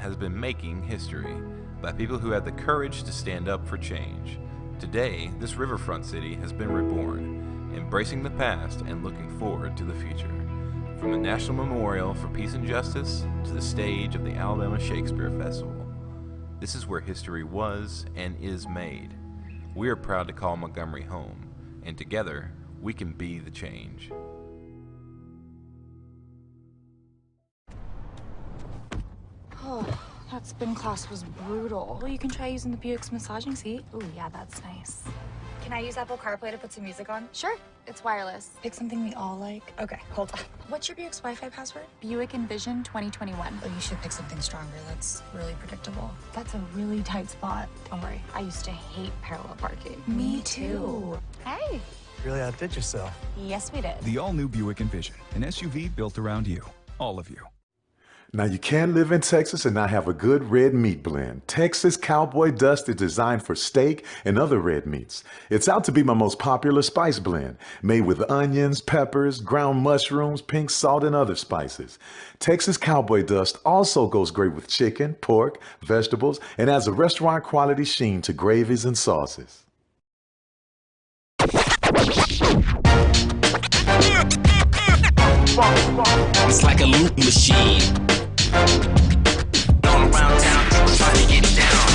has been making history by people who had the courage to stand up for change. Today, this riverfront city has been reborn, embracing the past and looking forward to the future. From the National Memorial for Peace and Justice to the stage of the Alabama Shakespeare Festival, this is where history was and is made. We are proud to call Montgomery home, and together, we can be the change. Oh, that spin class was brutal. Well, you can try using the Buick's massaging seat. Ooh, yeah, that's nice. Can I use Apple CarPlay to put some music on? Sure, it's wireless. Pick something we all like. Okay, hold on. What's your Buick's Wi-Fi password? Buick Envision 2021. Oh, you should pick something stronger. That's really predictable. That's a really tight spot. Don't worry, I used to hate parallel parking. Me too. Hey. Really outdid yourself. Yes, we did. The all-new Buick Envision, an SUV built around you, all of you. Now, you can live in Texas and not have a good red meat blend. Texas Cowboy Dust is designed for steak and other red meats. It's out to be my most popular spice blend, made with onions, peppers, ground mushrooms, pink salt, and other spices. Texas Cowboy Dust also goes great with chicken, pork, vegetables, and adds a restaurant-quality sheen to gravies and sauces. It's like a loop machine. All around town, people trying to get down.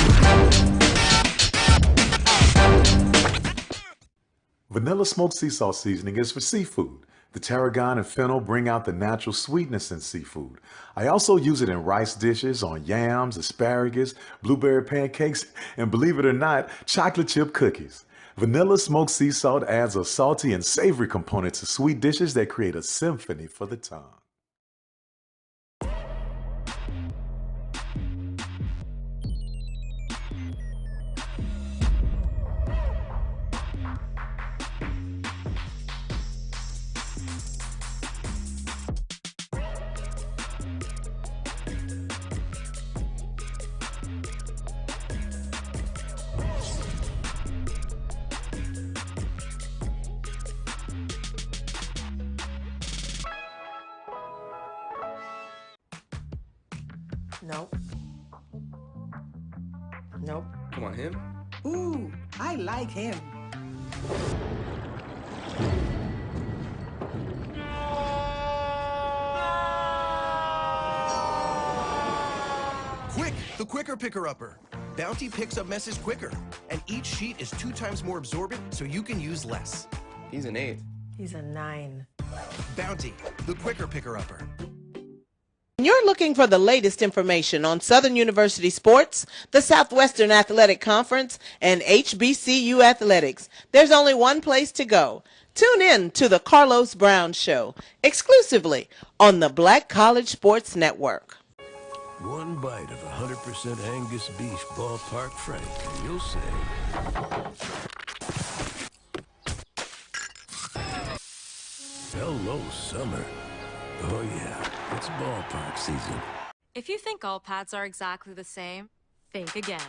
Vanilla smoked sea salt seasoning is for seafood. The tarragon and fennel bring out the natural sweetness in seafood. I also use it in rice dishes, on yams, asparagus, blueberry pancakes, and believe it or not, chocolate chip cookies. Vanilla smoked sea salt adds a salty and savory component to sweet dishes that create a symphony for the tongue. Nope. Nope. Come on, him? Ooh, I like him. Quick, the quicker picker-upper. Bounty picks up messes quicker, and each sheet is 2 times more absorbent, so you can use less. He's an 8. He's a 9. Bounty, the quicker picker-upper. When you're looking for the latest information on Southern University sports, the Southwestern Athletic Conference, and HBCU athletics, there's only one place to go. Tune in to the Carlos Brown Show, exclusively on the Black College Sports Network. One bite of 100% Angus beef ballpark frank, and you'll say, hello, summer. Oh yeah, it's ballpark season. If you think all pads are exactly the same, think again.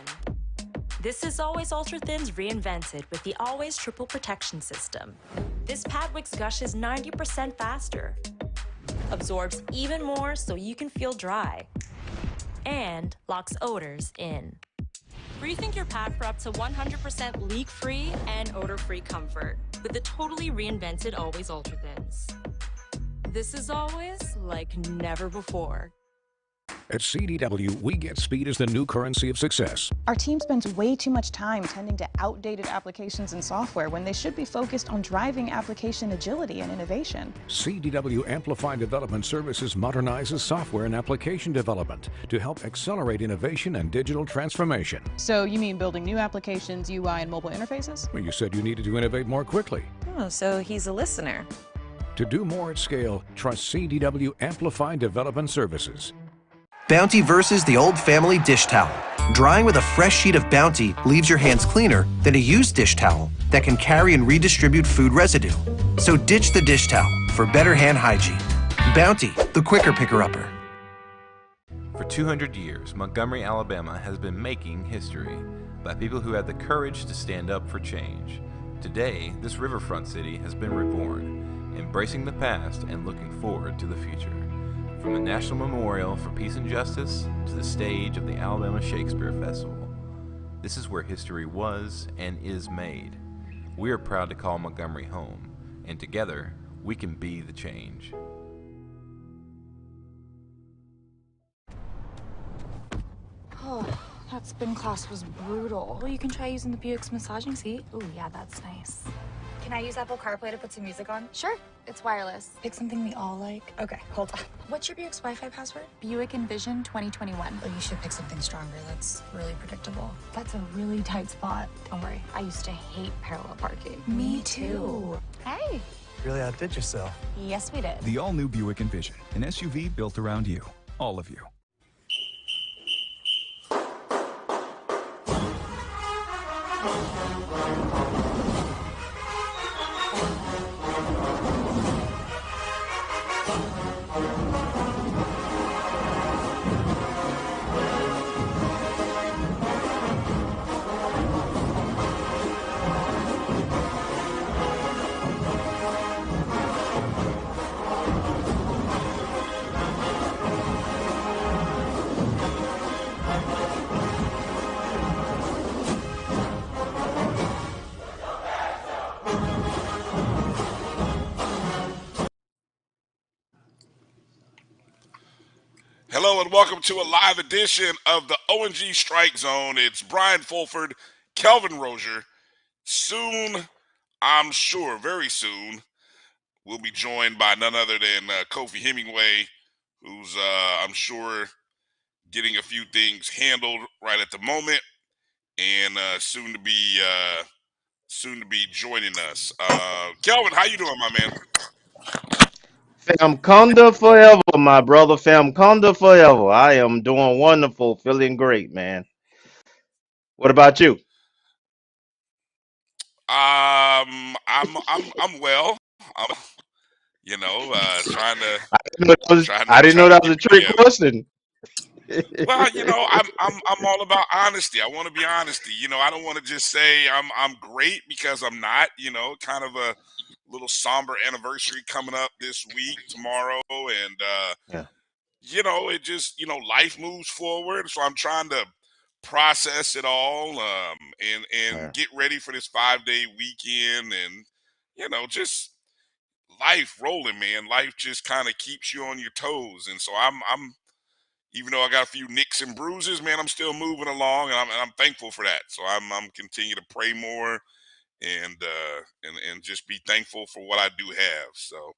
This is Always Ultra Thins reinvented with the Always Triple Protection System. This pad wicks gushes 90% faster, absorbs even more so you can feel dry, and locks odors in. Rethink your pad for up to 100% leak-free and odor-free comfort with the totally reinvented Always Ultra Thins. This is always like never before. At CDW, we get speed as the new currency of success. Our team spends way too much time tending to outdated applications and software when they should be focused on driving application agility and innovation. CDW Amplify Development Services modernizes software and application development to help accelerate innovation and digital transformation. So you mean building new applications, UI, and mobile interfaces? Well, you said you needed to innovate more quickly. Oh, so he's a listener. To do more at scale, trust CDW Amplify Development Services. Bounty versus the old family dish towel. Drying with a fresh sheet of Bounty leaves your hands cleaner than a used dish towel that can carry and redistribute food residue. So ditch the dish towel for better hand hygiene. Bounty, the quicker picker-upper. For 200 years, Montgomery, Alabama has been making history by people who had the courage to stand up for change. Today, this riverfront city has been reborn, embracing the past and looking forward to the future. From the National Memorial for Peace and Justice to the stage of the Alabama Shakespeare Festival, this is where history was and is made. We are proud to call Montgomery home, and together we can be the change. Oh, that spin class was brutal. You can try using the Buick's massaging seat. Ooh, yeah, that's nice. Can I use Apple CarPlay to put some music on? Sure, it's wireless. Pick something we all like. Okay, hold on. What's your Buick's Wi-Fi password? Buick Envision 2021. Oh, you should pick something stronger. That's really predictable. That's a really tight spot. Don't worry, I used to hate parallel parking. Me too. Hey. Really outdid yourself. Yes, we did. The all-new Buick Envision, an SUV built around you, all of you. Hello and welcome to a live edition of the ONG Strike Zone. It's Brian Fulford, Kelvin Rozier. Soon, I'm sure, very soon, we'll be joined by none other than Kofi Hemingway, who's, I'm sure, getting a few things handled right at the moment, and soon to be joining us. Kelvin, how you doing, my man? Famconda forever, my brother. Famconda forever. I am doing wonderful, feeling great, man. What about you? I'm well. Trying to. I didn't know that was a trick question. Well, I'm all about honesty. I want to be honesty. I don't want to just say I'm great because I'm not. Kind of a little somber anniversary coming up this week, tomorrow, and Yeah. it just life moves forward. So I'm trying to process it all, and get ready for this 5-day weekend, and just life rolling, man. Life just kind of keeps you on your toes, and so I'm even though I got a few nicks and bruises, man, I'm still moving along, and I'm thankful for that. So I'm continue to pray more, and just be thankful for what I do have. So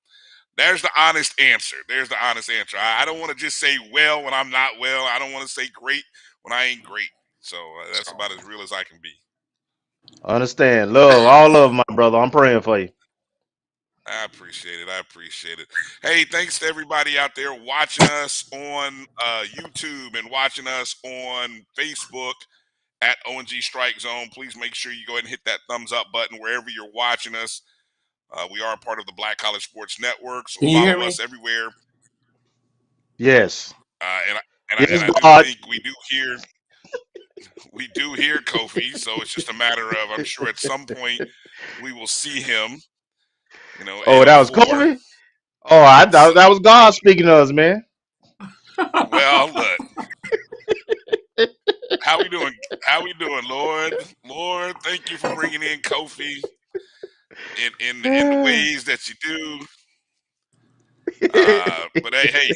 there's the honest answer. I don't want to just say well when I'm not well. I don't want to say great when I ain't great. So that's about as real as I can be. Understand. Love. All love, my brother. I'm praying for you. I appreciate it. Hey, thanks to everybody out there watching us on YouTube and watching us on Facebook at ONG Strike Zone. Please make sure you go ahead and hit that thumbs up button wherever you're watching us. We are a part of the Black College Sports Network, so follow us everywhere. Yes. And Yes, I do God. think we do hear Kofi. So it's just a matter of, I'm sure at some point we will see him. Oh, that was Kofi? Oh, I thought that was God speaking to us, man. Well, look. How we doing, Lord? Lord, thank you for bringing in Kofi in the ways that you do. But hey,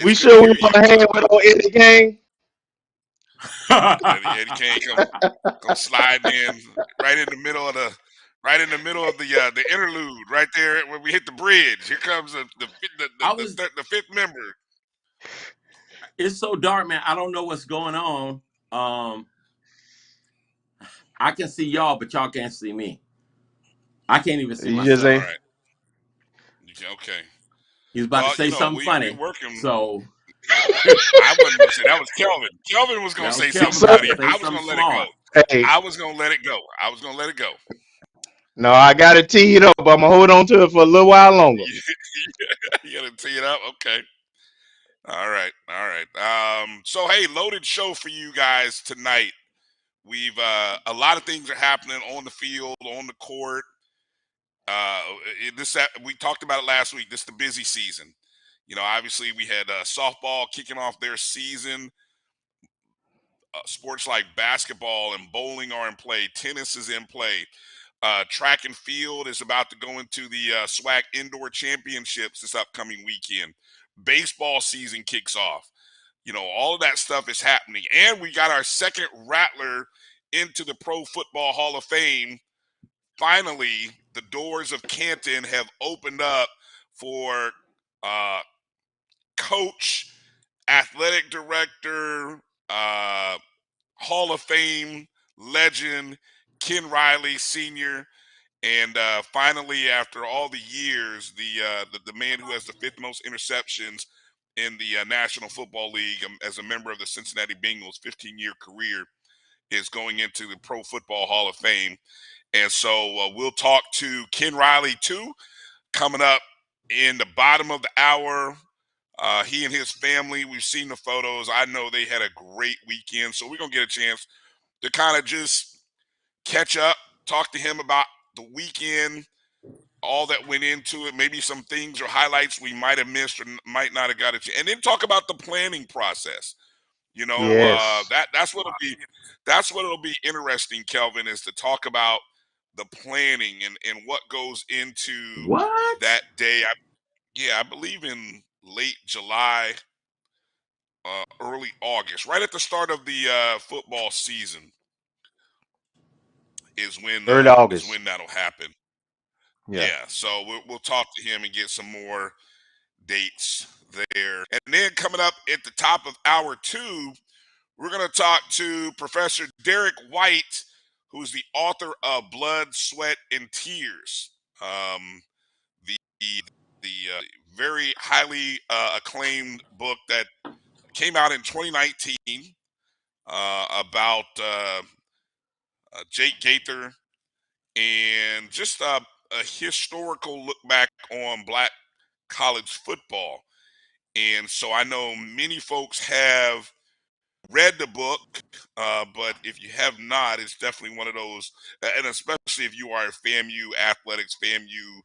We sure we put a hand with old Eddie Kane. Eddie Kane come sliding in right in the middle of the interlude, right there where we hit the bridge. Here comes the fifth member. It's so dark, man. I don't know what's going on. I can see y'all, but y'all can't see me. I can't even see myself. All right. Okay. He's about to say something funny. So I wasn't gonna say that was Kelvin. Kelvin was gonna say something funny. I was gonna let it go. Hey. I was gonna let it go. No, I got it teed up. I'm gonna hold on to it for a little while longer. You gotta tee it up? Okay. All right. So hey, loaded show for you guys tonight. We've a lot of things are happening on the field, on the court. we talked about it last week. This is the busy season. Obviously we had softball kicking off their season. Sports like basketball and bowling are in play. Tennis is in play. Track and field is about to go into the SWAC Indoor Championships this upcoming weekend. Baseball season kicks off. All of that stuff is happening. And we got our second Rattler into the Pro Football Hall of Fame. Finally, the doors of Canton have opened up for coach, athletic director, Hall of Fame legend, Ken Riley Sr., and finally, after all the years, the man who has the fifth most interceptions in the National Football League as a member of the Cincinnati Bengals, 15-year career, is going into the Pro Football Hall of Fame. And so we'll talk to Ken Riley, too, coming up in the bottom of the hour. He and his family, we've seen the photos. I know they had a great weekend. So we're going to get a chance to kind of just catch up, talk to him about the weekend, all that went into it, maybe some things or highlights we might have missed or might not have got a chance, and then talk about the planning process. Yes. That's what'll be interesting, Kelvin, is to talk about the planning and what goes into What? that day. I believe in late July, early August, right at the start of the football season is when Early August. that'll happen. Yeah. Yeah, so we'll talk to him and get some more dates there. And then coming up at the top of hour 2, we're going to talk to Professor Derrick White, who's the author of Blood, Sweat, and Tears, the very highly acclaimed book that came out in 2019 about Jake Gaither, and just a historical look back on Black college football. And so I know many folks have read the book, but if you have not, it's definitely one of those, and especially if you are a FAMU athletics, FAMU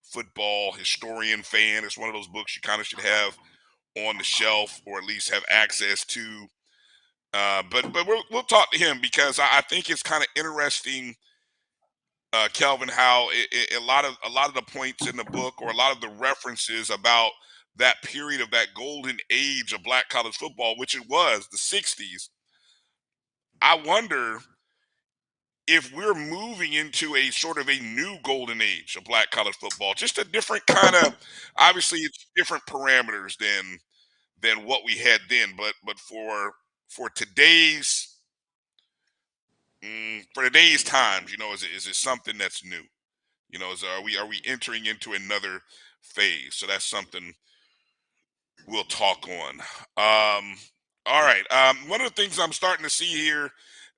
football historian fan, it's one of those books you kind of should have on the shelf or at least have access to. But we'll talk to him because I think it's kind of interesting, Kelvin, how a lot of the points in the book or a lot of the references about that period of that golden age of Black college football, which it was the 60s. I wonder if we're moving into a sort of a new golden age of Black college football, just a different kind of, obviously it's different parameters than what we had then, but for today's times, is it something that's new? Are we entering into another phase? So that's something we'll talk on. All right. One of the things I'm starting to see here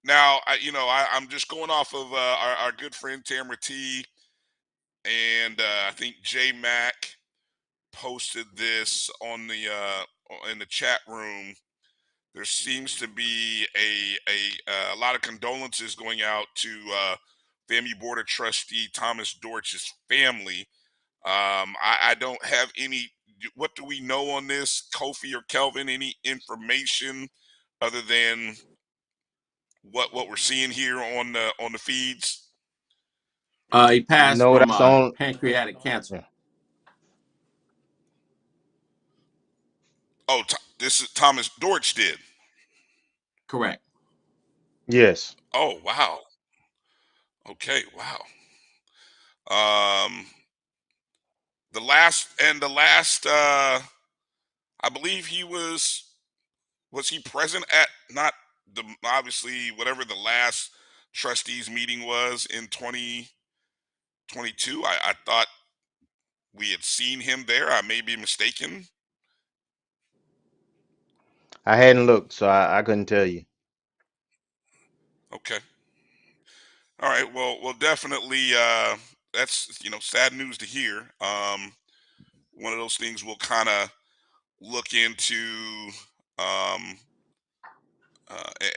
now, I'm just going off of our good friend Tamara T, and I think J Mac posted this on the in the chat room. There seems to be a lot of condolences going out to FAMU Board of Trustee Thomas Dortch's family. I don't have any. What do we know on this, Kofi or Kelvin? Any information other than what we're seeing here on the feeds? He passed No, from that's on. pancreatic cancer. Yeah. Oh, this is Thomas Dortch did. Correct. Yes. Oh, wow. Okay, wow. The last I believe he was he present at, not the, obviously whatever the last trustees meeting was in 2022. I thought we had seen him there. I may be mistaken. I hadn't looked, so I couldn't tell you. Okay. All right. Well, definitely. That's sad news to hear. One of those things we'll kind of look into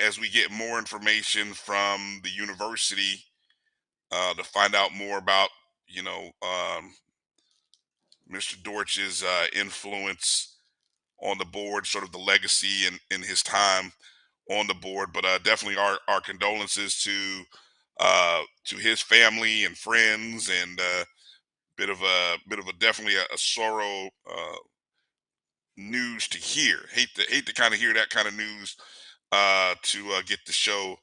as we get more information from the university to find out more about you know, Mr. Dortch's influence on the board, sort of the legacy in his time on the board. But definitely our condolences to his family and friends, and bit of a definitely a sorrow news to hear. Hate to kind of hear that kind of news to get the show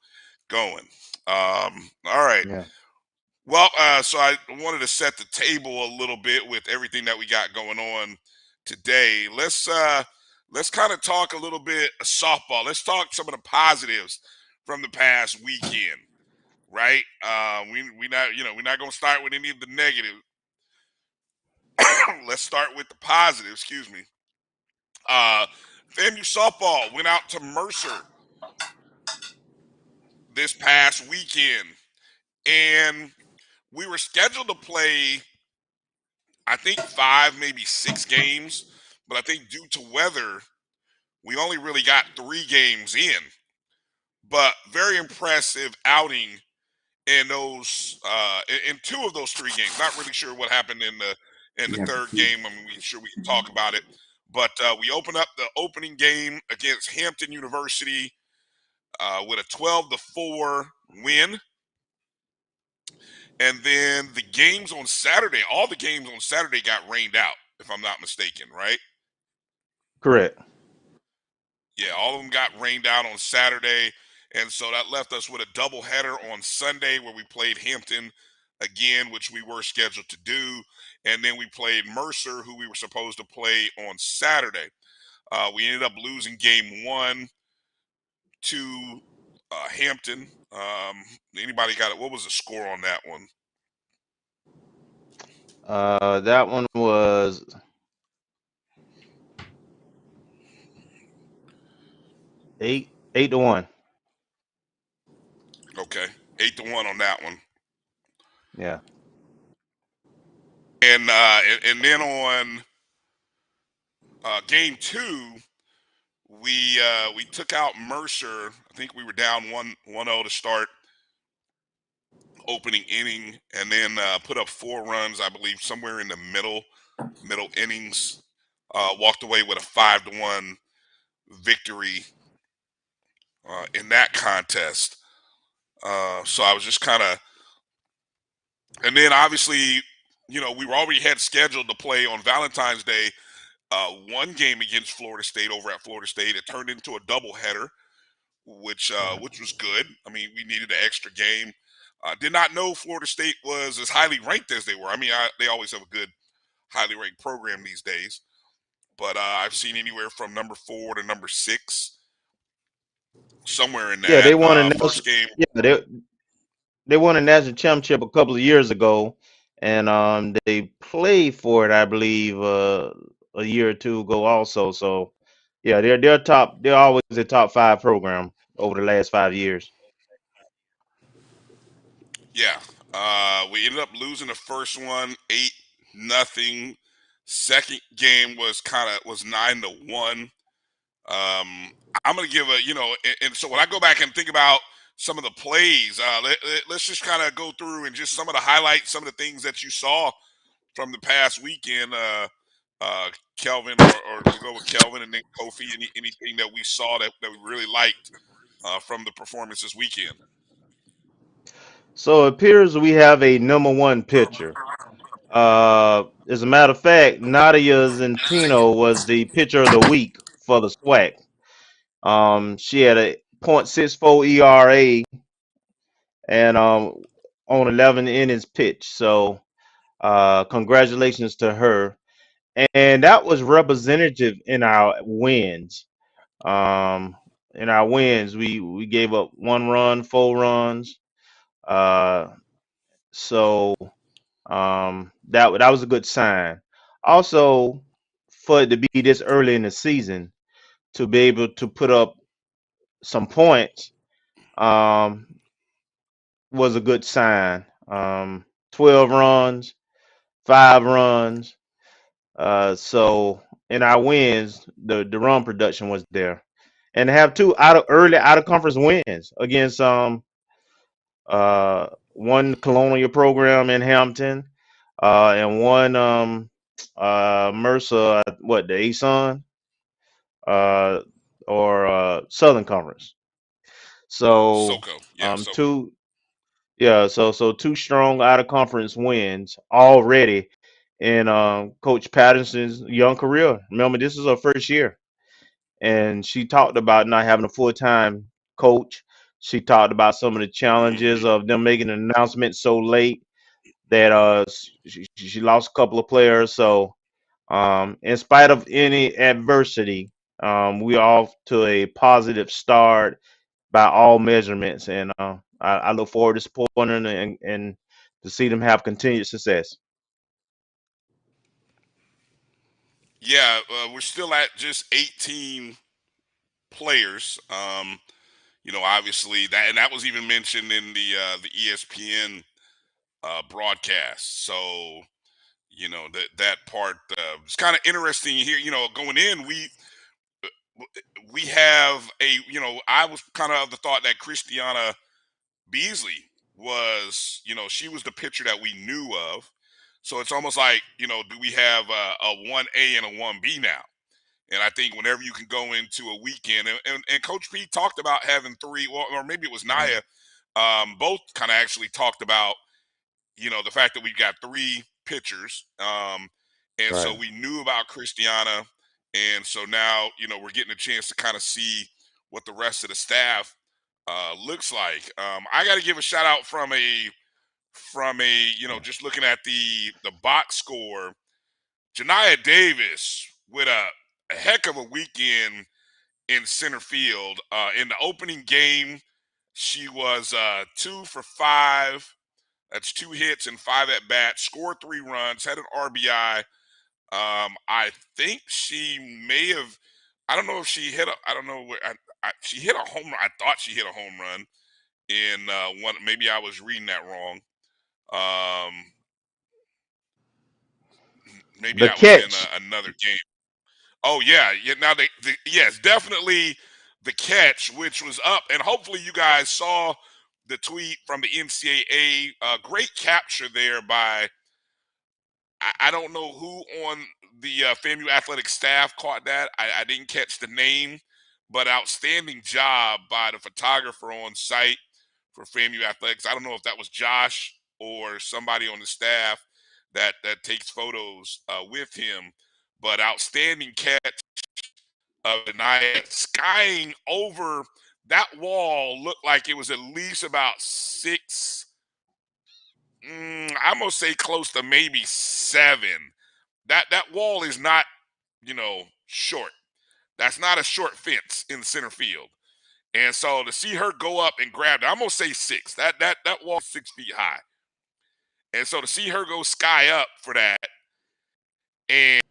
going. All right. Yeah. Well, so I wanted to set the table a little bit with everything that we got going on today. Let's kind of talk a little bit of softball. Let's talk some of the positives from the past weekend, right? We not we're not gonna start with any of the negative. Let's start with the positive. Excuse me. FAMU softball went out to Mercer this past weekend, and we were scheduled to play, I think, 5, maybe 6 games, but I think due to weather, we only really got 3 games in. But very impressive outing in those in 2 of those 3 games. Not really sure what happened in the third game. I mean, we can talk about it. But we opened up the opening game against Hampton University with a 12-4 win. And then the games on Saturday, all the games on Saturday got rained out, if I'm not mistaken, right? Correct. Yeah, all of them got rained out on Saturday. And so that left us with a doubleheader on Sunday where we played Hampton again, which we were scheduled to do. And then we played Mercer, who we were supposed to play on Saturday. We ended up losing game 1 to Hampton. Anybody got it? What was the score on that one? That one was 8-1. Okay, 8-1 on that one. Yeah. And then on game 2, we took out Mercer. I think we were down 1-0 to start opening inning, and then put up 4 runs, I believe, somewhere in the middle innings. Walked away with a 5-1 victory in that contest. So I was just kind of, and then obviously, we already had scheduled to play on Valentine's Day 1 game against Florida State over at Florida State. It turned into a doubleheader, which was good. I mean, we needed an extra game. Did not know Florida State was as highly ranked as they were. I mean, they always have a good, highly ranked program these days. But I've seen anywhere from number 4 to number 6, somewhere in that. Yeah, they won a first game. Yeah, they won a national championship a couple of years ago, and they played for it, I believe, a year or 2 ago also. So, yeah, they're top. They're always a top 5 program over the last 5 years. Yeah, we ended up losing the first one 8-0. Second game was 9-1. I'm gonna give and so when I go back and think about some of the plays, let's just kind of go through and just some of the highlights, some of the things that you saw from the past weekend. Kelvin, or we'll go with Kelvin, and then Kofi. Anything that we saw that we really liked from the performance this weekend? So it appears we have a number 1 pitcher. As a matter of fact, Nadia Zentino was the pitcher of the week for the SWAC. She had a .64 ERA and on 11 innings pitched. So congratulations to her. And that was representative in our wins. We gave up 1 run, 4 runs. So that was a good sign. Also, for it to be this early in the season, to be able to put up some points was a good sign. 12 runs, 5 runs. So in our wins, the run production was there, and to have 2 early out of conference wins against one Colonial program in Hampton, and one Mercer, what the ASUN, uh, or Southern Conference. So SoCo, yeah, SoCo. two, yeah, so two strong out of conference wins already in Coach Patterson's young career. Remember, this is her first year, and she talked about not having a full time coach. She talked about some of the challenges of them making an announcement so late that she lost a couple of players. So in spite of any adversity, we're off to a positive start by all measurements, and I look forward to supporting them and to see them have continued success. Yeah, we're still at just 18 players. Obviously that was even mentioned in the ESPN broadcast. So that part it's kind of interesting here. Going in, we have I was kind of the thought that Christiana Beasley was, she was the pitcher that we knew of. So it's almost like, do we have a 1A and a 1B now? And I think whenever you can go into a weekend, and Coach P talked about having three, or maybe it was Naya, both kind of actually talked about, the fact that we've got three pitchers. And so Right. we knew about Christiana. And so now, we're getting a chance to kind of see what the rest of the staff looks like. I got to give a shout out from a just looking at the box score. Janiyah Davis with a heck of a weekend in center field. In the opening game, she was 2 for 5. That's 2 hits and 5 at bats. Scored 3 runs. Had an RBI. I think she may have. I don't know if she hit a. I don't know where. She hit a home run. I thought she hit a home run in one. Maybe I was reading that wrong. Maybe The that was in catch, another game. Oh yeah, yeah. Now yes, definitely the catch, which was up, and hopefully you guys saw the tweet from the NCAA. Great capture there by I don't know who on the FAMU athletic staff caught that. I didn't catch the name, but outstanding job by the photographer on site for FAMU athletics. I don't know if that was Josh or somebody on the staff that takes photos with him, but outstanding catch of the night, skying over that wall. Looked like it was at least about 6. I'm gonna say close to maybe 7. That wall is not, short. That's not a short fence in center field. And so to see her go up and grab it, I'm gonna say 6. That wall is 6 feet high. And so to see her go sky up for that, and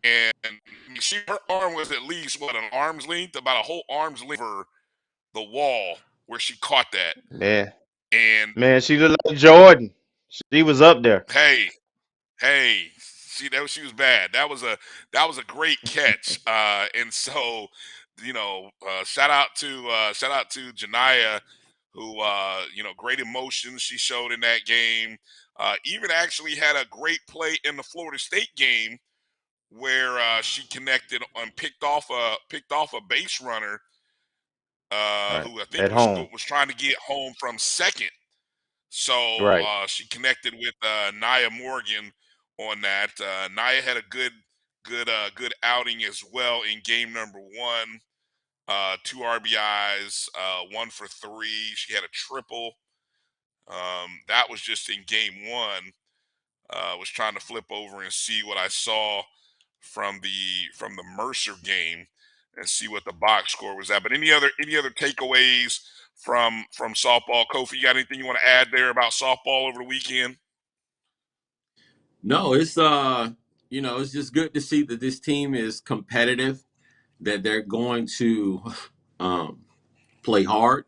her arm was at least what, an arm's length, about a whole arm's length over the wall where she caught that. man, And man, she looked like Jordan. She was up there. hey, she was bad. That was a great catch. And so, shout out to Janiyah, who great emotions she showed in that game. Even actually had a great play in the Florida State game where she connected and picked off a base runner Right. who I think At home. was trying to get home from second. So Right. she connected with Nia Morgan on that. Nia had a good outing as well in game number 1. 2 RBIs, 1 for 3. She had a triple. That was just in game 1. Was trying to flip over and see what I saw from the Mercer game and see what the box score was at. But any other takeaways from softball? Kofi, you got anything you want to add there about softball over the weekend? No, it's just good to see that this team is competitive, that they're going to play hard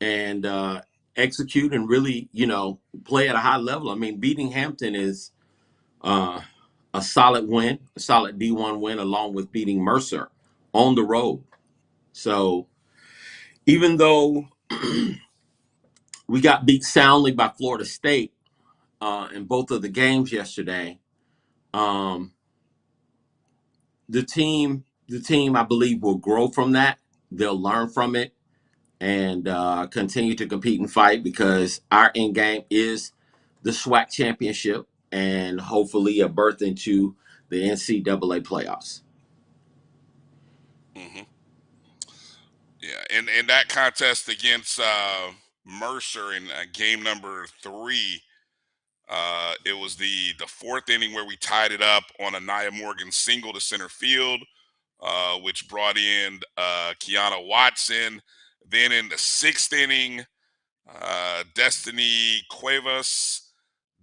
and execute and really, play at a high level. I mean, beating Hampton is a solid win, a solid D1 win, along with beating Mercer on the road. So even though we got beat soundly by Florida State, in both of the games yesterday. Um, the team, I believe, will grow from that. They'll learn from it and continue to compete and fight, because our end game is the SWAC championship and hopefully a berth into the NCAA playoffs. Mm-hmm. Yeah, and that contest against Mercer in game number 3, it was the fourth inning where we tied it up on a Nia Morgan single to center field, which brought in Kiana Watson. Then in the 6th inning, Destiny Cuevas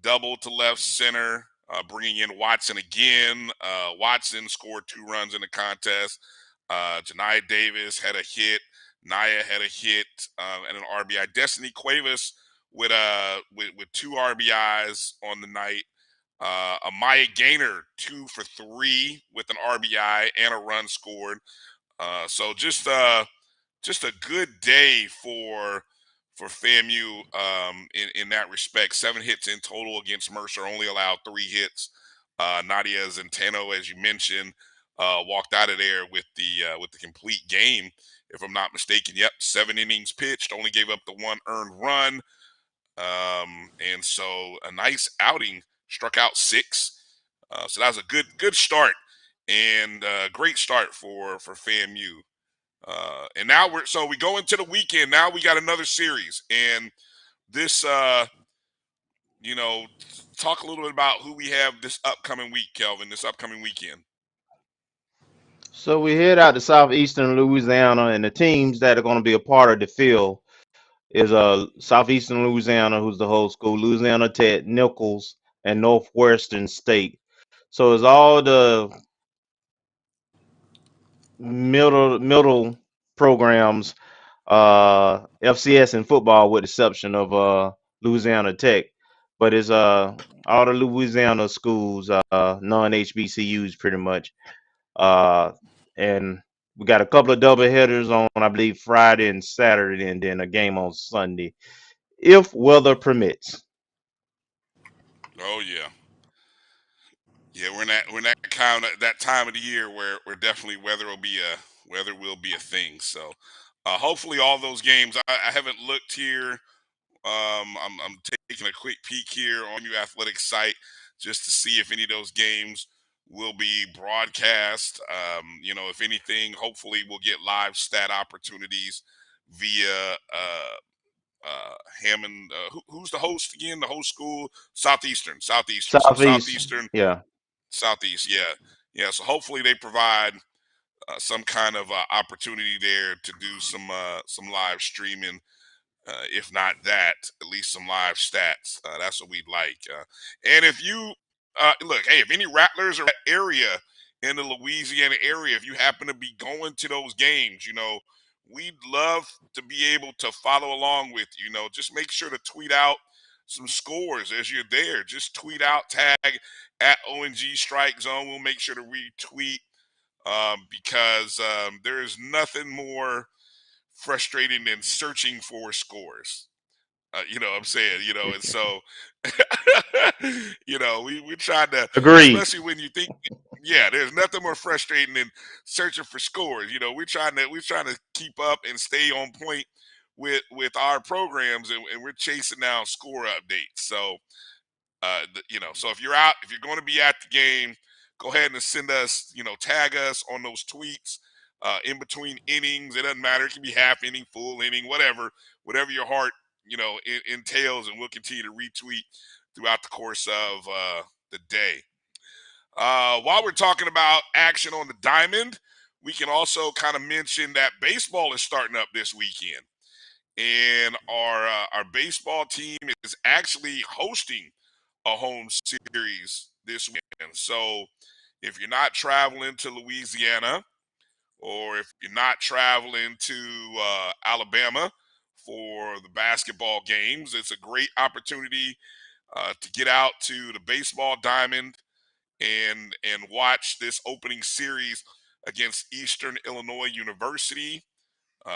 double to left center, bringing in Watson again. Watson scored 2 runs in the contest. Janiyah Davis had a hit. Naya had a hit and an RBI. Destiny Cuevas with 2 RBIs on the night. Amaya Gaynor 2 for 3 with an RBI and a run scored. So just a good day for FAMU in that respect. 7 hits in total against Mercer, only allowed 3 hits. Nadia Zenteno, as you mentioned, walked out of there with the complete game, if I'm not mistaken. Yep, 7 innings pitched, only gave up the 1 earned run, and so a nice outing. Struck out 6, so that was a good start, and great start for FAMU. And now we go into the weekend. Now we got another series, and this, talk a little bit about who we have this upcoming week, Kelvin. This upcoming weekend. So we head out to southeastern Louisiana, and the teams that are going to be a part of the field is southeastern Louisiana, who's the whole school, Louisiana Tech, Nichols, and Northwestern State. So it's all the middle programs, FCS in football, with the exception of Louisiana Tech. But it's all the Louisiana schools, non-HBCUs pretty much. And we got a couple of double headers on, I believe, Friday and Saturday, and then a game on Sunday, if weather permits. Oh yeah, yeah. We're in that time of the year where definitely weather will be a thing. So hopefully all those games. I haven't looked here. I'm taking a quick peek here on your athletic site just to see if any of those games will be broadcast. If anything, hopefully we'll get live stat opportunities via Hammond. Who's the host again? The host school, Southeastern. So Southeast, Southeastern, yeah. Southeast. Yeah, yeah. So hopefully they provide some kind of opportunity there to do some live streaming. If not that, at least some live stats. That's what we'd like. And if you look, hey, if any Rattlers are in that area, in the Louisiana area, if you happen to be going to those games, we'd love to be able to follow along with you. Just make sure to tweet out some scores as you're there. Just tweet out, tag at ONG Strike Zone. We'll make sure to retweet because there is nothing more frustrating than searching for scores. You know what I'm saying? And so, we tried to, Agreed. especially when you think, yeah, there's nothing more frustrating than searching for scores. We're trying to keep up and stay on point with our programs, and we're chasing down score updates. So, so if you're going to be at the game, go ahead and send us, tag us on those tweets in between innings. It doesn't matter. It can be half inning, full inning, whatever your heart, entails, and we'll continue to retweet throughout the course of the day. While we're talking about action on the diamond, we can also kind of mention that baseball is starting up this weekend, and our baseball team is actually hosting a home series this weekend. So if you're not traveling to Louisiana, or if you're not traveling to Alabama for the basketball games, it's a great opportunity to get out to the baseball diamond and watch this opening series against Eastern Illinois University.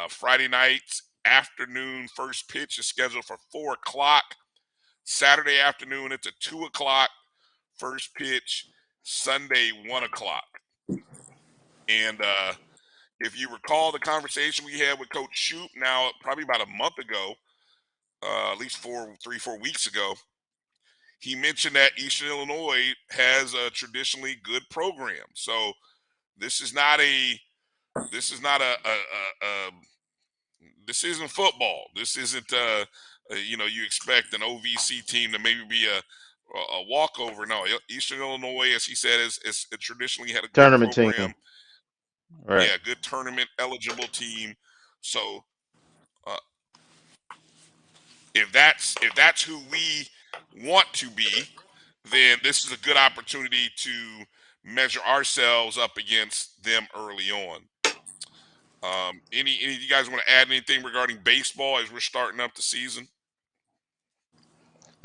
Friday night afternoon, first pitch is scheduled for 4 o'clock. Saturday afternoon, it's a 2 o'clock first pitch. Sunday, 1 o'clock. And if you recall the conversation we had with Coach Shoup now, probably about a month ago, at least 4 weeks ago, he mentioned that Eastern Illinois has a traditionally good program. So this is not a this is not a this isn't football. This isn't you expect an OVC team to maybe be a walkover. No, Eastern Illinois, as he said, is traditionally had a good Tournament program. team. Right. Yeah, good tournament eligible team. So uh, if that's who we want to be, then this is a good opportunity to measure ourselves up against them early on. Any of you guys want to add anything regarding baseball as we're starting up the season?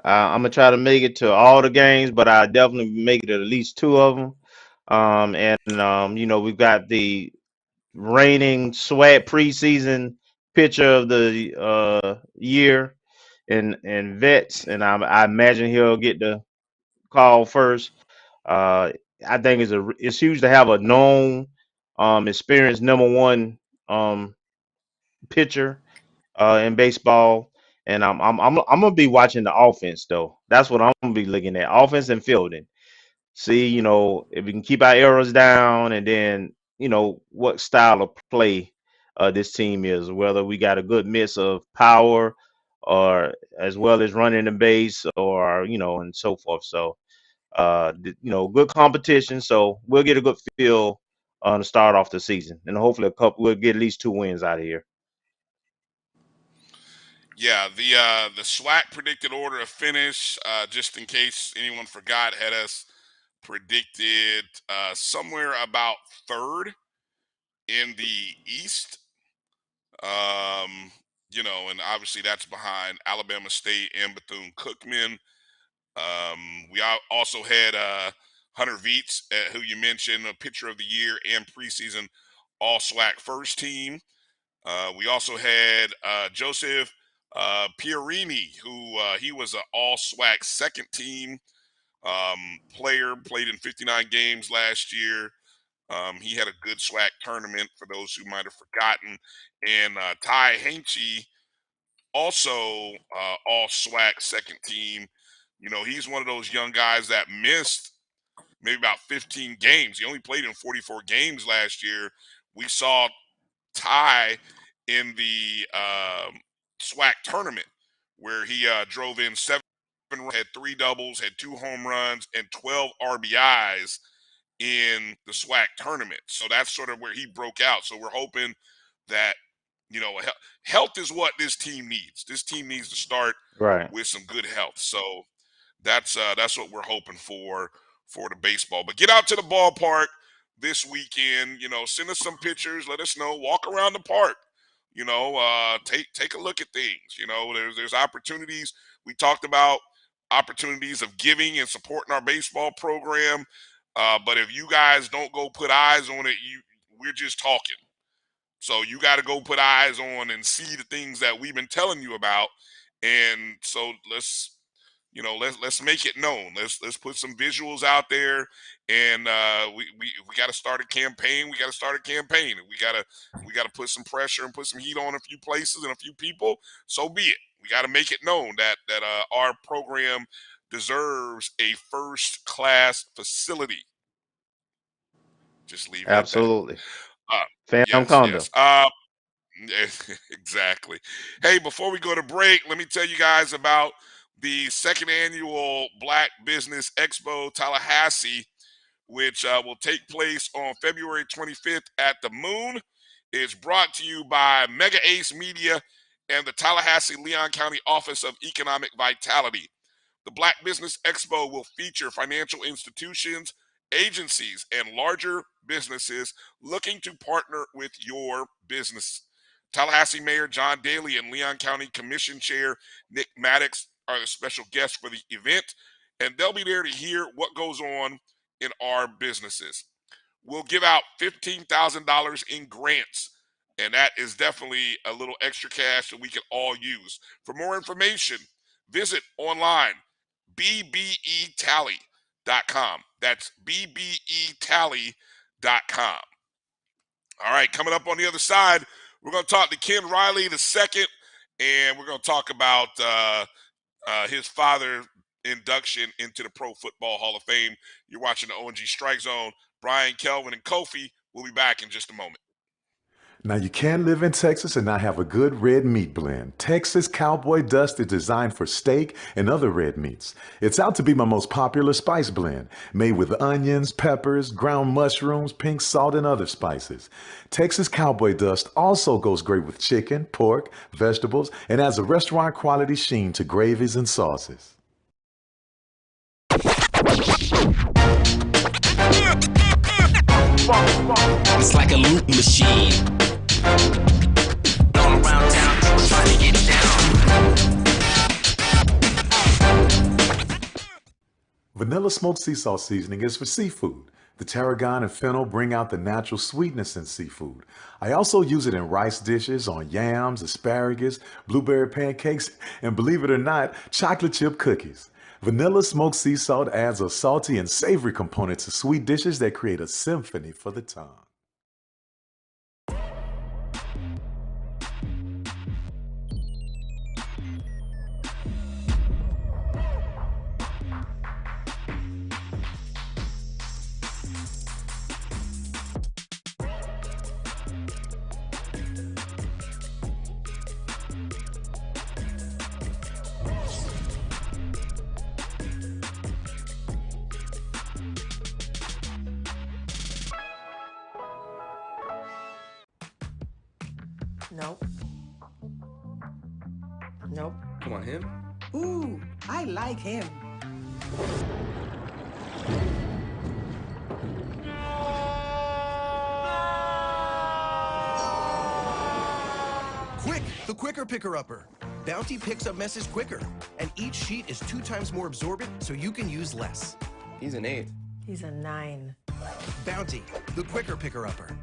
I'm gonna try to make it to all the games, but I definitely make it at least two of them. We've got the reigning SWAT preseason pitcher of the year and Vets, and I imagine he'll get the call first. I think it's huge to have a known, experienced number one pitcher in baseball. And I'm gonna be watching the offense though. That's what I'm gonna be looking at. Offense and fielding. See, if we can keep our errors down, and then what style of play this team is, whether we got a good mix of power or as well as running the base, or and so forth. So good competition. So we'll get a good feel to start off the season, and hopefully we'll get at least 2 wins out of here. Yeah, the SWAC predicted order of finish, just in case anyone forgot, had us predicted somewhere about third in the East. And obviously that's behind Alabama State and Bethune-Cookman. We also had Hunter Veets, who you mentioned, a pitcher of the year and preseason all SWAC first team. We also had Joseph Pierini, who he was an all SWAC second team player, played in 59 games last year. He had a good SWAC tournament for those who might have forgotten. And Ty Hainchey, also all SWAC second team. He's one of those young guys that missed maybe about 15 games. He only played in 44 games last year. We saw Ty in the SWAC tournament where he drove in 7 runs, had 3 doubles, had 2 home runs, and 12 RBIs in the SWAC tournament. So that's sort of where he broke out. So we're hoping that health is what this team needs. This team needs to start Right. with some good health. So that's what we're hoping for the baseball. But get out to the ballpark this weekend. Send us some pictures. Let us know. Walk around the park. Take a look at things. There's opportunities. We talked about opportunities of giving and supporting our baseball program. But if you guys don't go put eyes on it, we're just talking. So you got to go put eyes on and see the things that we've been telling you about. And so let's make it known. Let's put some visuals out there, and we got to start a campaign. We got to start a campaign. We got to put some pressure and put some heat on a few places and a few people. So be it. We got to make it known that our program deserves a first class facility. Just leave it Absolutely. at that. Fam Yes, condo. yes. Exactly. Hey, before we go to break, let me tell you guys about the second annual Black Business Expo Tallahassee, which will take place on February 25th at the Moon. It's brought to you by Mega Ace Media and the Tallahassee Leon County Office of Economic Vitality. The Black Business Expo will feature financial institutions, agencies, and larger businesses looking to partner with your business. Tallahassee Mayor John Daly and Leon County Commission Chair Nick Maddox are the special guests for the event, and they'll be there to hear what goes on in our businesses. We'll give out $15,000 in grants, and that is definitely a little extra cash that we can all use. For more information, Visit online, bbetally.com. That's bbetally.com. All right, coming up on the other side, we're going to talk to Ken Riley II, and we're going to talk about his father induction into the Pro Football Hall of Fame. You're watching the ONG Strike Zone. Brian, Kelvin, and Kofi will be back in just a moment. Now, you can live in Texas and not have a good red meat blend. Texas Cowboy Dust is designed for steak and other red meats. It's out to be my most popular spice blend, made with onions, peppers, ground mushrooms, pink salt, and other spices. Texas Cowboy Dust also goes great with chicken, pork, vegetables, and adds a restaurant-quality sheen to gravies and sauces. It's like a loop machine. All around town, people trying to get down. Vanilla smoked sea salt seasoning is for seafood. The tarragon and fennel bring out the natural sweetness in seafood. I also use it in rice dishes, on yams, asparagus, blueberry pancakes, and believe it or not, chocolate chip cookies. Vanilla smoked sea salt adds a salty and savory component to sweet dishes that create a symphony for the tongue. Nope. Nope. Come on, him? Ooh, I like him. Quick, the quicker picker-upper. Bounty picks up messes quicker, and each sheet is 2 times more absorbent, so you can use less. He's an 8. He's a 9. Bounty, the quicker picker-upper.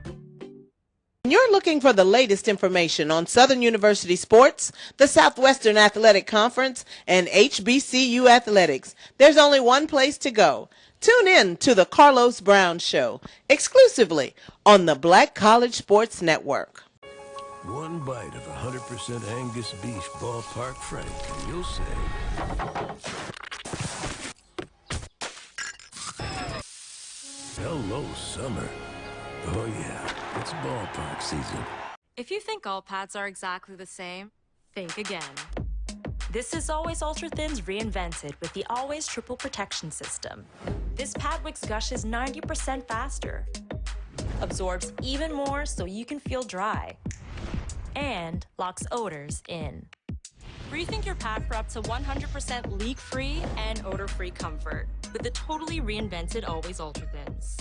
When you're looking for the latest information on Southern University sports, the Southwestern Athletic Conference, and HBCU athletics, there's only one place to go. Tune in to the Carlos Brown Show, exclusively on the Black College Sports Network. One bite of 100% Angus beef ballpark frank, and you'll say, hello, summer. Oh yeah, it's ballpark season. If you think all pads are exactly the same, think again. This is Always Ultra Thins reinvented with the Always Triple Protection System. This pad wicks gushes 90% faster, absorbs even more so you can feel dry, and locks odors in. Rethink your pad for up to 100% leak-free and odor-free comfort with the totally reinvented Always Ultra Thins.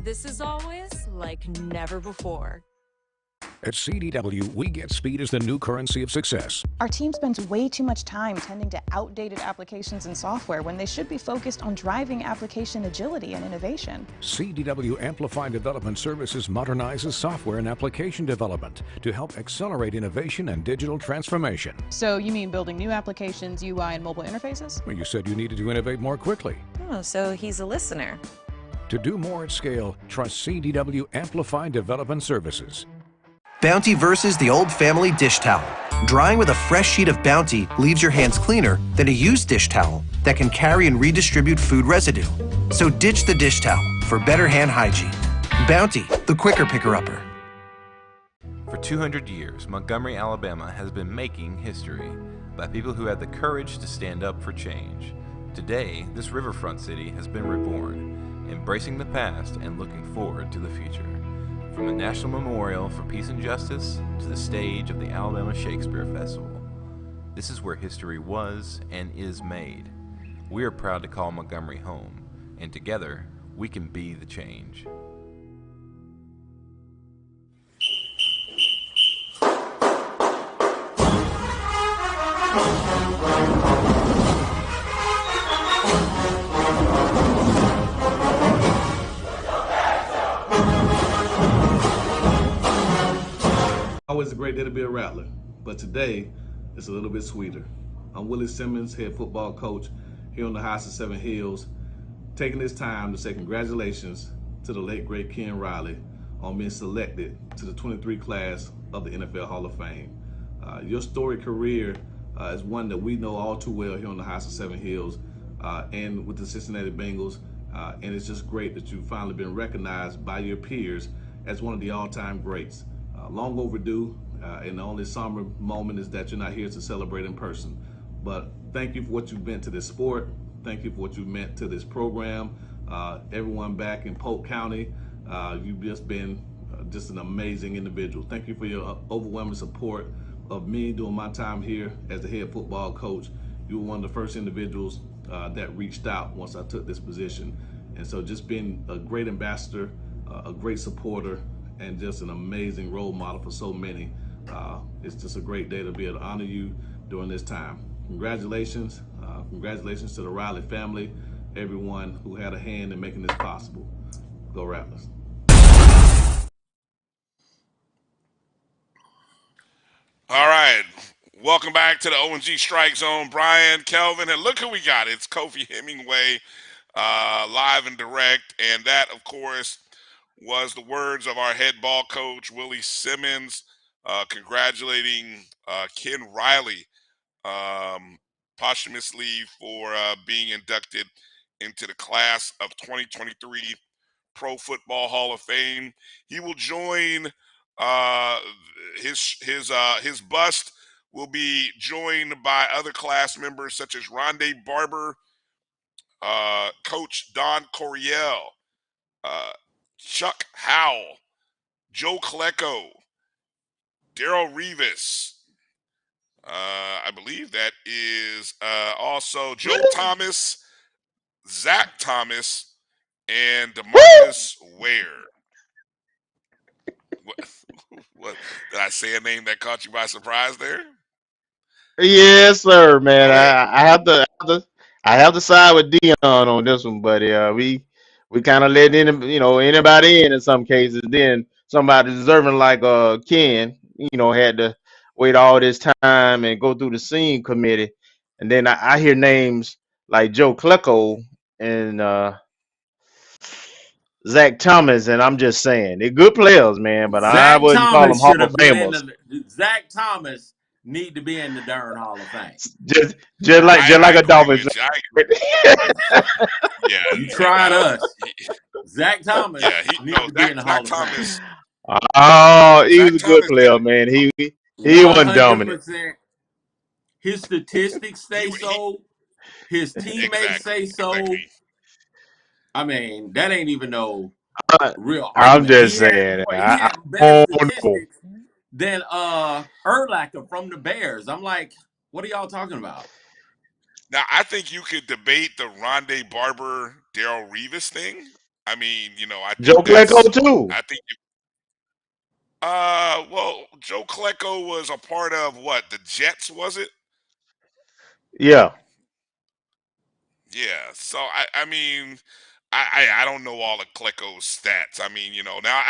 This is always like never before. At CDW, we get speed as the new currency of success. Our team spends way too much time tending to outdated applications and software when they should be focused on driving application agility and innovation. CDW Amplified Development Services modernizes software and application development to help accelerate innovation and digital transformation. So you mean building new applications, UI, and mobile interfaces? Well, you said you needed to innovate more quickly. Oh, so he's a listener. To do more at scale, trust CDW Amplified Development Services. Bounty versus the old family dish towel. Drying with a fresh sheet of Bounty leaves your hands cleaner than a used dish towel that can carry and redistribute food residue. So ditch the dish towel for better hand hygiene. Bounty, the quicker picker-upper. For 200 years, Montgomery, Alabama has been making history by people who had the courage to stand up for change. Today, this riverfront city has been reborn, embracing the past and looking forward to the future. From the National Memorial for Peace and Justice to the stage of the Alabama Shakespeare Festival, this is where history was and is made. We are proud to call Montgomery home, and together, we can be the change. Always a great day to be a Rattler, but today it's a little bit sweeter. I'm Willie Simmons, head football coach here on the House of Seven Hills, taking this time to say congratulations to the late great Ken Riley on being selected to the 23 class of the NFL Hall of Fame. Your storied career is one that we know all too well here on the House of Seven Hills and with the Cincinnati Bengals. And it's just great that you've finally been recognized by your peers as one of the all-time greats. Long overdue, and the only somber moment is that you're not here to celebrate in person. But thank you for what you've meant to this sport. Thank you for what you've meant to this program. Everyone back in Polk County, you've just been just an amazing individual. Thank you for your overwhelming support of me during my time here as the head football coach. You were one of the first individuals that reached out once I took this position. And so just being a great ambassador, a great supporter, and just an amazing role model for so many. It's just a great day to be able to honor you during this time. Congratulations. Congratulations to the Riley family, everyone who had a hand in making this possible. Go Rattlers. All right. Welcome back to the O&G Strike Zone. Brian, Kelvin, and look who we got. It's Kofi Hemingway, live and direct. And that, of course, was the words of our head ball coach, Willie Simmons, congratulating Ken Riley posthumously for being inducted into the class of 2023 Pro Football Hall of Fame. He will join his bust will be joined by other class members such as Rondé Barber, Coach Don Coryell, Chuck Howell, Joe Klecko, Daryl Revis. I believe that is also Joe Thomas, Zach Thomas, and DeMarcus Ware. What did I say a name that caught you by surprise there? Yes, sir, man. Go ahead. I have to side with Dion on this one, buddy. We kind of let anybody in some cases. Then somebody deserving like Ken, had to wait all this time and go through the scene committee, and then I hear names like Joe Klecko and Zach Thomas, and I'm just saying they're good players, man. But I Zach wouldn't call them Thomas Hall should of have been in Famers. the. Zach Thomas need to be in the darn Hall of Fame. Just I like a agree Dolphins. with you. I agree. Yeah, You tried no, us. Zach Thomas need to be in the Hall Zach of Thomas. Fame. Oh, he was Zach a good Thomas. player, man. He wasn't dominant. 100%. His statistics say so. His teammates say so. Exactly. I mean, that ain't even no real I'm argument. just He had saying. better I don't know. statistics than Urlacher from the Bears. I'm like, what are y'all talking about? Now, I think you could debate the Rondé Barber, Daryl Revis thing. I mean, I think Joe Klecko too. I think. Well, Joe Klecko was a part of what? The Jets, was it? Yeah. Yeah. So I mean, I don't know all of Klecko's stats. I mean, now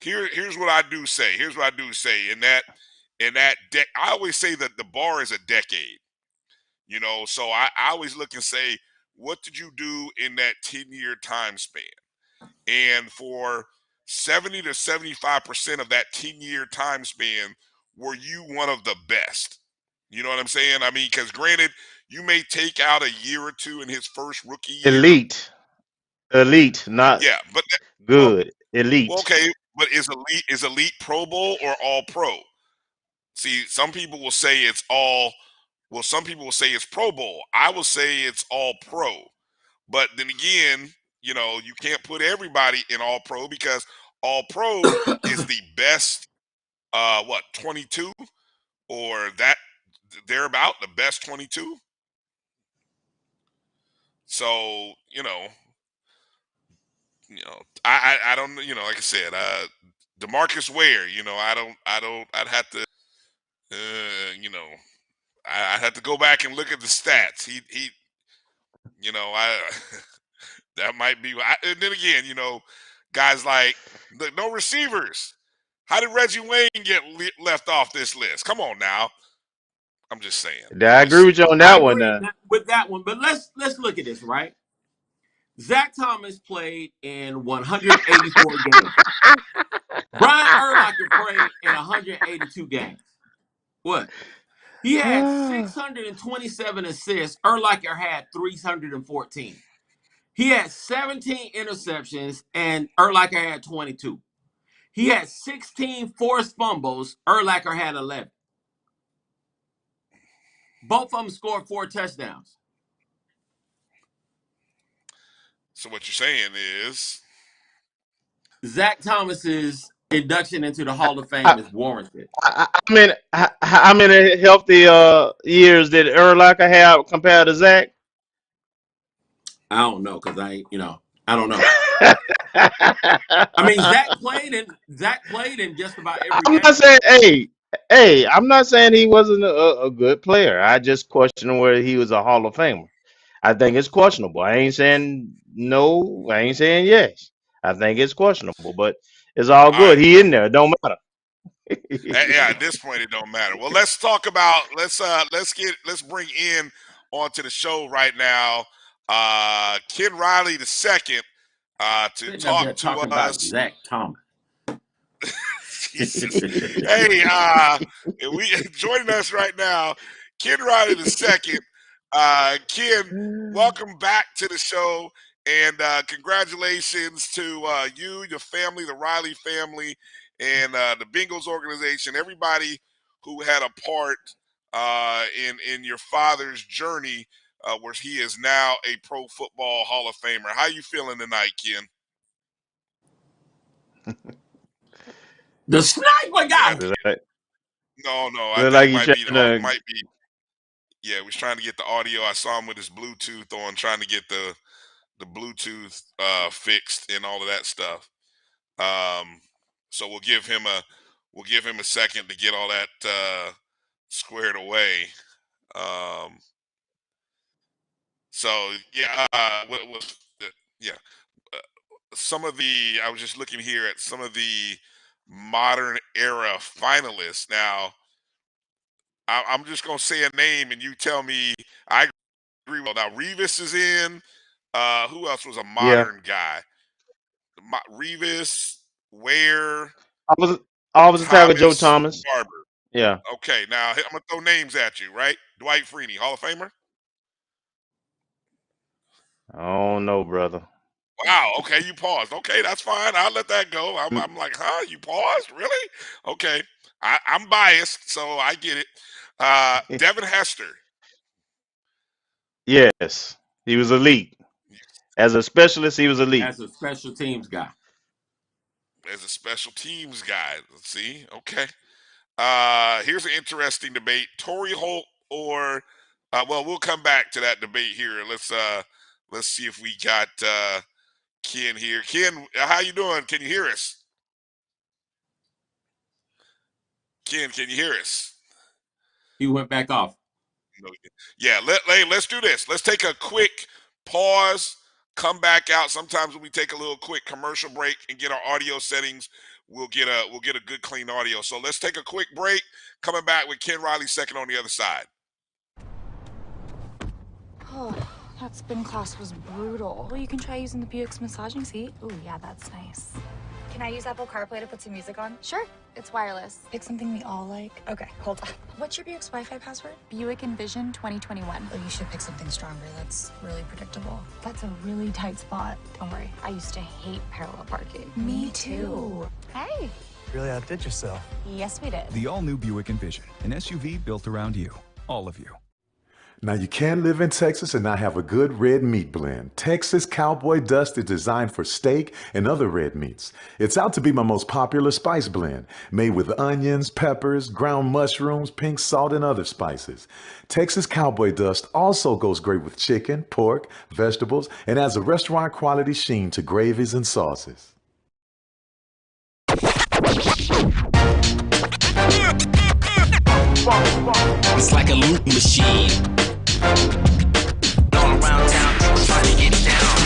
here's what I do say. Here's what I do say. I always say that the bar is a decade. So I always look and say, what did you do in that 10-year time span? And for 70 to 75% of that 10-year time span, were you one of the best? You know what I'm saying? I mean, because granted, you may take out a year or two in his first rookie year. Elite, not But good. Elite. well, okay, but is elite Pro Bowl or all pro? See, some people will say it's all. Well, some people will say it's Pro Bowl. I will say it's all pro. But then again, you can't put everybody in all pro because all pro is the best 22 or that thereabout, the best 22. So, I don't, like I said, DeMarcus Ware, I'd have to I'd have to go back and look at the stats. He I that might be. And then again, guys like no receivers. How did Reggie Wayne get left off this list? Come on now. I'm just saying. I agree with you on I that one. agree with that one, but let's look at this, right? Zach Thomas played in 184 games. Brian Urlacher played in 182 games. What? He had 627 assists. Urlacher had 314. He had 17 interceptions, and Urlacher had 22. He had 16 forced fumbles. Urlacher had 11. Both of them scored 4 touchdowns. So what you're saying is Zach Thomas's induction into the Hall of Fame is warranted. How many healthy years did Urlacher have compared to Zach? I don't know because I don't know. I mean, Zach played in just about every game. I'm not saying, hey, I'm not saying he wasn't a good player. I just question whether he was a Hall of Famer. I think it's questionable. I ain't saying no. I ain't saying yes. I think it's questionable, but it's all good. He in there. It don't matter. yeah, at this point it don't matter. Well, let's talk about let's bring in onto the show right now Ken Riley II to talk to us about Zach Thomas. Hey, we joining us right now, Ken Riley II. Ken, welcome back to the show, and congratulations to you, your family, the Riley family, and the Bengals organization, everybody who had a part in your father's journey, where he is now a Pro Football Hall of Famer. How you feeling tonight, Ken? The sniper guy. No, I Look think like it might be. Yeah, he was trying to get the audio. I saw him with his Bluetooth on, trying to get the Bluetooth fixed and all of that stuff. So we'll give him a second to get all that squared away. So yeah, some of the I was just looking here at some of the modern era finalists. Now, I'm just gonna say a name and you tell me I agree. Well, now Revis is in. Who else was a modern guy? Revis, Ware. I was a tag with Joe Thomas. Barber. Yeah. Okay, now I'm gonna throw names at you, right? Dwight Freeney, Hall of Famer. I don't know, brother. Wow. Okay, you paused. Okay, that's fine. I'll let that go. I'm like, huh? You paused? Really? Okay. I'm biased, so I get it. Devin Hester. Yes, he was elite. As a specialist, he was elite. As a special teams guy. As a special teams guy. Let's see. Okay. Here's an interesting debate. Torrey Holt or well, we'll come back to that debate here. Let's see if we got Ken here. Ken, how you doing? Can you hear us? Ken, can you hear us? He went back off. Yeah, let's do this. Let's take a quick pause, come back out. Sometimes when we take a little quick commercial break and get our audio settings, we'll get a good clean audio. So let's take a quick break. Coming back with Ken Riley II on the other side. Oh, that spin class was brutal. Well, you can try using the Buick's massaging seat. Ooh, yeah, that's nice. Can I use Apple CarPlay to put some music on? Sure, it's wireless. Pick something we all like. Okay, hold on. What's your Buick's Wi-Fi password? Buick Envision 2021. Oh, you should pick something stronger. That's really predictable. That's a really tight spot. Don't worry, I used to hate parallel parking. Me too. Hey. Really outdid yourself. Yes, we did. The all-new Buick Envision, an SUV built around you, all of you. Now, you can live in Texas and not have a good red meat blend. Texas Cowboy Dust is designed for steak and other red meats. It's out to be my most popular spice blend, made with onions, peppers, ground mushrooms, pink salt, and other spices. Texas Cowboy Dust also goes great with chicken, pork, vegetables, and adds a restaurant-quality sheen to gravies and sauces. It's like a loot machine. All around town, people trying to get down.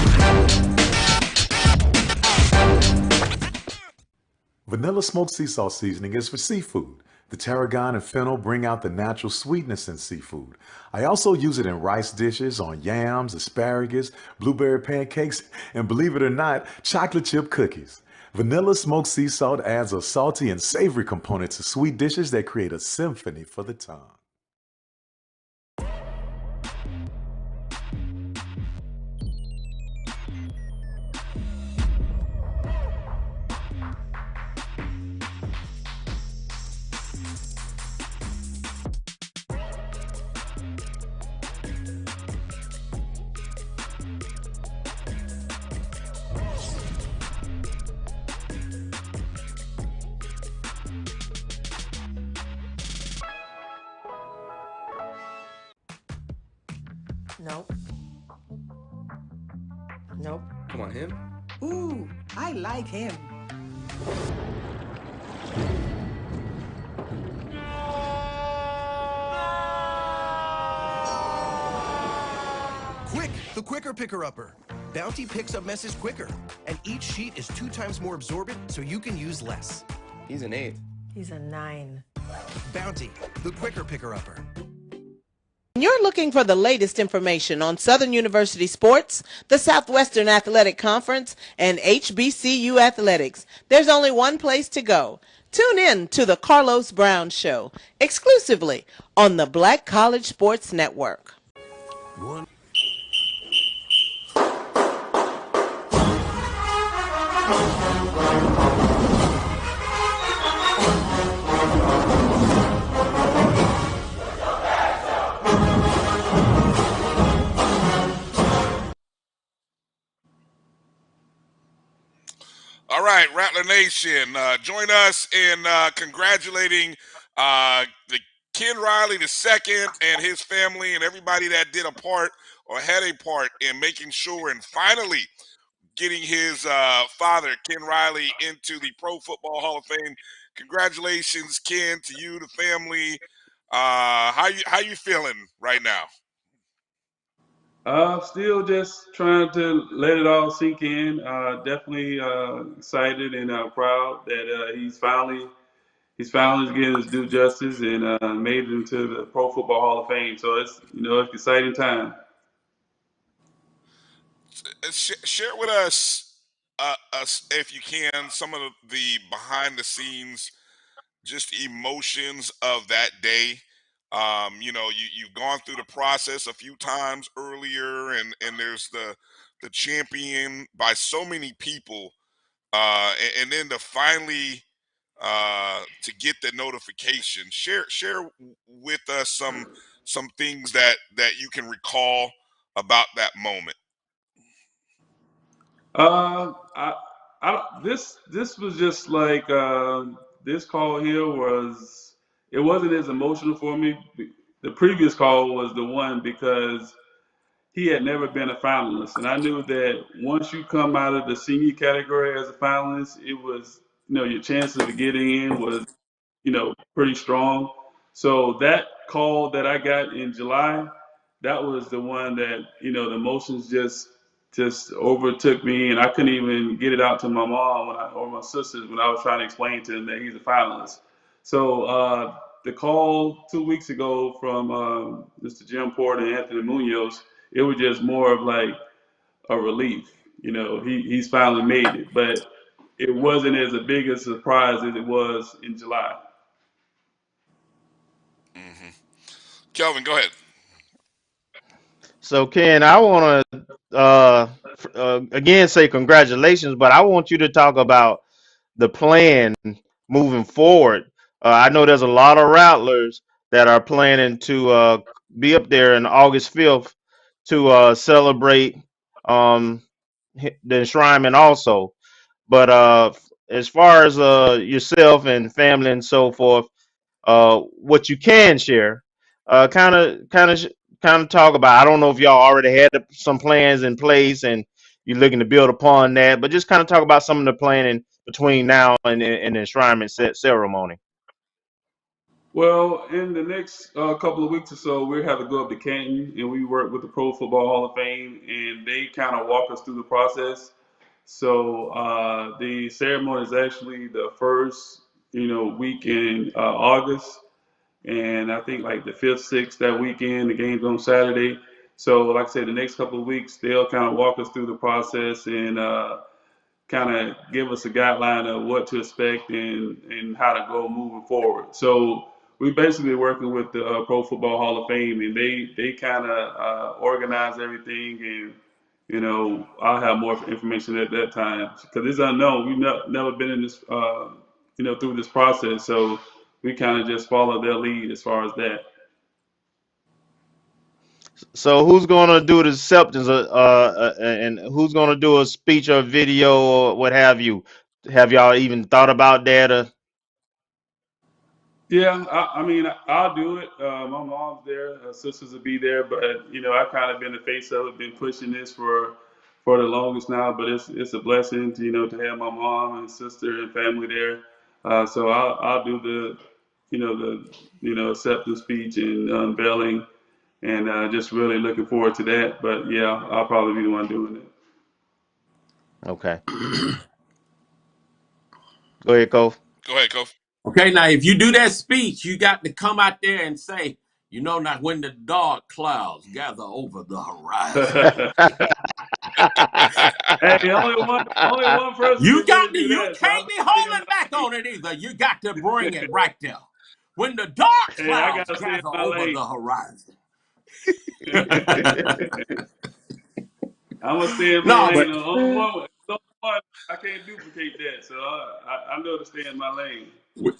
Vanilla smoked sea salt seasoning is for seafood. The tarragon and fennel bring out the natural sweetness in seafood. I also use it in rice dishes, on yams, asparagus, blueberry pancakes, and believe it or not, chocolate chip cookies. Vanilla smoked sea salt adds a salty and savory component to sweet dishes that create a symphony for the tongue. Nope. Nope. Come on, him. Ooh, I like him. Quick, the quicker picker-upper. Bounty picks up messes quicker, and each sheet is 2 times more absorbent, so you can use less. He's an 8. He's a 9. Bounty, the quicker picker-upper. When you're looking for the latest information on Southern University sports, the Southwestern Athletic Conference, and HBCU athletics, there's only one place to go. Tune in to the Carlos Brown Show, exclusively on the Black College Sports Network. One. All right, Rattler Nation, join us in congratulating the Ken Riley II and his family and everybody that did a part or had a part in making sure and finally getting his father, Ken Riley, into the Pro Football Hall of Fame. Congratulations, Ken, to you, the family. How you feeling right now? Still just trying to let it all sink in. Definitely excited and proud that he's finally getting his due justice and made it into the Pro Football Hall of Fame. So it's it's an exciting time. Share with us, if you can, some of the behind the scenes, just emotions of that day. You've gone through the process a few times earlier, and there's the champion by so many people, and then to finally to get the notification. Share with us some things that you can recall about that moment. This was just like this call here was. It wasn't as emotional for me. The previous call was the one because he had never been a finalist, and I knew that once you come out of the senior category as a finalist, it was your chances of getting in was pretty strong. So that call that I got in July, that was the one that the emotions just overtook me, and I couldn't even get it out to my mom or my sisters when I was trying to explain to them that he's a finalist. So the call 2 weeks ago from Mr. Jim Porter and Anthony Munoz, it was just more of like a relief. He's finally made it, but it wasn't as a big a surprise as it was in July. Kelvin, go ahead. So, Ken, I want to again say congratulations, but I want you to talk about the plan moving forward. I know there's a lot of Rattlers that are planning to be up there on August 5th to celebrate the enshrinement also. But as far as yourself and family and so forth, what you can share, kind of talk about. I don't know if y'all already had some plans in place and you're looking to build upon that, but just kind of talk about some of the planning between now and the enshrinement ceremony. Well, in the next couple of weeks or so, we have to go up to Canton and we work with the Pro Football Hall of Fame, and they kind of walk us through the process. So the ceremony is actually the first week in August, and I think like the 5th, 6th that weekend, the game's on Saturday. So, like I said, the next couple of weeks they'll kind of walk us through the process and kind of give us a guideline of what to expect and how to go moving forward. So we basically working with the Pro Football Hall of Fame, and they kind of organize everything, and I'll have more information at that time because it's unknown. We've never been in this through this process, so we kind of just follow their lead as far as that. So who's gonna do the acceptance, and who's gonna do a speech or video or what have you? Have y'all even thought about that? Yeah, I mean, I'll do it. My mom's there, her sisters will be there, but I've kind of been the face of it, been pushing this for the longest now. But it's a blessing to to have my mom and sister and family there. So I'll do the acceptance speech and unveiling, and just really looking forward to that. But yeah, I'll probably be the one doing it. Okay. Go ahead, Kof. Go ahead, Kof. Okay, now if you do that speech, you got to come out there and say, not when the dark clouds gather over the horizon. Hey, only one person You can really got to. do You that. So can't be holding back on it either. You got to bring it right there. When the dark Hey, I clouds gotta stay in gather my over lane. the horizon. I'm gonna stay in my No, lane. but The only one I can't duplicate that, so I know to stay in my lane.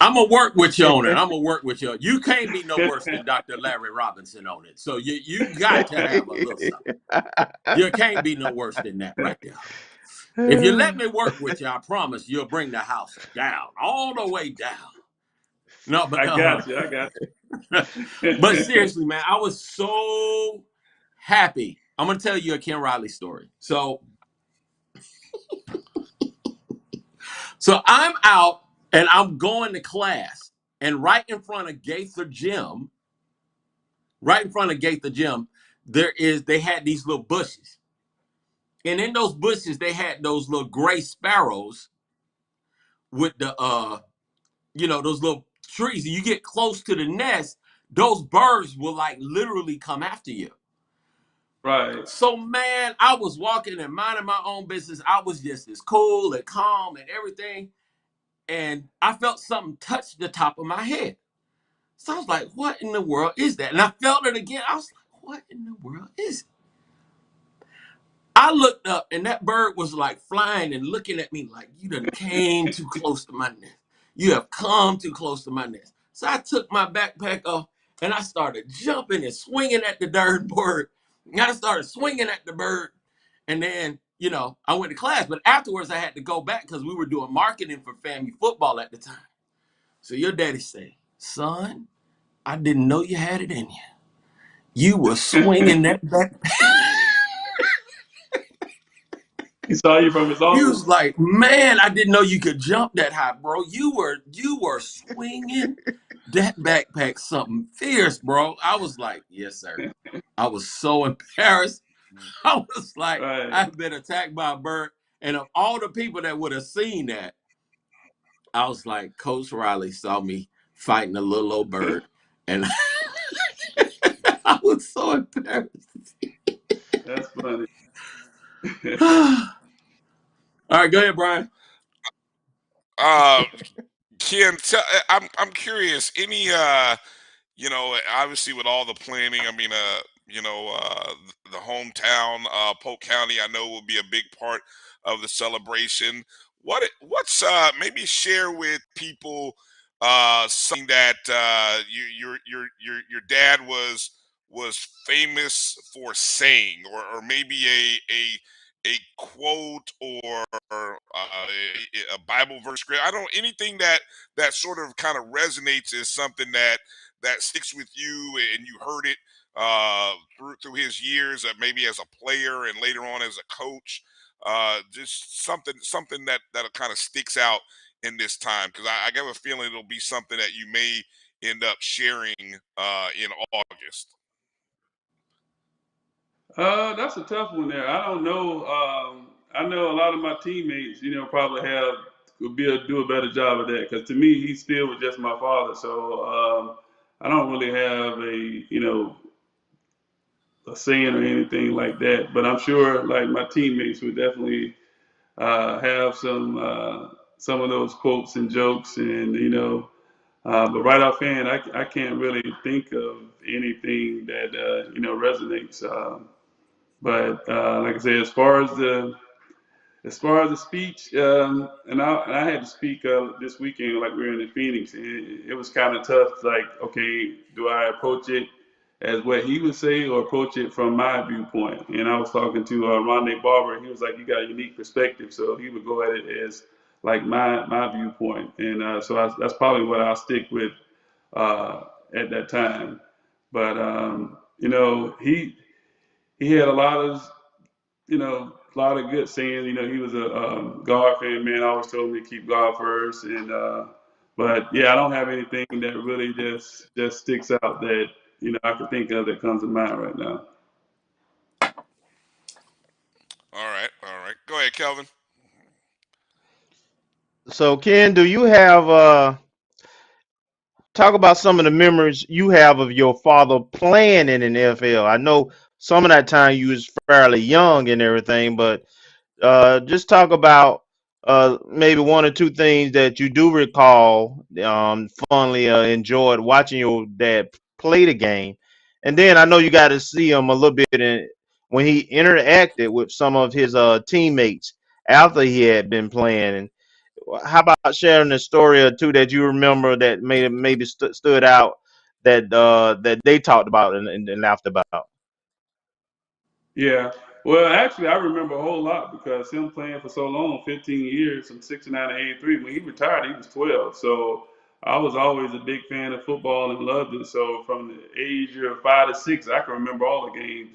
I'm gonna work with you on it. I'm gonna work with you. You can't be no worse than Dr. Larry Robinson on it. So you got to have a little something. You can't be no worse than that right there. If you let me work with you, I promise you'll bring the house down, all the way down. No, but I got you. but seriously, man, I was so happy. I'm gonna tell you a Ken Riley story. So I'm out and I'm going to class, and right in front of Gaither Gym, they had these little bushes. And in those bushes, they had those little gray sparrows with the those little trees. You get close to the nest, those birds will like literally come after you. Right. So man, I was walking and minding my own business. I was just as cool and calm and everything. And I felt something touch the top of my head. So I was like, what in the world is that? And I felt it again. I was like, what in the world is it? I looked up and that bird was like flying and looking at me like, you done came too close to my nest. You have come too close to my nest. So I took my backpack off and I started jumping and swinging at the darn bird. And I started swinging at the bird. And then, I went to class. But afterwards, I had to go back because we were doing marketing for FAMU football at the time. So your daddy said, son, I didn't know you had it in you. You were swinging that backpack. He saw you from his office. He was like, man, I didn't know you could jump that high, bro. You were swinging that backpack something fierce, bro. I was like, yes, sir. I was so embarrassed. I was like, right. I've been attacked by a bird. And of all the people that would have seen that, I was like, Coach Riley saw me fighting a little old bird. And I was so embarrassed. That's funny. All right, go ahead, Brian. Ken, I'm curious. Any obviously with all the planning, I mean, the hometown, Polk County, I know will be a big part of the celebration. What's maybe share with people something that your dad was famous for saying, or maybe a quote or a Bible verse. I don't anything that sort of kind of resonates as something that sticks with you, and you heard it through his years, maybe as a player and later on as a coach. Just something that kind of sticks out in this time, because I get a feeling it'll be something that you may end up sharing in August. That's a tough one there. I don't know. I know a lot of my teammates, probably have do a better job of that, because to me, he still was just my father. So I don't really have a saying or anything like that. But I'm sure like my teammates would definitely have some of those quotes and jokes, and but right offhand, I can't really think of anything that resonates. But like I said, as far as the speech, and I had to speak this weekend, like we were in Phoenix, and it was kind of tough. Like, okay, do I approach it as what he would say, or approach it from my viewpoint? And I was talking to Rondé Barber, and he was like, "You got a unique perspective," so he would go at it as like my viewpoint, and so that's probably what I'll stick with at that time. But he had a lot of good sayings. He was a God fan, man. I always told me to keep God first. And but yeah, I don't have anything that really just sticks out that I can think of that comes to mind right now. All right. Go ahead, Kelvin. So Ken, do you have talk about some of the memories you have of your father playing in an NFL? I know some of that time you was fairly young and everything, but just talk about maybe one or two things that you do recall fondly enjoyed watching your dad play the game. And then I know you got to see him a little bit when he interacted with some of his teammates after he had been playing. And how about sharing a story or two that you remember that maybe stood out that they talked about and laughed about? Yeah. Well, actually, I remember a whole lot because him playing for so long, 15 years, from 69 to 83. When he retired, he was 12. So I was always a big fan of football and loved it. So from the age of 5 to 6, I can remember all the games.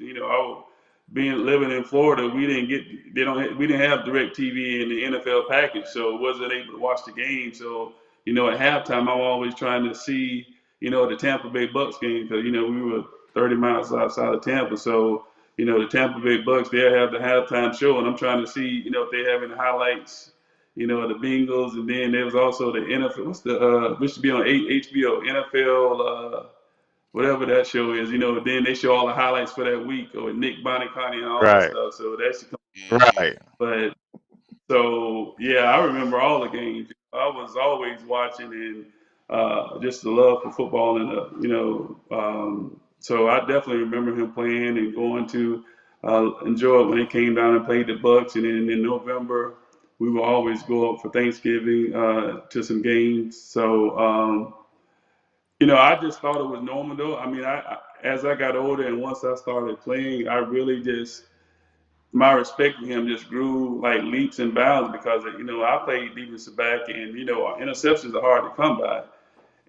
Living in Florida, we didn't have direct TV in the NFL package, so wasn't able to watch the game. So at halftime, I'm always trying to see the Tampa Bay Bucks game, because we were 30 miles outside of Tampa. So the Tampa Bay Bucks, they'll have the halftime show, and I'm trying to see, if they have any highlights, of the Bengals. And then there was also the NFL, which should be on HBO, NFL, whatever that show is, then they show all the highlights for that week, or Nick Bonnicani and all that Right. stuff. So that should come. Right. But so yeah, I remember all the games. I was always watching, and just the love for football, and so I definitely remember him playing and going to enjoy it when they came down and played the Bucks. And then in November, we would always go up for Thanksgiving to some games. So I just thought it was normal, though. I mean, as I got older and once I started playing, I really my respect for him just grew like leaps and bounds, because I played defensive back, and interceptions are hard to come by.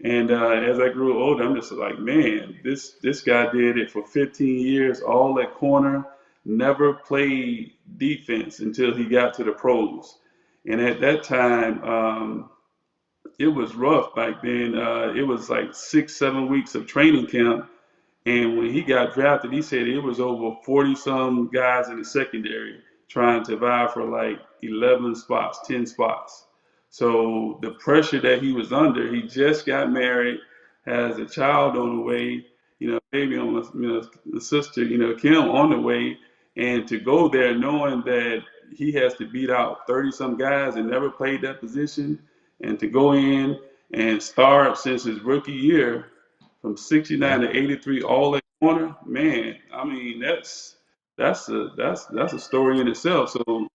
And as I grew older, I'm just like, man, this guy did it for 15 years, all at corner, never played defense until he got to the pros. And at that time, it was rough back then. It was like 6, 7 weeks of training camp. And when he got drafted, he said it was over 40-some guys in the secondary trying to vie for like 11 spots, 10 spots. So the pressure that he was under, he just got married, has a child on the way, baby on the sister, Kim on the way. And to go there knowing that he has to beat out 30-some guys and never played that position, and to go in and start since his rookie year from 69 to 83, all that corner, man. I mean, that's a story in itself. So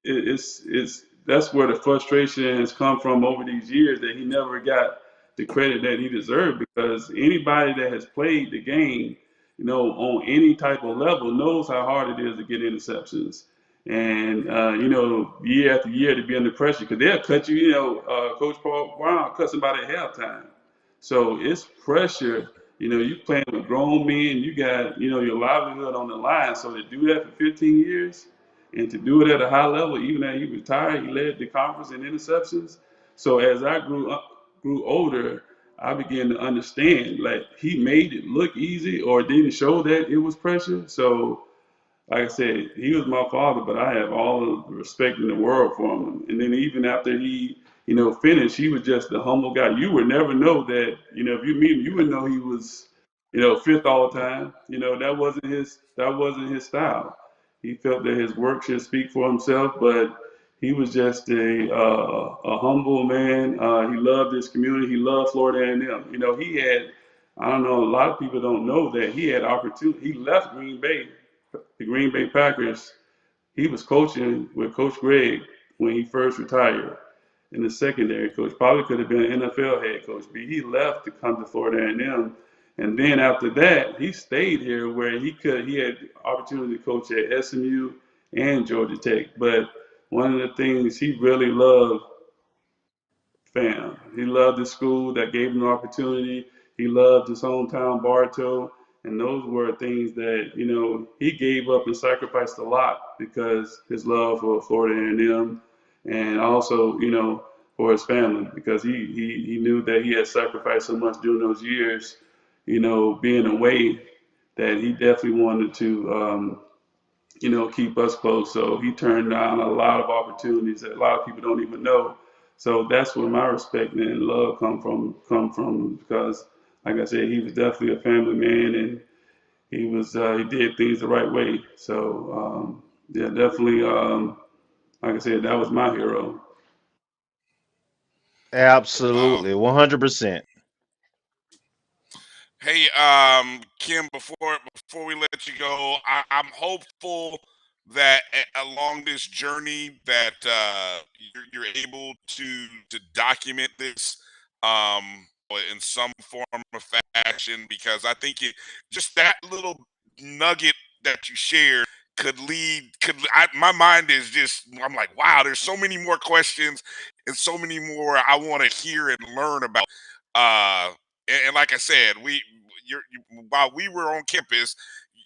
it's that's where the frustration has come from over these years, that he never got the credit that he deserved, because anybody that has played the game, on any type of level, knows how hard it is to get interceptions. And year after year to be under pressure, because they'll cut you. Coach Paul Brown cut somebody at halftime. So it's pressure. You playing with grown men, you got, your livelihood on the line. So to do that for 15 years and to do it at a high level, even after he retired, he led the conference in interceptions. So as I grew older, I began to understand, like, he made it look easy or didn't show that it was pressure. So like I said, he was my father, but I have all of the respect in the world for him. And then even after he finish, he was just a humble guy. You would never know that, if you meet him, you would know he was, fifth all the time. That wasn't his style. He felt that his work should speak for himself, but he was just a humble man. He loved his community. He loved Florida A&M. He had, I don't know, a lot of people don't know that he had opportunity. He left Green Bay, the Green Bay Packers. He was coaching with Coach Greg when he first retired in the secondary coach. Probably could have been an NFL head coach, but he left to come to Florida A&M. And then after that, he stayed here where he had opportunity to coach at SMU and Georgia Tech. But one of the things he really loved, fam. He loved the school that gave him the opportunity. He loved his hometown, Bartow. And those were things that, he gave up and sacrificed a lot because his love for Florida A&M and also, for his family because he knew that he had sacrificed so much during those years, being away that he definitely wanted to, keep us close. So he turned down a lot of opportunities that a lot of people don't even know. So that's where my respect and love come from because, like I said, he was definitely a family man and he did things the right way. So yeah, definitely. Like I said, that was my hero. Absolutely, 100%. Hey, Kim, before we let you go, I'm hopeful that along this journey that you're able to document this in some form of fashion because I think it just that little nugget that you shared my mind is just I'm like wow there's so many more questions and so many more I want to hear and learn about uh and like I said, while we were on campus,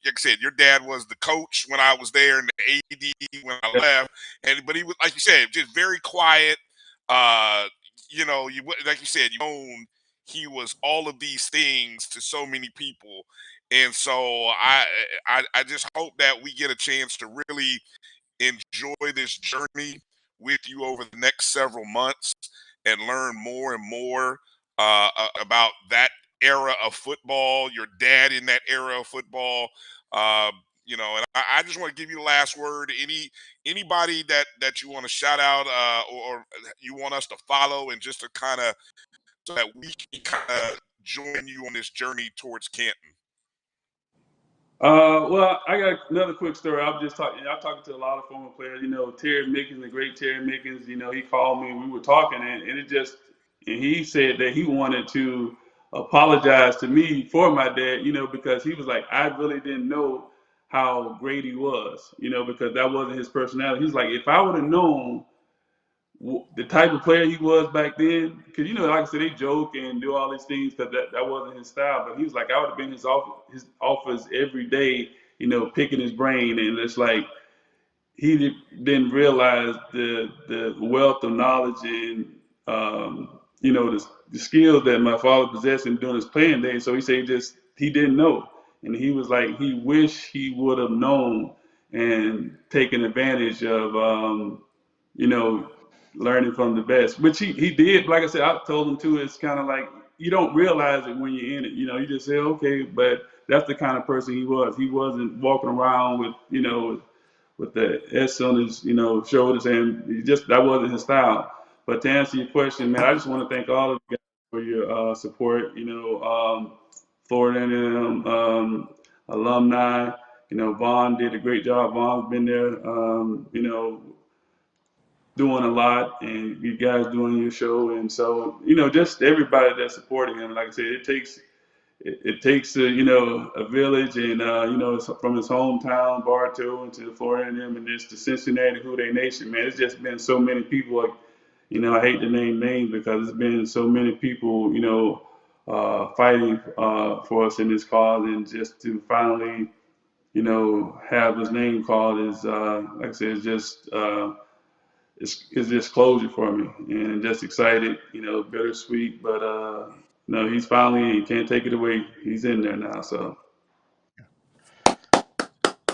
like I said, your dad was the coach when I was there and the AD when I left, but he was like you said, just very quiet. Uh, like you said, he was all of these things to so many people, and so I just hope that we get a chance to really enjoy this journey with you over the next several months and learn more and more about that era of football, your dad in that era of football. Uh, and I just want to give you the last word. Anybody that you want to shout out or you want us to follow and just to kind of so that we can kind of join you on this journey towards Canton. Well, I got another quick story. I'm talking to a lot of former players. Terry Mickens, the great Terry Mickens. He called me and we were talking, and he said that he wanted to apologize to me for my dad. Because he was like, I really didn't know how great he was. Because that wasn't his personality. He's like, if I would have known the type of player he was back then, because like I said, they joke and do all these things because that wasn't his style. But he was like, I would have been in his office every day, picking his brain, and it's like he didn't realize the wealth of knowledge and the skills that my father possessed in during his playing days. So he said he didn't know, and he was like he wished he would have known and taken advantage of learning from the best, which he did. Like I said, I told him too. It's kind of like you don't realize it when you're in it. You just say okay, but that's the kind of person he was. He wasn't walking around with the S on his, shoulders, and that wasn't his style. But to answer your question, man, I just want to thank all of you guys for your support. Florida A&M alumni. Vaughn did a great job. Vaughn's been there. Doing a lot, and you guys doing your show, and so just everybody that's supporting him. Like I said, it takes a village, and it's from his hometown Bartow into the Florida A&M and just the Cincinnati Who Dey Nation, man. It's just been so many people. I hate to name names because it's been so many people fighting for us in this cause, and just to finally have his name called is like I said, it's just it's just closure for me, and just excited, bittersweet, but no, he's finally, he can't take it away. He's in there now, so.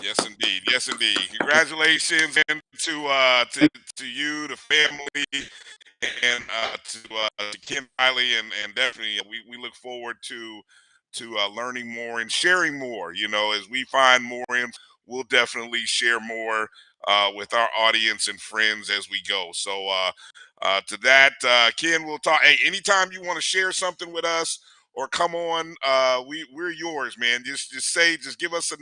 Yes, indeed. Yes, indeed. Congratulations and to you, the family, and to Ken Riley, and definitely we look forward to learning more and sharing more. You know, as we find more in, we'll definitely share more with our audience and friends as we go. So to that, Ken, we'll talk. Hey, anytime you want to share something with us or come on, we're yours, man. Just give us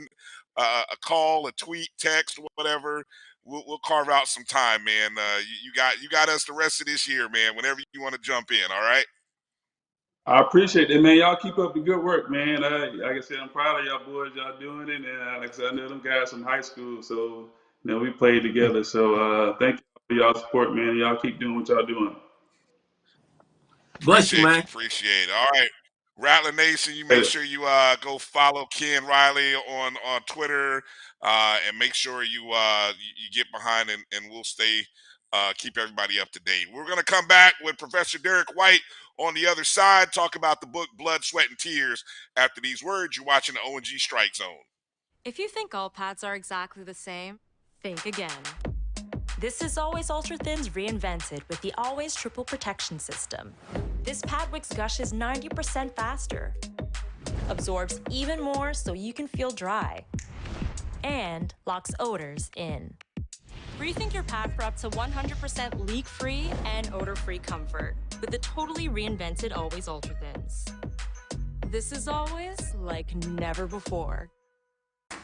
a call, a tweet, text, whatever. We'll carve out some time, man. You got us the rest of this year, man. Whenever you want to jump in, all right. I appreciate it, man. Y'all keep up the good work, man. Like I said, I'm proud of y'all boys. Y'all doing it, and like I said, I know them guys from high school, so we played together. So thank you for y'all support, man. Y'all keep doing what y'all doing. Bless you, man. Appreciate it. All right. Rattler Nation, you make Later. sure you go follow Ken Riley on Twitter, and make sure you get behind, and we'll stay keep everybody up to date. We're gonna come back with Professor Derrick White on the other side, talk about the book Blood, Sweat, and Tears. After these words, you're watching the O&G Strike Zone. If you think all pads are exactly the same, think again. This is Always Ultra Thins reinvented with the Always Triple Protection System. This pad wicks gushes 90% faster, absorbs even more so you can feel dry, and locks odors in. Rethink your pad for up to 100% leak-free and odor-free comfort with the totally reinvented Always Ultra Thins. This is always like never before.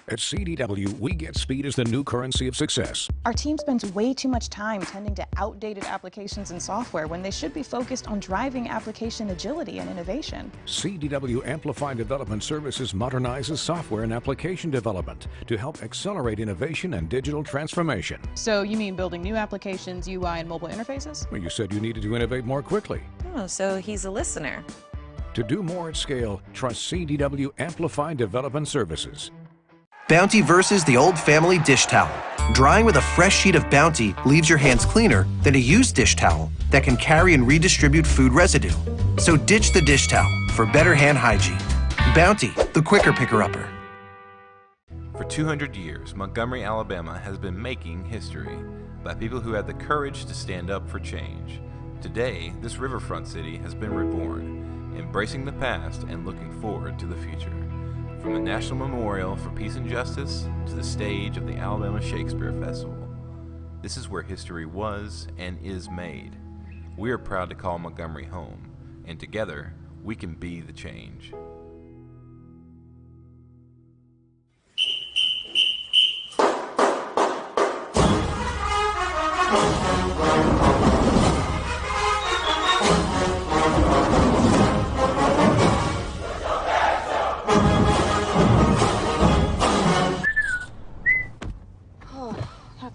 At CDW, we get speed as the new currency of success. Our team spends way too much time tending to outdated applications and software when they should be focused on driving application agility and innovation. CDW Amplify Development Services modernizes software and application development to help accelerate innovation and digital transformation. So you mean building new applications, UI, and mobile interfaces? Well, you said you needed to innovate more quickly. Oh, so he's a listener. To do more at scale, trust CDW Amplify Development Services. Bounty versus the old family dish towel. Drying with a fresh sheet of Bounty leaves your hands cleaner than a used dish towel that can carry and redistribute food residue. So ditch the dish towel for better hand hygiene. Bounty, the quicker picker-upper. For 200 years, Montgomery, Alabama has been making history by people who had the courage to stand up for change. Today, this riverfront city has been reborn, embracing the past and looking forward to the future. From the National Memorial for Peace and Justice to the stage of the Alabama Shakespeare Festival, this is where history was and is made. We are proud to call Montgomery home, and together we can be the change.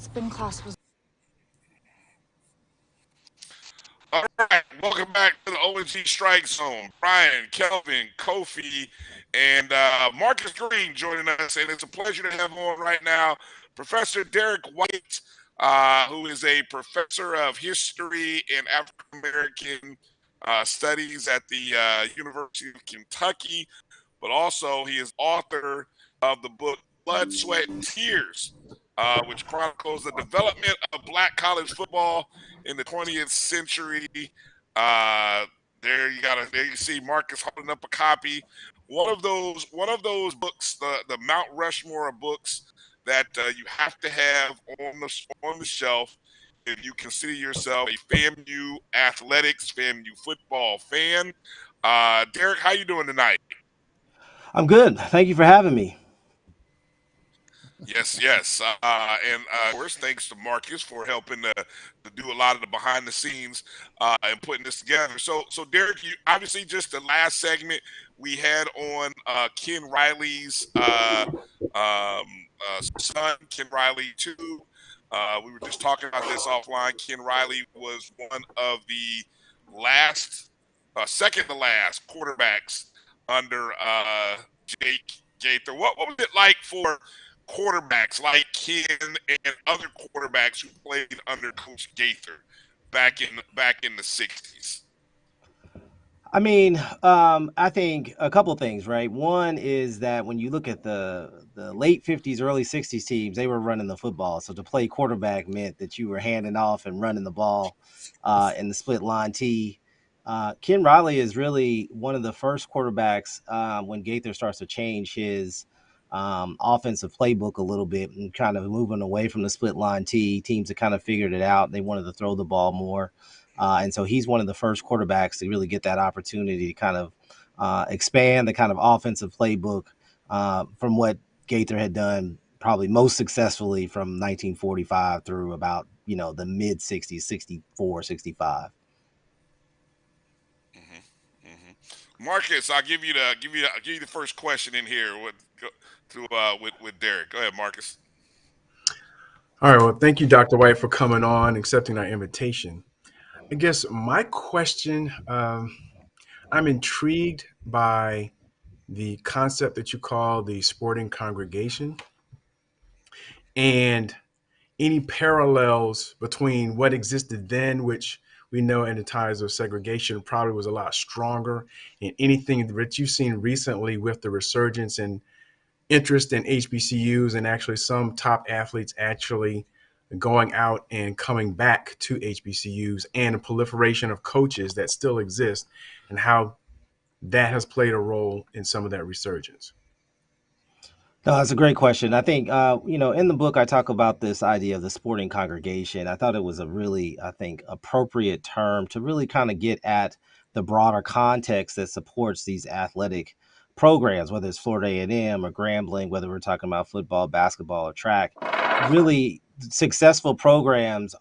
Spin class was. All right, welcome back to the O&G Strike Zone. Brian, Kelvin, Kofi, and Marcus Green joining us, and it's a pleasure to have on right now Professor Derrick White, who is a professor of history and African American studies at the University of Kentucky, but also he is author of the book Blood, Sweat, and Tears, which chronicles the development of Black college football in the 20th century. There you see Marcus holding up a copy. One of those books, the Mount Rushmore of books that you have to have on the shelf if you consider yourself a FAMU athletics, FAMU football fan. Derrick, how you doing tonight? I'm good. Thank you for having me. Yes. And first, thanks to Marcus for helping to do a lot of the behind the scenes and putting this together. So Derrick, you obviously just the last segment we had on Ken Riley's son, Ken Riley too. We were just talking about this offline. Ken Riley was one of the second to last quarterbacks under Jake Gaither. What was it like for quarterbacks like Ken and other quarterbacks who played under Coach Gaither back in the 60s? I mean, I think a couple things, right? One is that when you look at the late 50s, early 60s teams, they were running the football. So to play quarterback meant that you were handing off and running the ball in the split line T. Ken Riley is really one of the first quarterbacks when Gaither starts to change his offensive playbook a little bit and kind of moving away from the split line T. Teams have kind of figured it out. They wanted to throw the ball more. And so he's one of the first quarterbacks to really get that opportunity to kind of expand the kind of offensive playbook from what Gaither had done probably most successfully from 1945 through about, the mid 60s, 64, 65. Marcus, I'll give you the first question in here with Derrick. Go ahead, Marcus. All right. Well, thank you, Dr. White, for coming on, accepting our invitation. I guess my question, I'm intrigued by the concept that you call the sporting congregation and any parallels between what existed then, which we know in the times of segregation probably was a lot stronger, and anything that you've seen recently with the resurgence and interest in HBCUs and actually some top athletes actually going out and coming back to HBCUs and a proliferation of coaches that still exist and how that has played a role in some of that resurgence. No, that's a great question. I think, in the book, I talk about this idea of the sporting congregation. I thought it was a really, I think, appropriate term to really kind of get at the broader context that supports these athletic programs, whether it's Florida A&M or Grambling, whether we're talking about football, basketball, or track. Really successful programs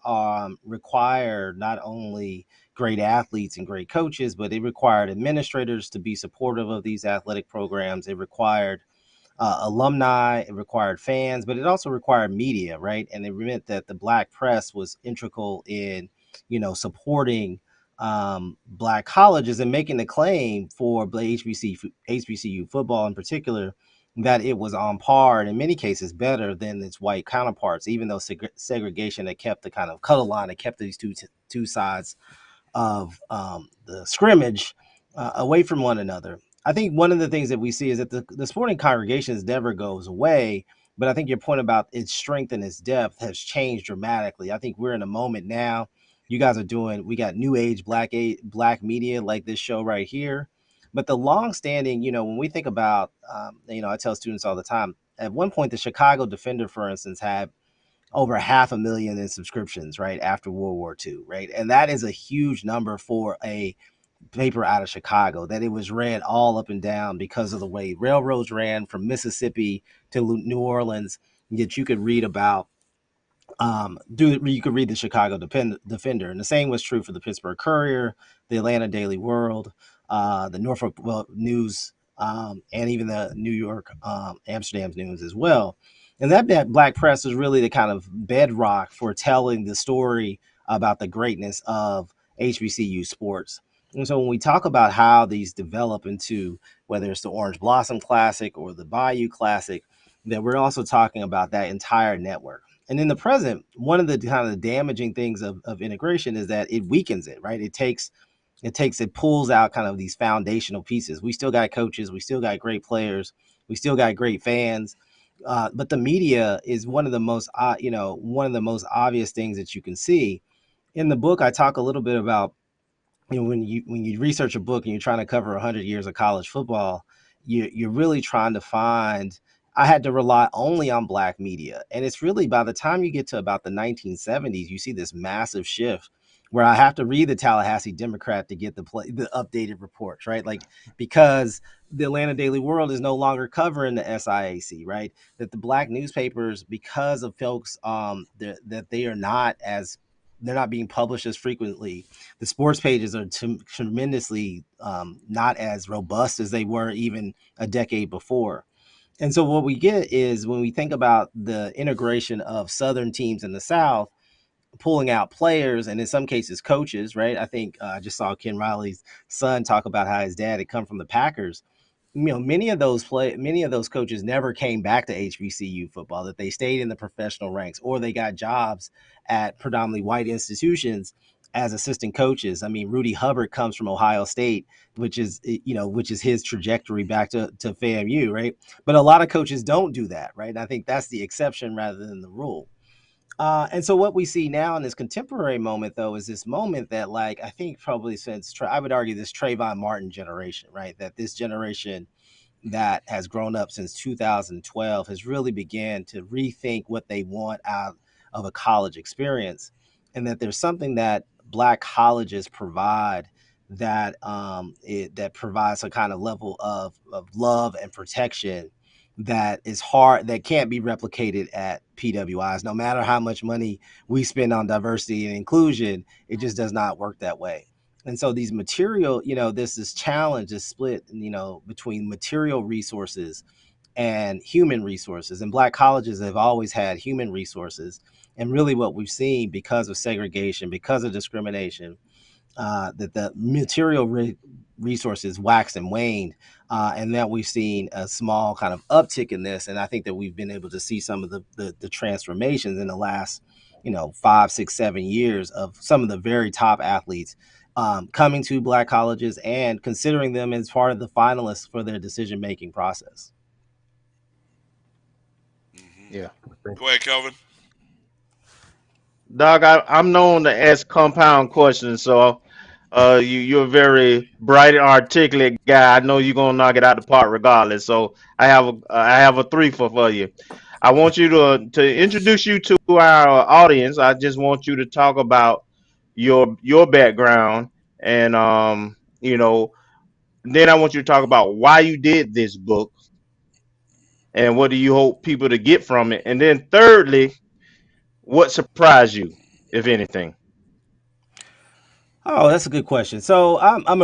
require not only great athletes and great coaches, but they required administrators to be supportive of these athletic programs. It required alumni, it required fans, but it also required media, right? And it meant that the Black press was integral in, supporting Black colleges and making the claim for HBCU football in particular that it was on par and in many cases better than its white counterparts, even though segregation had kept the kind of cuddle line, it kept these two sides of the scrimmage away from one another. I think one of the things that we see is that the sporting congregations never goes away, but I think your point about its strength and its depth has changed dramatically. I think we're in a moment now. You guys are we got new age black media like this show right here. But the long-standing, when we think about, I tell students all the time, at one point, the Chicago Defender, for instance, had over 500,000 in subscriptions, right, after World War II, right? And that is a huge number for a paper out of Chicago, that it was read all up and down because of the way railroads ran from Mississippi to New Orleans, that you could read about. You could read the Chicago Defender, and the same was true for the Pittsburgh Courier, the Atlanta Daily World, the Norfolk News, and even the New York Amsterdam News as well. And that Black press is really the kind of bedrock for telling the story about the greatness of HBCU sports. And so when we talk about how these develop into whether it's the Orange Blossom Classic or the Bayou Classic, that we're also talking about that entire network. And in the present, one of the kind of damaging things of integration is that it weakens it, right? It pulls out kind of these foundational pieces. We still got coaches, we still got great players, we still got great fans. But the media is one of the most obvious things that you can see. In the book, I talk a little bit about, when you research a book and you're trying to cover 100 years of college football, you're really trying to find. I had to rely only on Black media, and it's really by the time you get to about the 1970s, you see this massive shift where I have to read the Tallahassee Democrat to get the updated reports, right? Like, because the Atlanta Daily World is no longer covering the SIAC, right? That the Black newspapers, because of folks that they're not being published as frequently. The sports pages are tremendously not as robust as they were even a decade before. And so what we get is, when we think about the integration of Southern teams in the South, pulling out players and in some cases coaches, right? I think I just saw Ken Riley's son talk about how his dad had come from the Packers. Many of those coaches never came back to HBCU football, that they stayed in the professional ranks or they got jobs at predominantly white institutions as assistant coaches. I mean, Rudy Hubbard comes from Ohio State, which is his trajectory back to FAMU, right? But a lot of coaches don't do that, right? And I think that's the exception rather than the rule. And so what we see now in this contemporary moment, though, is this moment that, like, I think probably since I would argue this Trayvon Martin generation, right? That this generation that has grown up since 2012 has really began to rethink what they want out of a college experience, and that there's something that Black colleges provide that that provides a kind of level of love and protection that is hard, that can't be replicated at PWIs. No matter how much money we spend on diversity and inclusion, it just does not work that way. And so these material, this challenge is split, between material resources and human resources. And Black colleges have always had human resources. And really what we've seen, because of segregation, because of discrimination, that the material resources waxed and waned, and that we've seen a small kind of uptick in this. And I think that we've been able to see some of the transformations in the last 5, 6, 7 years of some of the very top athletes coming to Black colleges and considering them as part of the finalists for their decision-making process. Yeah. Go ahead, Kelvin. Doc, I'm known to ask compound questions, so you're a very bright and articulate guy. I know you're gonna knock it out the park regardless. So I have a three for you. I want you to introduce you to our audience. I just want you to talk about your background, and then I want you to talk about why you did this book and what do you hope people to get from it. And then thirdly, what surprised you, if anything? Oh, that's a good question. So I'm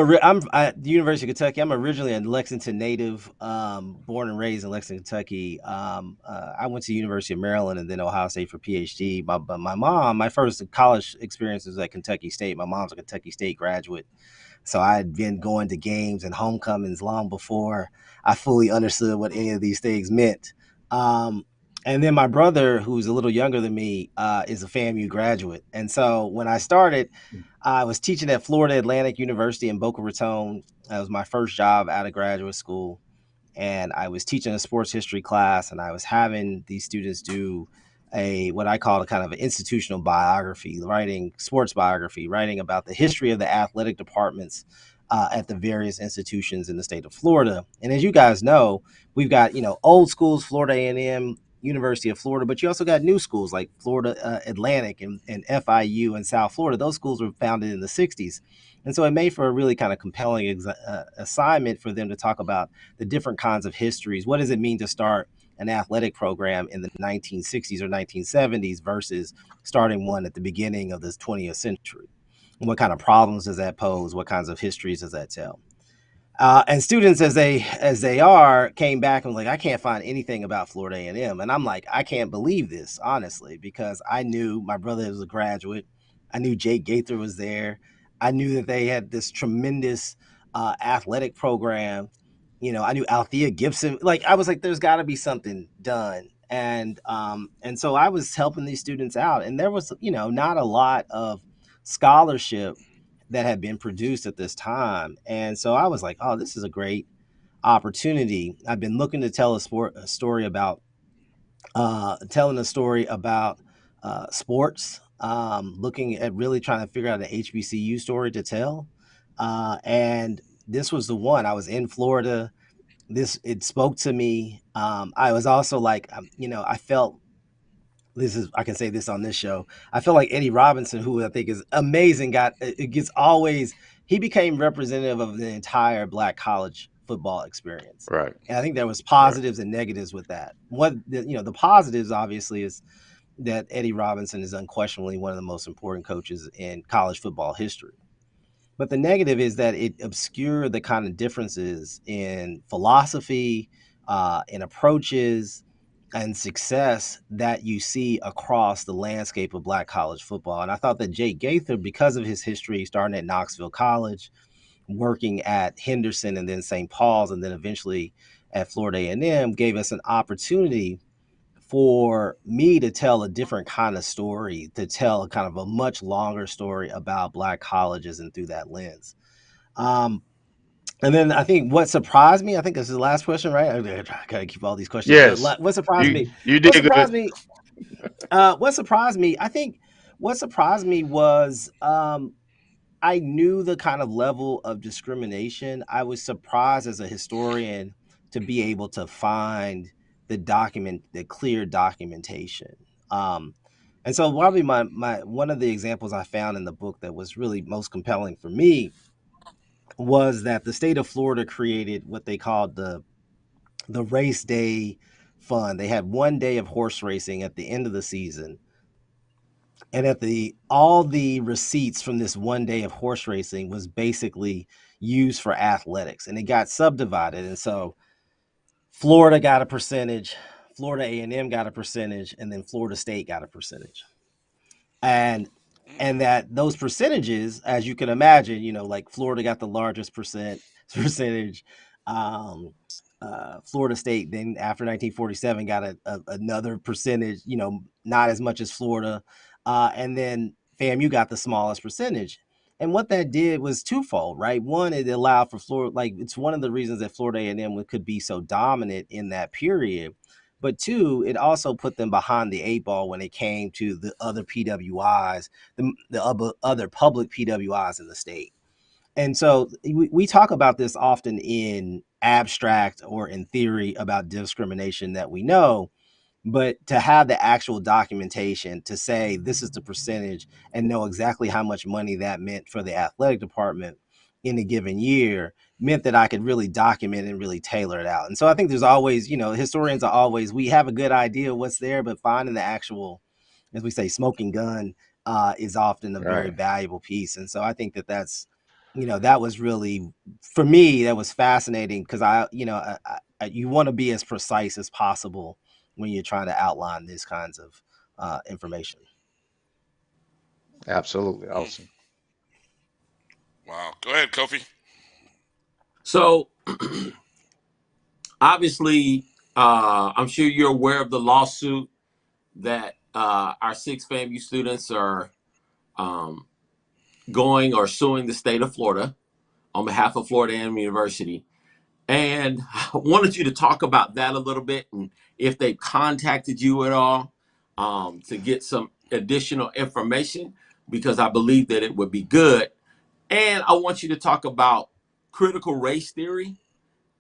at the University of Kentucky. I'm originally a Lexington native, born and raised in Lexington, Kentucky. I went to the University of Maryland and then Ohio State for PhD. But my mom, my first college experience was at Kentucky State. My mom's a Kentucky State graduate. So I had been going to games and homecomings long before I fully understood what any of these things meant. And then my brother, who's a little younger than me, is a FAMU graduate. And so when I started, I was teaching at Florida Atlantic University in Boca Raton. That was my first job out of graduate school. And I was teaching a sports history class, and I was having these students do what I call a kind of an institutional biography, sports biography, writing about the history of the athletic departments at the various institutions in the state of Florida. And as you guys know, we've got, old schools, Florida A&M, University of Florida, but you also got new schools like Florida Atlantic and FIU and South Florida. Those schools were founded in the 60s. And so it made for a really kind of compelling assignment for them to talk about the different kinds of histories. What does it mean to start an athletic program in the 1960s or 1970s versus starting one at the beginning of this 20th century? And what kind of problems does that pose? What kinds of histories does that tell? And students, as they came back and like, I can't find anything about Florida A&M. And I'm like, I can't believe this, honestly, because I knew my brother was a graduate. I knew Jake Gaither was there. I knew that they had this tremendous athletic program. I knew Althea Gibson. Like, I was like, there's got to be something done. And so I was helping these students out. And there was, not a lot of scholarship that had been produced at this time. And so I was like, oh, this is a great opportunity. I've been looking to tell a story about sports, looking at really trying to figure out an HBCU story to tell. And this was the one. I was in Florida. It spoke to me. I was also like, I felt, I can say this on this show, I feel like Eddie Robinson, who I think is amazing, he became representative of the entire Black college football experience. Right. And I think there was positives and negatives with that. The positives obviously is that Eddie Robinson is unquestionably one of the most important coaches in college football history. But the negative is that it obscured the kind of differences in philosophy, in approaches, and success that you see across the landscape of Black college football. And I thought that Jake Gaither, because of his history, starting at Knoxville College, working at Henderson and then St. Paul's, and then eventually at Florida A&M, gave us an opportunity for me to tell a different kind of story, to tell kind of a much longer story about Black colleges and through that lens. And then I think what surprised me, I think this is the last question, right? I gotta keep all these questions, Yes, but what surprised me? you What did good. surprised me? What surprised me? I think what surprised me was I knew the kind of level of discrimination. I was surprised as a historian to be able to find the clear documentation. And so probably my one of the examples I found in the book that was really most compelling for me was that the state of Florida created what they called the race day fund. They had 1 day of horse racing at the end of the season, and all the receipts from this 1 day of horse racing was basically used for athletics, and it got subdivided. And so Florida got a percentage, Florida A&M got a percentage, and then Florida State got a percentage. And that those percentages, as you can imagine, like Florida got the largest percentage. Florida State then after 1947 got another percentage, not as much as Florida, and then FAMU got the smallest percentage. And what that did was twofold, right? One, it allowed for Florida, like it's one of the reasons that Florida A&M could be so dominant in that period. But two, it also put them behind the 8 ball when it came to the other PWIs, the other public PWIs in the state. And so we talk about this often in abstract or in theory about discrimination that we know, but to have the actual documentation to say this is the percentage and know exactly how much money that meant for the athletic department in a given year meant that I could really document and really tailor it out. And so I think there's always, historians are always, we have a good idea of what's there, but finding the actual, as we say, smoking gun is often a very valuable piece. And so I think that's, that was really, for me, that was fascinating because you want to be as precise as possible when you're trying to outline these kinds of information. Absolutely awesome. Wow. Go ahead, Kofi. So obviously, I'm sure you're aware of the lawsuit that our 6 FAMU students are going or suing the state of Florida on behalf of Florida A&M University. And I wanted you to talk about that a little bit and if they contacted you at all to get some additional information, because I believe that it would be good. And I want you to talk about critical race theory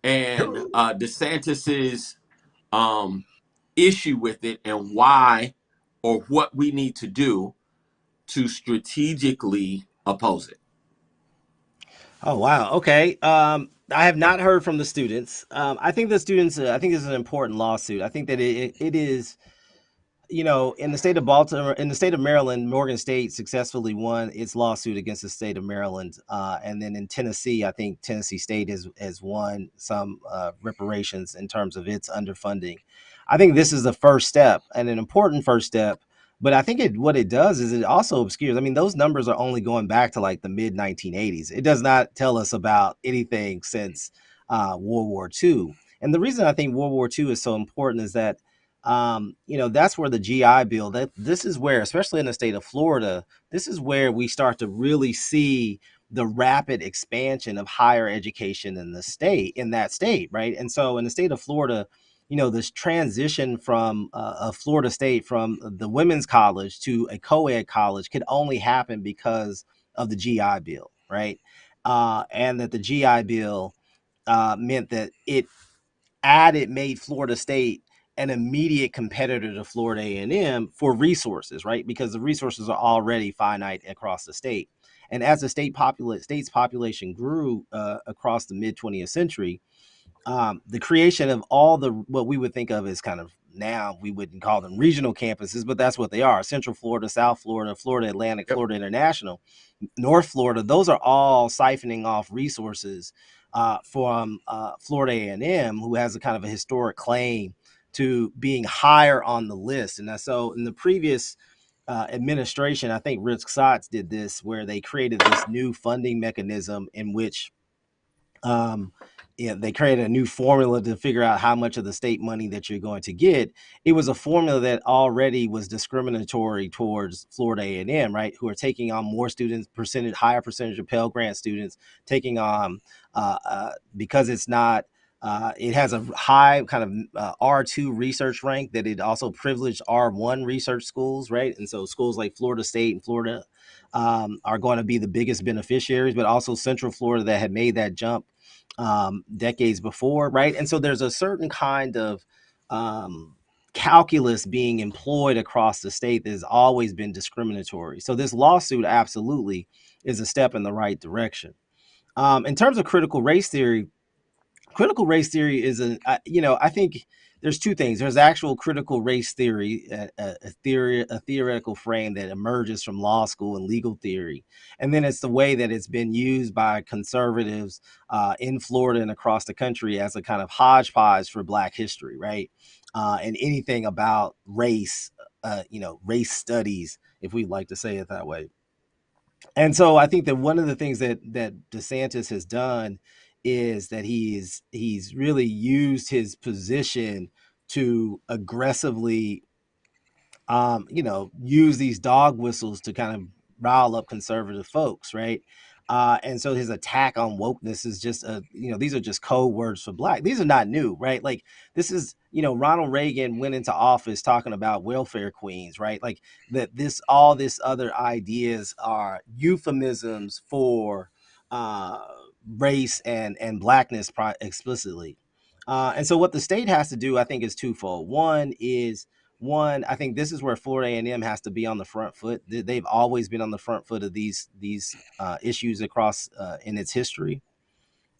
and DeSantis's issue with it and why or what we need to do to strategically oppose it. Oh, wow. Okay. I have not heard from the students. I think the students, I think this is an important lawsuit. I think that it is, in the state of Baltimore, in the state of Maryland, Morgan State successfully won its lawsuit against the state of Maryland. And then in Tennessee, I think Tennessee State has won some reparations in terms of its underfunding. I think this is the first step and an important first step. But I think what it does is it also obscures. I mean, those numbers are only going back to like the mid 1980s. It does not tell us about anything since World War II. And the reason I think World War II is so important is that that's where the GI Bill, this is where, especially in the state of Florida, this is where we start to really see the rapid expansion of higher education in that state, right? And so in the state of Florida, this transition from Florida State from the women's college to a co-ed college could only happen because of the GI Bill, right? And that the GI Bill meant that it made Florida State an immediate competitor to Florida A&M for resources, right? Because the resources are already finite across the state. And as the state's population grew across the mid 20th century, the creation of all what we would think of as kind of, now we wouldn't call them regional campuses, but that's what they are: Central Florida, South Florida, Florida Atlantic, Florida International, North Florida. Those are all siphoning off resources from Florida A&M, who has a kind of a historic claim to being higher on the list. And so in the previous administration, I think Rick Scott did this, where they created this new funding mechanism in which They created a new formula to figure out how much of the state money that you're going to get. It was a formula that already was discriminatory towards Florida A&M, right? Who are taking on more students, higher percentage of Pell Grant students, taking on because it's not. It has a high kind of R2 research rank that it also privileged R1 research schools, right? And so schools like Florida State and Florida are going to be the biggest beneficiaries, but also Central Florida that had made that jump decades before, right? And so there's a certain kind of calculus being employed across the state that has always been discriminatory. So this lawsuit absolutely is a step in the right direction. In terms of critical race theory is I think there's two things. There's actual critical race theory, a theoretical frame that emerges from law school and legal theory. And then it's the way that it's been used by conservatives in Florida and across the country as a kind of hodgepodge for Black history, right? And anything about race, race studies, if we'd like to say it that way. And so I think that one of the things that DeSantis has done is that he's really used his position to aggressively, use these dog whistles to kind of rile up conservative folks, right? And so his attack on wokeness is just these are just code words for Black. These are not new, right? Like this is, Ronald Reagan went into office talking about welfare queens, right? Like all this other ideas are euphemisms for race and Blackness explicitly. And so what the state has to do, I think, is twofold. One, I think this is where Florida A&M has to be on the front foot. They've always been on the front foot of these issues across in its history.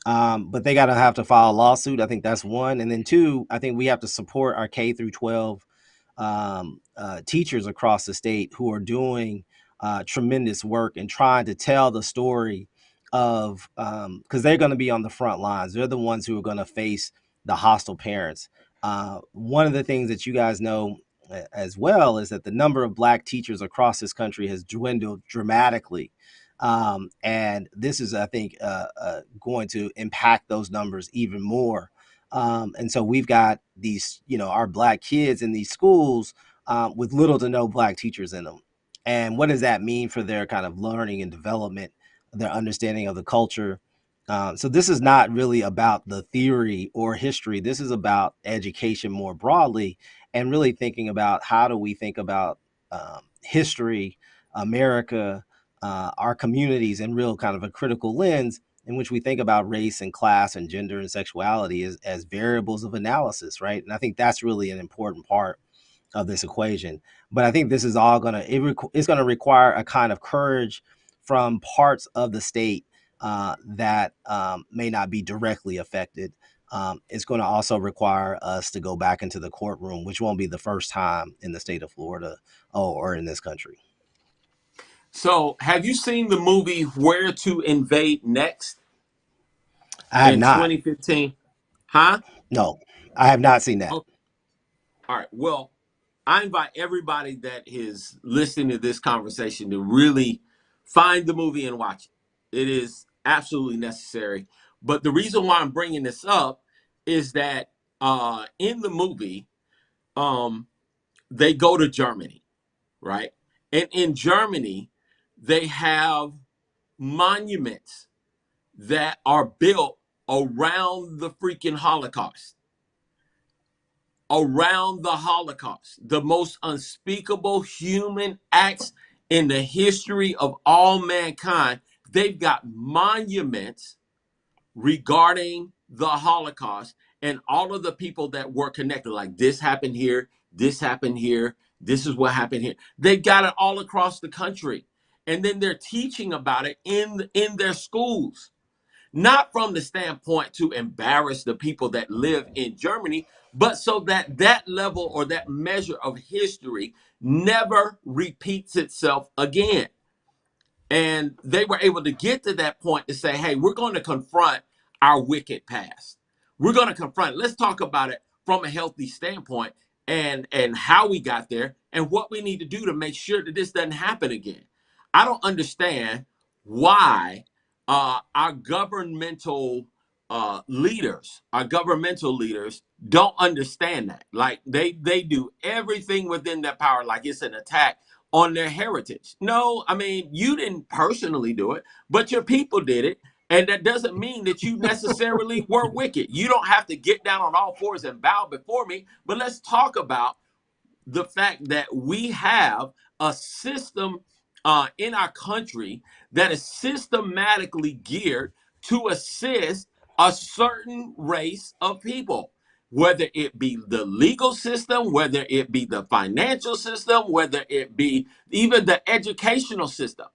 But they have to file a lawsuit. I think that's one. And then two, I think we have to support our K through 12 teachers across the state who are doing tremendous work and trying to tell the story of, because they're going to be on the front lines. They're the ones who are going to face the hostile parents. One of the things that you guys know as well is that the number of Black teachers across this country has dwindled dramatically. And this is, I think, going to impact those numbers even more. And so we've got these, our Black kids in these schools with little to no Black teachers in them. And what does that mean for their kind of learning and development, their understanding of the culture? So this is not really about the theory or history. This is about education more broadly and really thinking about how do we think about history, America, our communities in real kind of a critical lens in which we think about race and class and gender and sexuality as variables of analysis, right? And I think that's really an important part of this equation. But I think this is all it's going to require a kind of courage from parts of the state that may not be directly affected. It's going to also require us to go back into the courtroom, which won't be the first time in the state of Florida or in this country. So, have you seen the movie Where to Invade Next? I have not. 2015. Huh? No, I have not seen that. Okay. All right. Well, I invite everybody that is listening to this conversation to really find the movie and watch it. It is absolutely necessary. But the reason why I'm bringing this up is that in the movie, they go to Germany, right? And in Germany, they have monuments that are built around the freaking Holocaust. Around the Holocaust, the most unspeakable human acts in the history of all mankind. They've got monuments regarding the Holocaust and all of the people that were connected. Like this happened here, this happened here, this is what happened here. They got it all across the country. And then they're teaching about it in their schools. Not from the standpoint to embarrass the people that live in Germany, but so that that level or that measure of history never repeats itself again. And they were able to get to that point to say, hey, we're going to confront our wicked past. We're going to confront it. Let's talk about it from a healthy standpoint and how we got there and what we need to do to make sure that this doesn't happen again. I don't understand why our governmental leaders, our governmental leaders, don't understand that. Like they do everything within their power, like it's an attack on their heritage. No, I mean, you didn't personally do it, but your people did it. And that doesn't mean that you necessarily were wicked. You don't have to get down on all fours and bow before me. But let's talk about the fact that we have a system in our country that is systematically geared to assist a certain race of people, whether it be the legal system, whether it be the financial system, whether it be even the educational system.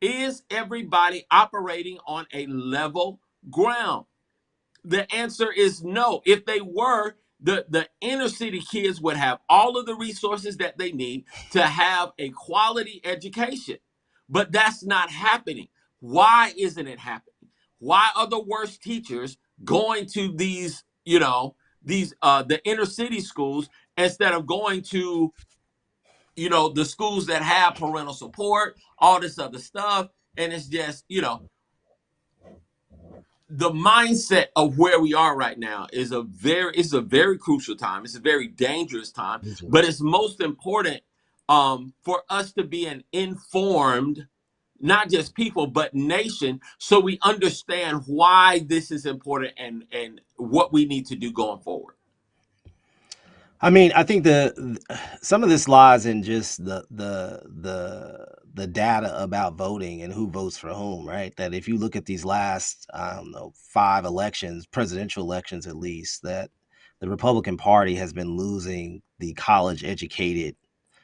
Is everybody operating on a level ground? The answer is no. If they were, the inner city kids would have all of the resources that they need to have a quality education. But that's not happening. Why isn't it happening? Why are the worst teachers going to these, the inner city schools instead of going to, the schools that have parental support, all this other stuff? And it's just, the mindset of where we are right now is a very crucial time. It's a very dangerous time, but it's most important for us to be an informed, not just people, but nation, so we understand why this is important and what we need to do going forward. I mean, I think some of this lies in just the data about voting and who votes for whom, right? That if you look at these last, 5 elections, presidential elections at least, that the Republican Party has been losing the college educated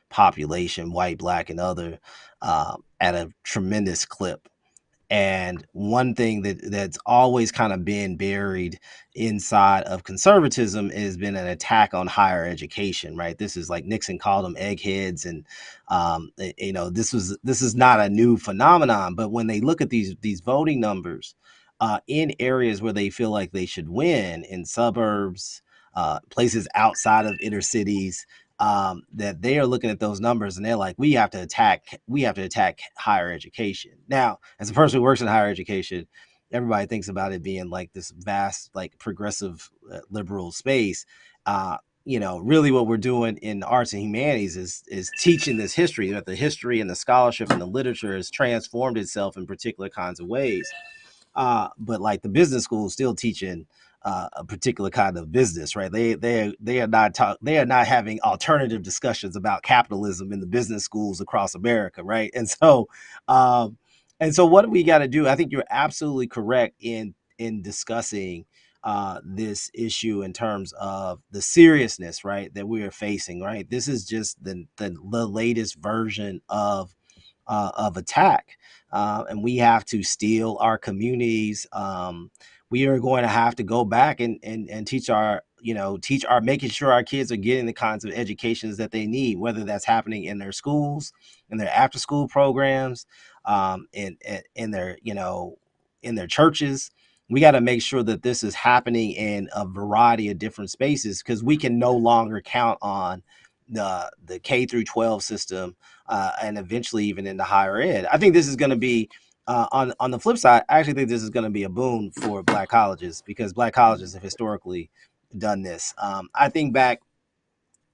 population, white, black, and other, at a tremendous clip. And one thing that's always kind of been buried inside of conservatism has been an attack on higher education, right? This is like Nixon called them eggheads, and this is not a new phenomenon. But when they look at these voting numbers in areas where they feel like they should win, in suburbs, places outside of inner cities, that they are looking at those numbers and they're like, we have to attack higher education. Now, as a person who works in higher education, everybody thinks about it being like this vast, like progressive liberal space. Really what we're doing in arts and humanities is teaching this history, that the history and the scholarship and the literature has transformed itself in particular kinds of ways. But like the business school is still teaching a particular kind of business, right? They are not having alternative discussions about capitalism in the business schools across America, right? And so what do we got to do? I think you're absolutely correct in discussing this issue in terms of the seriousness, right, that we are facing, right? This is just the latest version of attack, and we have to steel our communities. We are going to have to go back and teach making sure our kids are getting the kinds of educations that they need, whether that's happening in their schools, in their after school programs, in their churches. We got to make sure that this is happening in a variety of different spaces, because we can no longer count on the K through 12 system, and eventually even into higher ed. I think this is going to be, on the flip side, I actually think this is going to be a boon for Black colleges, because Black colleges have historically done this. I think back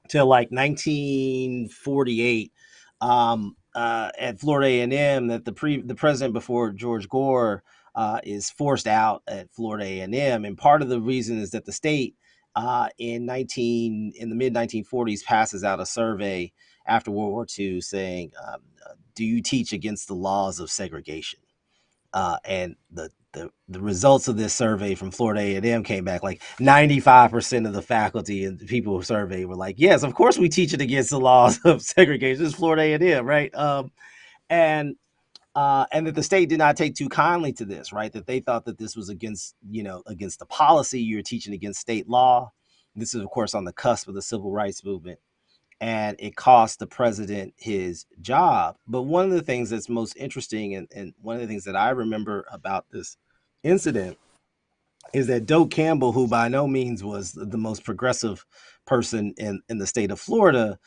to like 1948 at Florida A&M, that the president before George Gore is forced out at Florida A&M, and part of the reason is that the state in the mid 1940s passes out a survey after World War II saying, do you teach against the laws of segregation? And the results of this survey from Florida A&M came back like 95% of the faculty and the people who surveyed were like, yes, of course we teach it against the laws of segregation. It's Florida A&M, right? And that the state did not take too kindly to this, right? That they thought that this was against the policy. You're teaching against state law. This is, of course, on the cusp of the civil rights movement, and it cost the president his job. But one of the things that's most interesting, and one of the things that I remember about this incident, is that Doak Campbell, who by no means was the most progressive person in the state of Florida,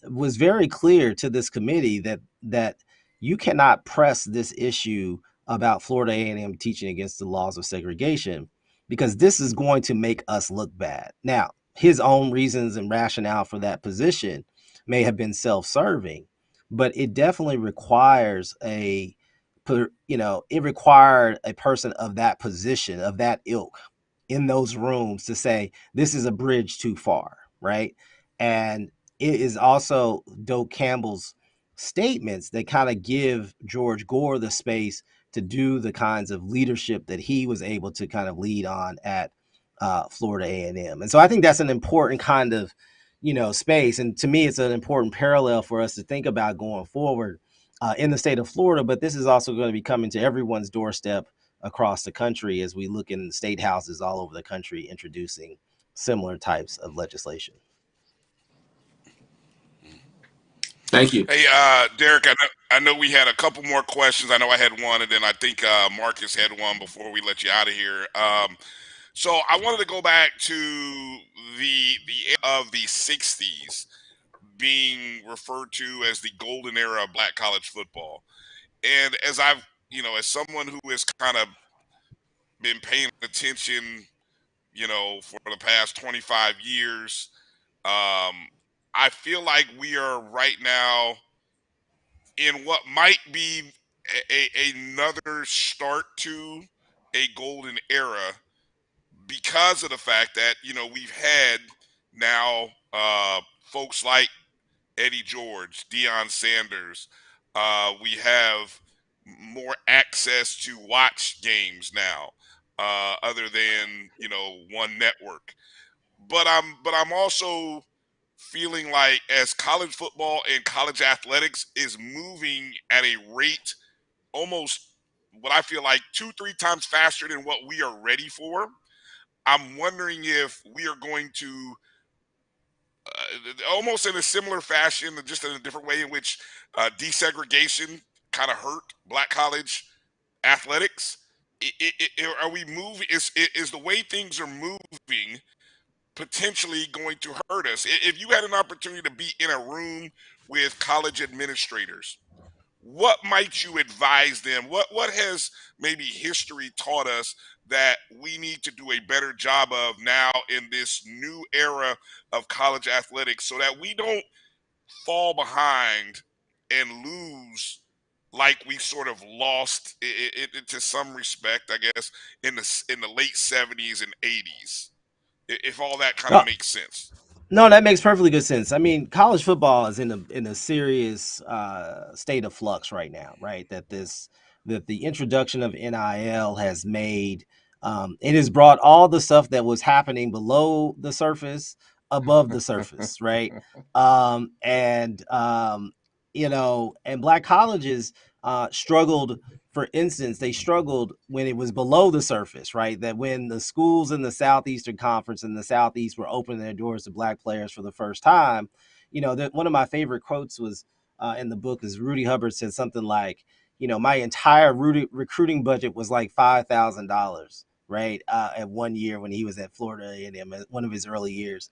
was very clear to this committee that you cannot press this issue about Florida A&M teaching against the laws of segregation, because this is going to make us look bad. Now, his own reasons and rationale for that position may have been self-serving, but it definitely requires it required a person of that position, of that ilk, in those rooms to say this is a bridge too far, right? And it is also Doak Campbell's statements that kind of give George Gore the space to do the kinds of leadership that he was able to kind of lead on at Florida A&M. And so I think that's an important kind of, space. And to me, it's an important parallel for us to think about going forward in the state of Florida. But this is also going to be coming to everyone's doorstep across the country as we look in state houses all over the country introducing similar types of legislation. Thank you. Hey, Derrick, I know we had a couple more questions. I know I had one, and then I think Marcus had one before we let you out of here. So I wanted to go back to the of the 60s being referred to as the golden era of black college football. And as I've, as someone who has kind of been paying attention, for the past 25 years, I feel like we are right now in what might be another start to a golden era, because of the fact that we've had now folks like Eddie George, Deion Sanders. We have more access to watch games now, other than one network. But I'm also feeling like, as college football and college athletics is moving at a rate almost what I feel like 2-3 times faster than what we are ready for, I'm wondering if we are going to almost in a similar fashion, just in a different way, in which desegregation kind of hurt black college athletics. Are we moving? Is the way things are moving potentially going to hurt us? If you had an opportunity to be in a room with college administrators, what might you advise them? What has maybe history taught us that we need to do a better job of now in this new era of college athletics, so that we don't fall behind and lose like we sort of lost it to some respect, I guess, in the late 70s and 80s, if all that kind of makes sense? No, that makes perfectly good sense. I mean, college football is in a serious state of flux right now, right? That the introduction of NIL has made it has brought all the stuff that was happening below the surface above the surface, right? And black colleges struggled. For instance, they struggled when it was below the surface, right? That when the schools in the Southeastern Conference and the Southeast were opening their doors to black players for the first time, that one of my favorite quotes was in the book is Rudy Hubbard said something like, my entire recruiting budget was like $5,000, right? At one year when he was at Florida A&M, one of his early years.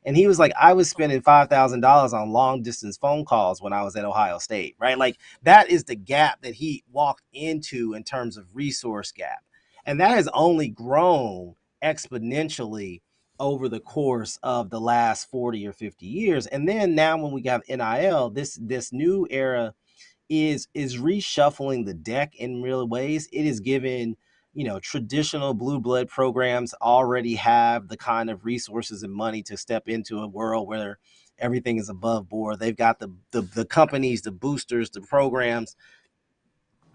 And he was like, I was spending $5,000 on long distance phone calls when I was at Ohio State, right? Like, that is the gap that he walked into in terms of resource gap. And that has only grown exponentially over the course of the last 40 or 50 years. And then now when we got NIL, this new era is reshuffling the deck in real ways. It is given, traditional blue blood programs already have the kind of resources and money to step into a world where everything is above board. They've got the companies, the boosters, the programs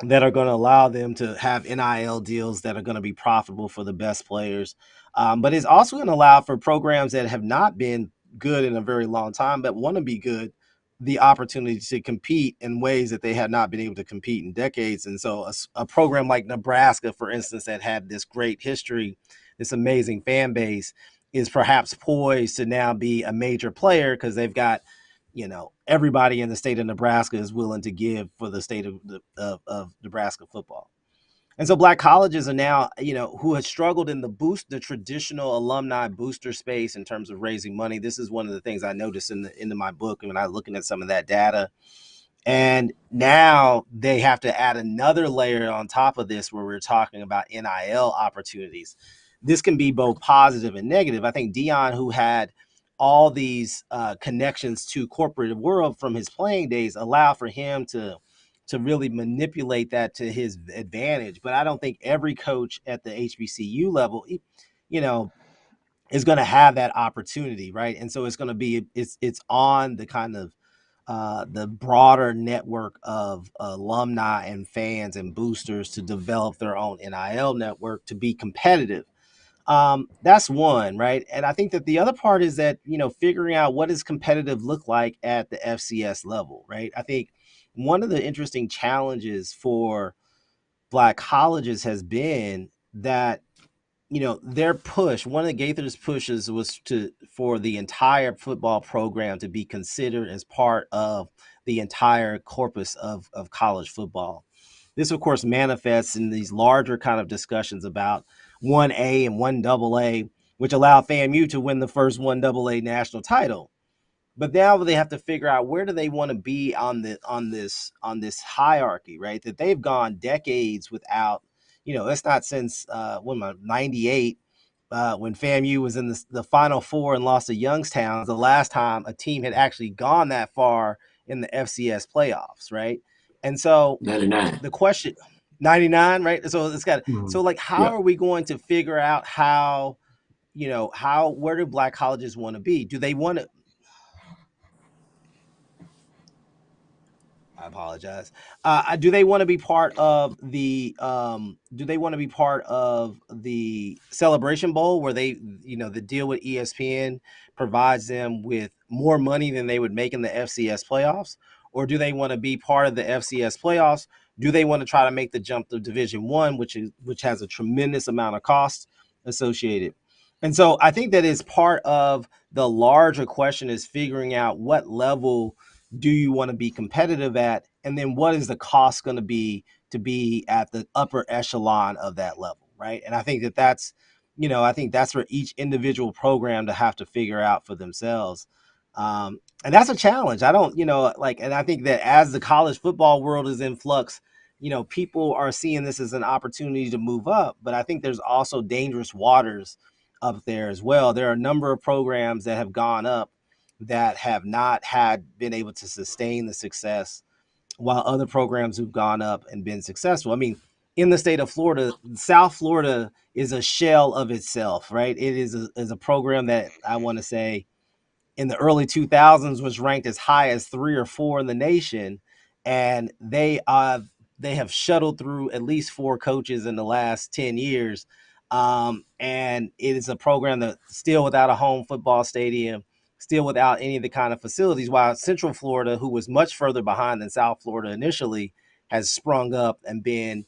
that are going to allow them to have NIL deals that are going to be profitable for the best players. But it's also going to allow for programs that have not been good in a very long time, but want to be good, the opportunity to compete in ways that they had not been able to compete in decades. And so a program like Nebraska, for instance, that had this great history, this amazing fan base, is perhaps poised to now be a major player because they've got, everybody in the state of Nebraska is willing to give for the state of Nebraska football. And so black colleges are now, who had struggled in the traditional alumni booster space in terms of raising money. This is one of the things I noticed into my book when I was looking at some of that data. And now they have to add another layer on top of this where we're talking about NIL opportunities. This can be both positive and negative. I think Dion, who had all these connections to corporate world from his playing days, allow for him to really manipulate that to his advantage. But I don't think every coach at the HBCU level, is going to have that opportunity, right? And so it's going to be it's on the kind of the broader network of alumni and fans and boosters to develop their own NIL network to be competitive. That's one, right? And I think that the other part is that, figuring out what does competitive look like at the FCS level, right? I think one of the interesting challenges for Black colleges has been that their push, one of the Gaithers pushes was for the entire football program to be considered as part of the entire corpus of college football. This, of course, manifests in these larger kind of discussions about 1A and 1AA, which allowed FAMU to win the first 1AA national title. But now they have to figure out where do they want to be on this hierarchy, right? That they've gone decades without, it's not since 98 when FAMU was in the Final Four and lost to Youngstown, the last time a team had actually gone that far in the FCS playoffs, right? And so 99. the question, 99, right? So it's got so like how are we going to figure out how, where do Black colleges want to be? Do they want to? I apologize. Do they want to be part of the? Do they want to be part of the Celebration Bowl, where they, the deal with ESPN provides them with more money than they would make in the FCS playoffs, or do they want to be part of the FCS playoffs? Do they want to try to make the jump to Division I, which has a tremendous amount of cost associated? And so I think that is part of the larger question is figuring out what level do you want to be competitive at, and then what is the cost going to be at the upper echelon of that level, right? And I think that's for each individual program to have to figure out for themselves. And that's a challenge. I don't, and I think that as the college football world is in flux, people are seeing this as an opportunity to move up, but I think there's also dangerous waters up there as well. There are a number of programs that have gone up that have not been able to sustain the success, while other programs who've gone up and been successful. I mean, in the state of Florida, South Florida is a shell of itself, right? It is a program that I want to say in the early 2000s was ranked as high as 3 or 4 in the nation, and they have shuttled through at least 4 coaches in the last 10 years. And it is a program that's still without a home football stadium, still without any of the kind of facilities, while Central Florida, who was much further behind than South Florida initially, has sprung up and been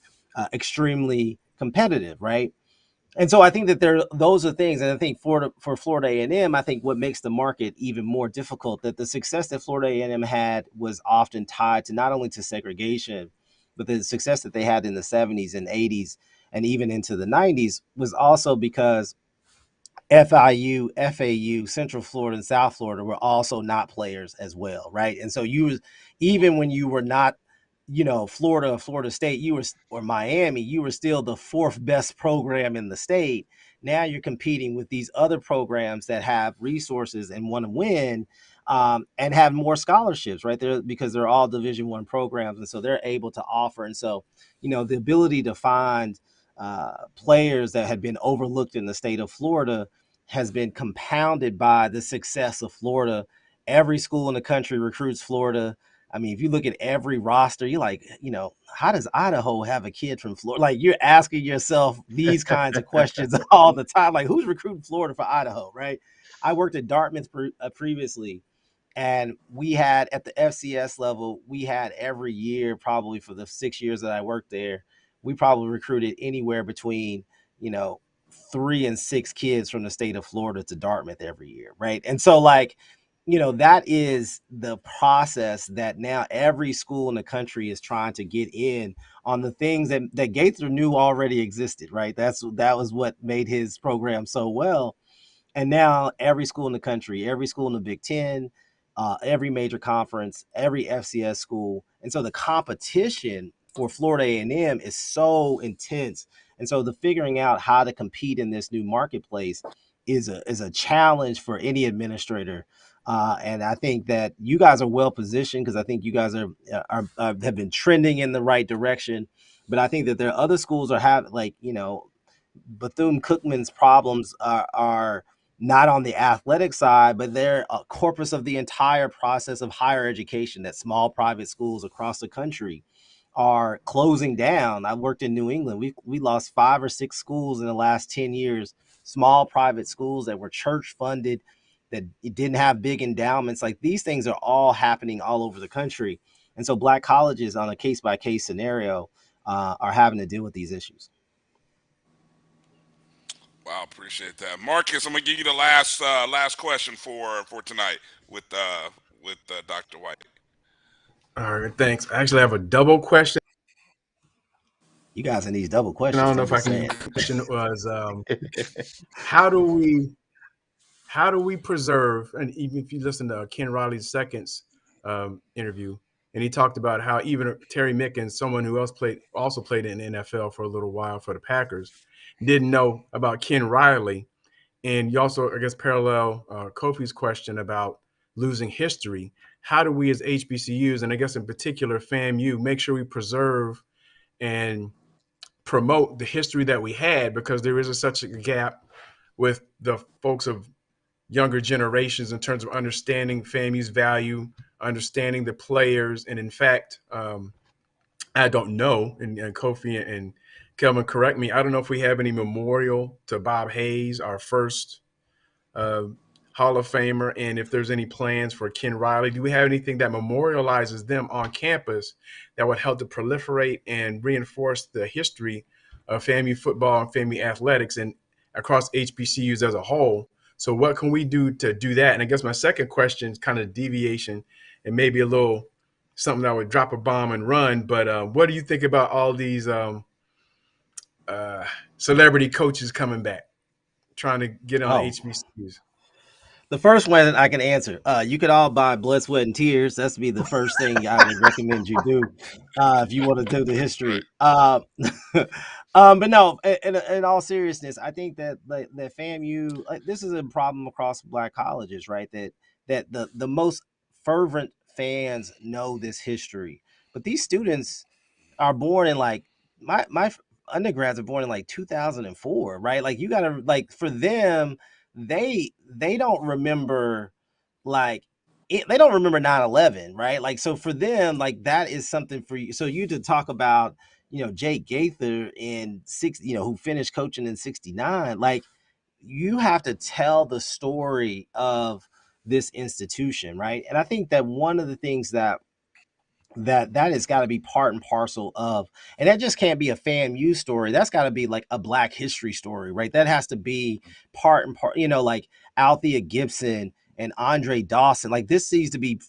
extremely competitive, right? And so I think that those are things, and I think for Florida A&M, I think what makes the market even more difficult, that the success that Florida A&M had was often tied to not only to segregation, but the success that they had in the 70s and 80s and even into the 90s was also because FIU, FAU, Central Florida, and South Florida were also not players as well, right? And so even when you were not, Florida, Florida State, or Miami, you were still the 4th best program in the state. Now you're competing with these other programs that have resources and want to win, and have more scholarships, right? Because they're all Division I programs, and so they're able to offer. And so, the ability to find players that had been overlooked in the state of Florida has been compounded by the success of Florida. Every school in the country recruits Florida. I mean, if you look at every roster, you're like, how does Idaho have a kid from Florida? Like, you're asking yourself these kinds of questions all the time. Like, who's recruiting Florida for Idaho, right? I worked at Dartmouth previously, and we had at the FCS level, we had every year, probably for the 6 years that I worked there, we probably recruited anywhere between, 3 and 6 kids from the state of Florida to Dartmouth every year, right? And so, like, that is the process that now every school in the country is trying to get in on the things that Gaither knew already existed, right? That was what made his program so well. And now every school in the country, every school in the Big Ten, every major conference, every FCS school. And so the competition for Florida A&M is so intense. And so the figuring out how to compete in this new marketplace is a challenge for any administrator. And I think that you guys are well positioned because I think you guys are have been trending in the right direction. But I think that there are other schools are Bethune-Cookman's problems are not on the athletic side, but they're a corpus of the entire process of higher education that small private schools across the country are closing down. I worked in New England. We lost 5 or 6 schools in the last 10 years, small private schools that were church funded, that didn't have big endowments. Like these things are all happening all over the country. And so black colleges on a case by case scenario are having to deal with these issues. Wow, appreciate that, Marcus. I'm gonna give you the last question for tonight with Dr. White. All right, thanks. I actually have a double question. You guys in these double questions. I don't know if I can. The question was, how do we preserve? And even if you listen to Ken Riley's second's interview, and he talked about how even Terry Mickens, someone who also played in the NFL for a little while for the Packers, didn't know about Ken Riley. And you also, I guess, parallel Kofi's question about losing history. How do we as HBCUs, and I guess in particular FAMU, make sure we preserve and promote the history that we had, because there is such a gap with the folks of younger generations in terms of understanding FAMU's value, understanding the players. And in fact, I don't know, and Kofi and Kelvin, correct me, I don't know if we have any memorial to Bob Hayes, our first Hall of Famer, and if there's any plans for Ken Riley. Do we have anything that memorializes them on campus that would help to proliferate and reinforce the history of FAMU football and FAMU athletics and across HBCUs as a whole? So what can we do to do that? And I guess my second question is kind of deviation and maybe a little something that would drop a bomb and run. But what do you think about all these celebrity coaches coming back, trying to get on HBCUs? The first one I can answer. You could all buy Blood, Sweat, and Tears. That's be the first thing I would recommend you do if you want to do the history. But no, in all seriousness, I think that that FAMU, this is a problem across black colleges, right? That the most fervent fans know this history, but these students are born in my undergrads are born in 2004, right? Like you gotta for them, they don't remember they don't remember 9/11, right? Like so for them, that is something for you. So you to talk about Jake Gaither in who finished coaching in 69, you have to tell the story of this institution, right? And I think that one of the things that has got to be part and parcel of, and that just can't be a FAMU story. That's got to be a black history story, right? That has to be part and part, Althea Gibson and Andre Dawson. This needs to be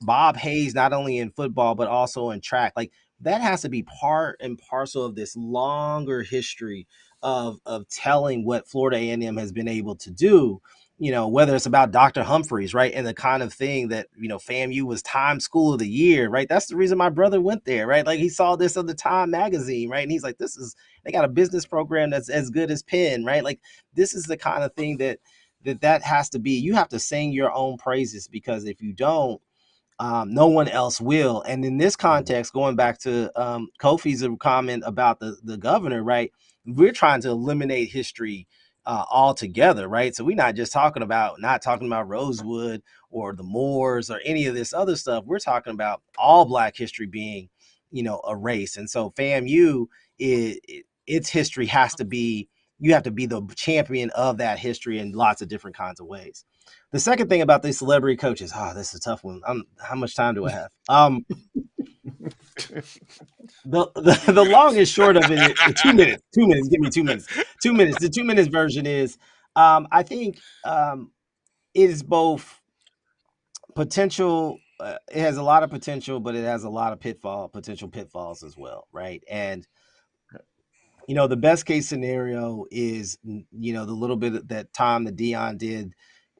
Bob Hayes, not only in football, but also in track. That has to be part and parcel of this longer history of telling what Florida A&M has been able to do. Whether it's about Dr. Humphreys, right? And the kind of thing that, FAMU was Time School of the Year, right? That's the reason my brother went there, right? He saw this on the Time magazine, right? And he's like, they got a business program that's as good as Penn, right? This is the kind of thing that has to be, you have to sing your own praises, because if you don't, no one else will. And in this context, going back to Kofi's comment about the governor, right? We're trying to eliminate history altogether, right? So we're not talking about Rosewood or the Moors or any of this other stuff. We're talking about all black history being, erased. And so FAMU, its history has to be, you have to be the champion of that history in lots of different kinds of ways. The second thing about these celebrity coaches, this is a tough one. How much time do I have? The long and short of it, 2 minutes. Give me 2 minutes. 2 minutes. The 2 minutes version is, I think it is both potential. It has a lot of potential, but it has a lot of potential pitfalls as well, right? And the best case scenario is the little bit of that time that Dion did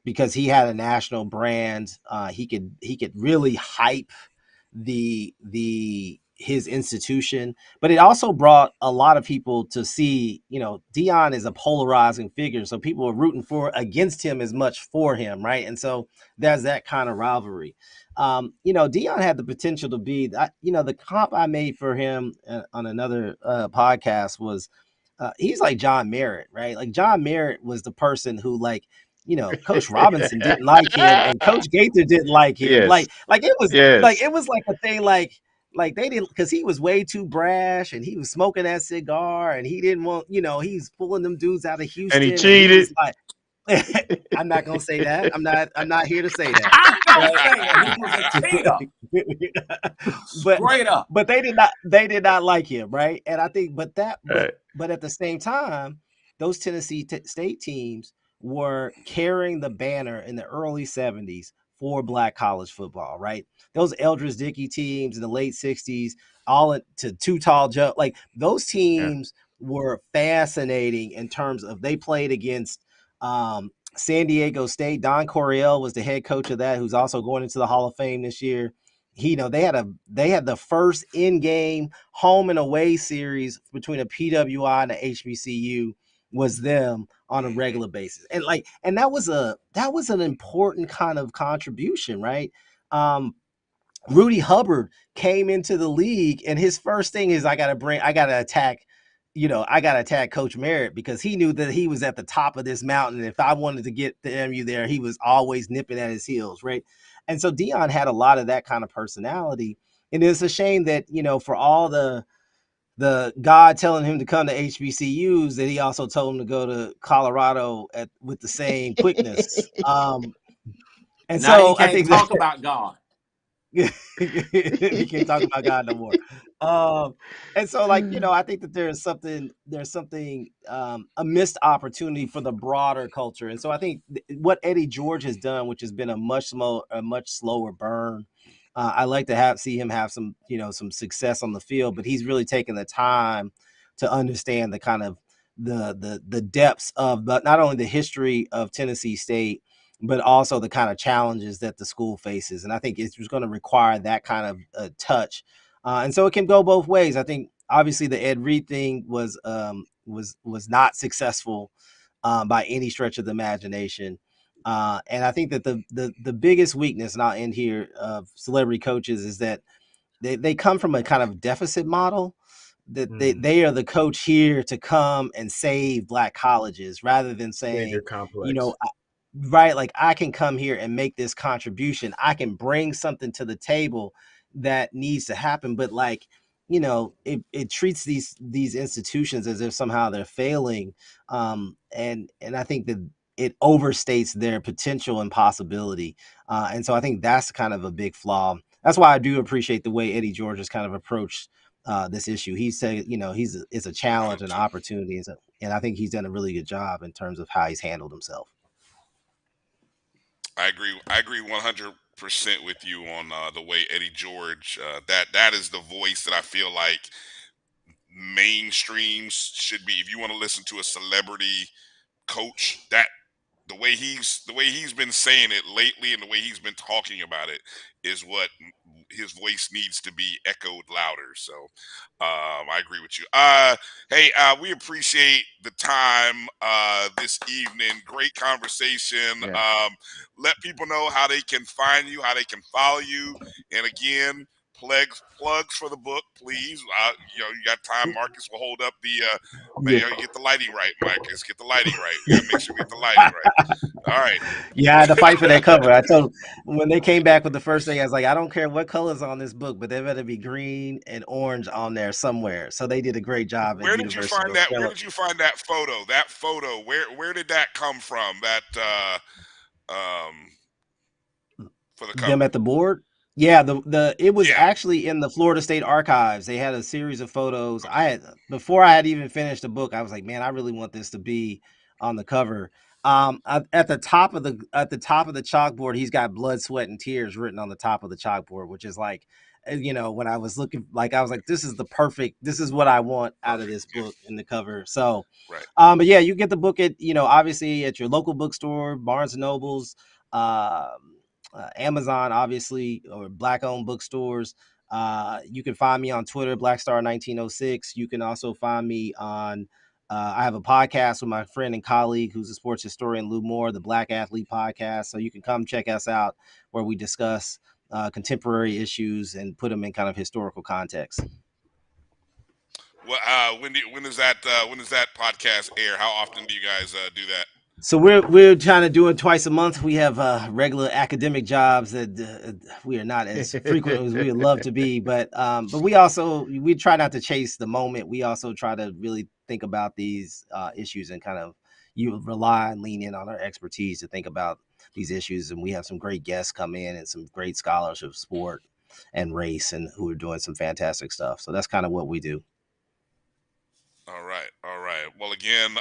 because he had a national brand. He could really hype his institution, but it also brought a lot of people to see, Deion is a polarizing figure, so people are rooting against him as much for him, right? And so there's that kind of rivalry. Deion had the potential to be, the comp I made for him on another podcast was, he's like John Merritt, right? Like John Merritt was the person who, like, Coach Robinson didn't like him and Coach Gaither didn't like him. Yes. It was Yes. like a thing, like they didn't, because he was way too brash and he was smoking that cigar and he didn't want, he's pulling them dudes out of Houston. And he cheated. I'm not gonna say that. I'm not here to say that. I'm gonna say it. He was a cheater. Straight up. But they did not like him, right? And I think, but at the same time, those Tennessee State teams were carrying the banner in the early 70s for Black college football, right? Those Eldridge Dickey teams in the late 60s, all to Too Tall Joe, like those teams were fascinating in terms of, they played against San Diego State. Don Coryell was the head coach of that, who's also going into the Hall of Fame this year. They had the first in-game home and away series between a PWI and a HBCU was them on a regular basis. And that was an important kind of contribution, right? Rudy Hubbard came into the league and his first thing is, I got to attack Coach Merritt, because he knew that he was at the top of this mountain. And if I wanted to get the MU there, he was always nipping at his heels, right? And so Deion had a lot of that kind of personality. And it's a shame that, for all the God telling him to come to HBCUs, that he also told him to go to Colorado with the same quickness. And now so you can't I think talk about God. You can't talk about God no more. And so, I think that there's something, a missed opportunity for the broader culture. And so I think what Eddie George has done, which has been a much slower burn. I like to see him have some success on the field, but he's really taken the time to understand the kind of the depths of not only the history of Tennessee State, but also the kind of challenges that the school faces. And I think it's going to require that kind of touch. And so it can go both ways. I think obviously the Ed Reed thing was not successful by any stretch of the imagination. And I think that the biggest weakness, and I'll end here, of celebrity coaches is that they come from a kind of deficit model, that they are the coach here to come and save Black colleges, rather than saying, right, like, I can come here and make this contribution. I can bring something to the table that needs to happen. But it treats these institutions as if somehow they're failing. And I think that it overstates their potential and possibility. And so I think that's kind of a big flaw. That's why I do appreciate the way Eddie George has kind of approached this issue. He said, it's a challenge and opportunity. And I think he's done a really good job in terms of how he's handled himself. I agree 100% with you on the way Eddie George. That is the voice that I feel like mainstreams should be. If you want to listen to a celebrity coach, that the way he's been saying it lately and the way he's been talking about it is what his voice needs to be echoed louder. So I agree with you. Hey, we appreciate the time this evening. Great conversation. Yeah. Let people know how they can find you, how they can follow you, and again, plugs for the book, please. You got time. Marcus will hold up the. You get the lighting right, Marcus. Get the lighting right. You gotta make sure we get the lighting right. All right. Yeah, I had to fight for that cover. I told when they came back with the first thing, I was like, I don't care what color's on this book, but there better be green and orange on there somewhere. So they did a great job. Where did you find that? Where did you find that photo? That photo. Where did that come from? That for the cover. Them at the board. Yeah, it was actually in the Florida State Archives. They had a series of photos. Before I had even finished the book, I was like, man, I really want this to be on the cover. At the top of the chalkboard, he's got blood, sweat, and tears written on the top of the chalkboard, which is like when I was looking, like I was like, this is what I want out of this book in the cover. So, Right. but yeah, you get the book at obviously at your local bookstore, Barnes and Nobles, Amazon, obviously, or Black-owned bookstores. You can find me on Twitter, Blackstar1906. You can also find me on. I have a podcast with my friend and colleague who's a sports historian, Lou Moore, the Black Athlete Podcast. So you can come check us out where we discuss contemporary issues and put them in kind of historical context. Well, when does that podcast air? How often do you guys do that? So we're trying to do it twice a month. We have regular academic jobs that we are not as frequent as we would love to be, but we try not to chase the moment. We also try to really think about these issues and kind of rely and lean in on our expertise to think about these issues. And we have some great guests come in and some great scholars of sport and race and who are doing some fantastic stuff. So that's kind of what we do. All right. Well, again,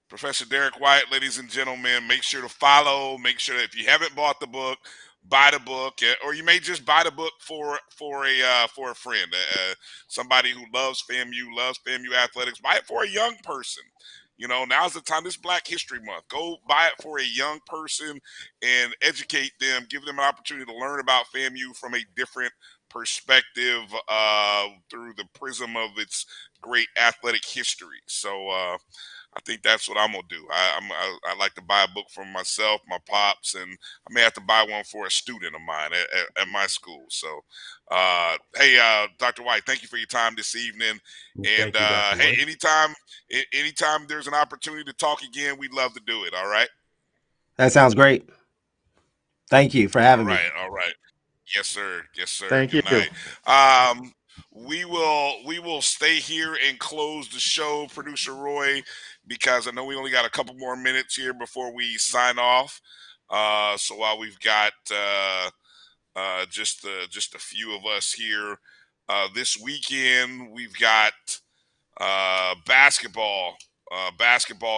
Professor Derrick White, ladies and gentlemen, make sure to follow. Make sure that if you haven't bought the book, buy the book, or you may just buy the book for a friend, somebody who loves FAMU athletics. Buy it for a young person. Now's the time. This is Black History Month. Go buy it for a young person and educate them. Give them an opportunity to learn about FAMU from a different perspective through the prism of its great athletic history. So I think that's what I'm gonna do. I like to buy a book for myself, my pops, and I may have to buy one for a student of mine at my school. So, hey, Dr. White, thank you for your time this evening. And hey, anytime there's an opportunity to talk again, we'd love to do it. All right. That sounds great. Thank you for having me. All right. Yes, sir. Thank Good you. night. We will stay here and close the show, Producer Roy, because I know we only got a couple more minutes here before we sign off. So while we've got just a few of us here this weekend, we've got basketball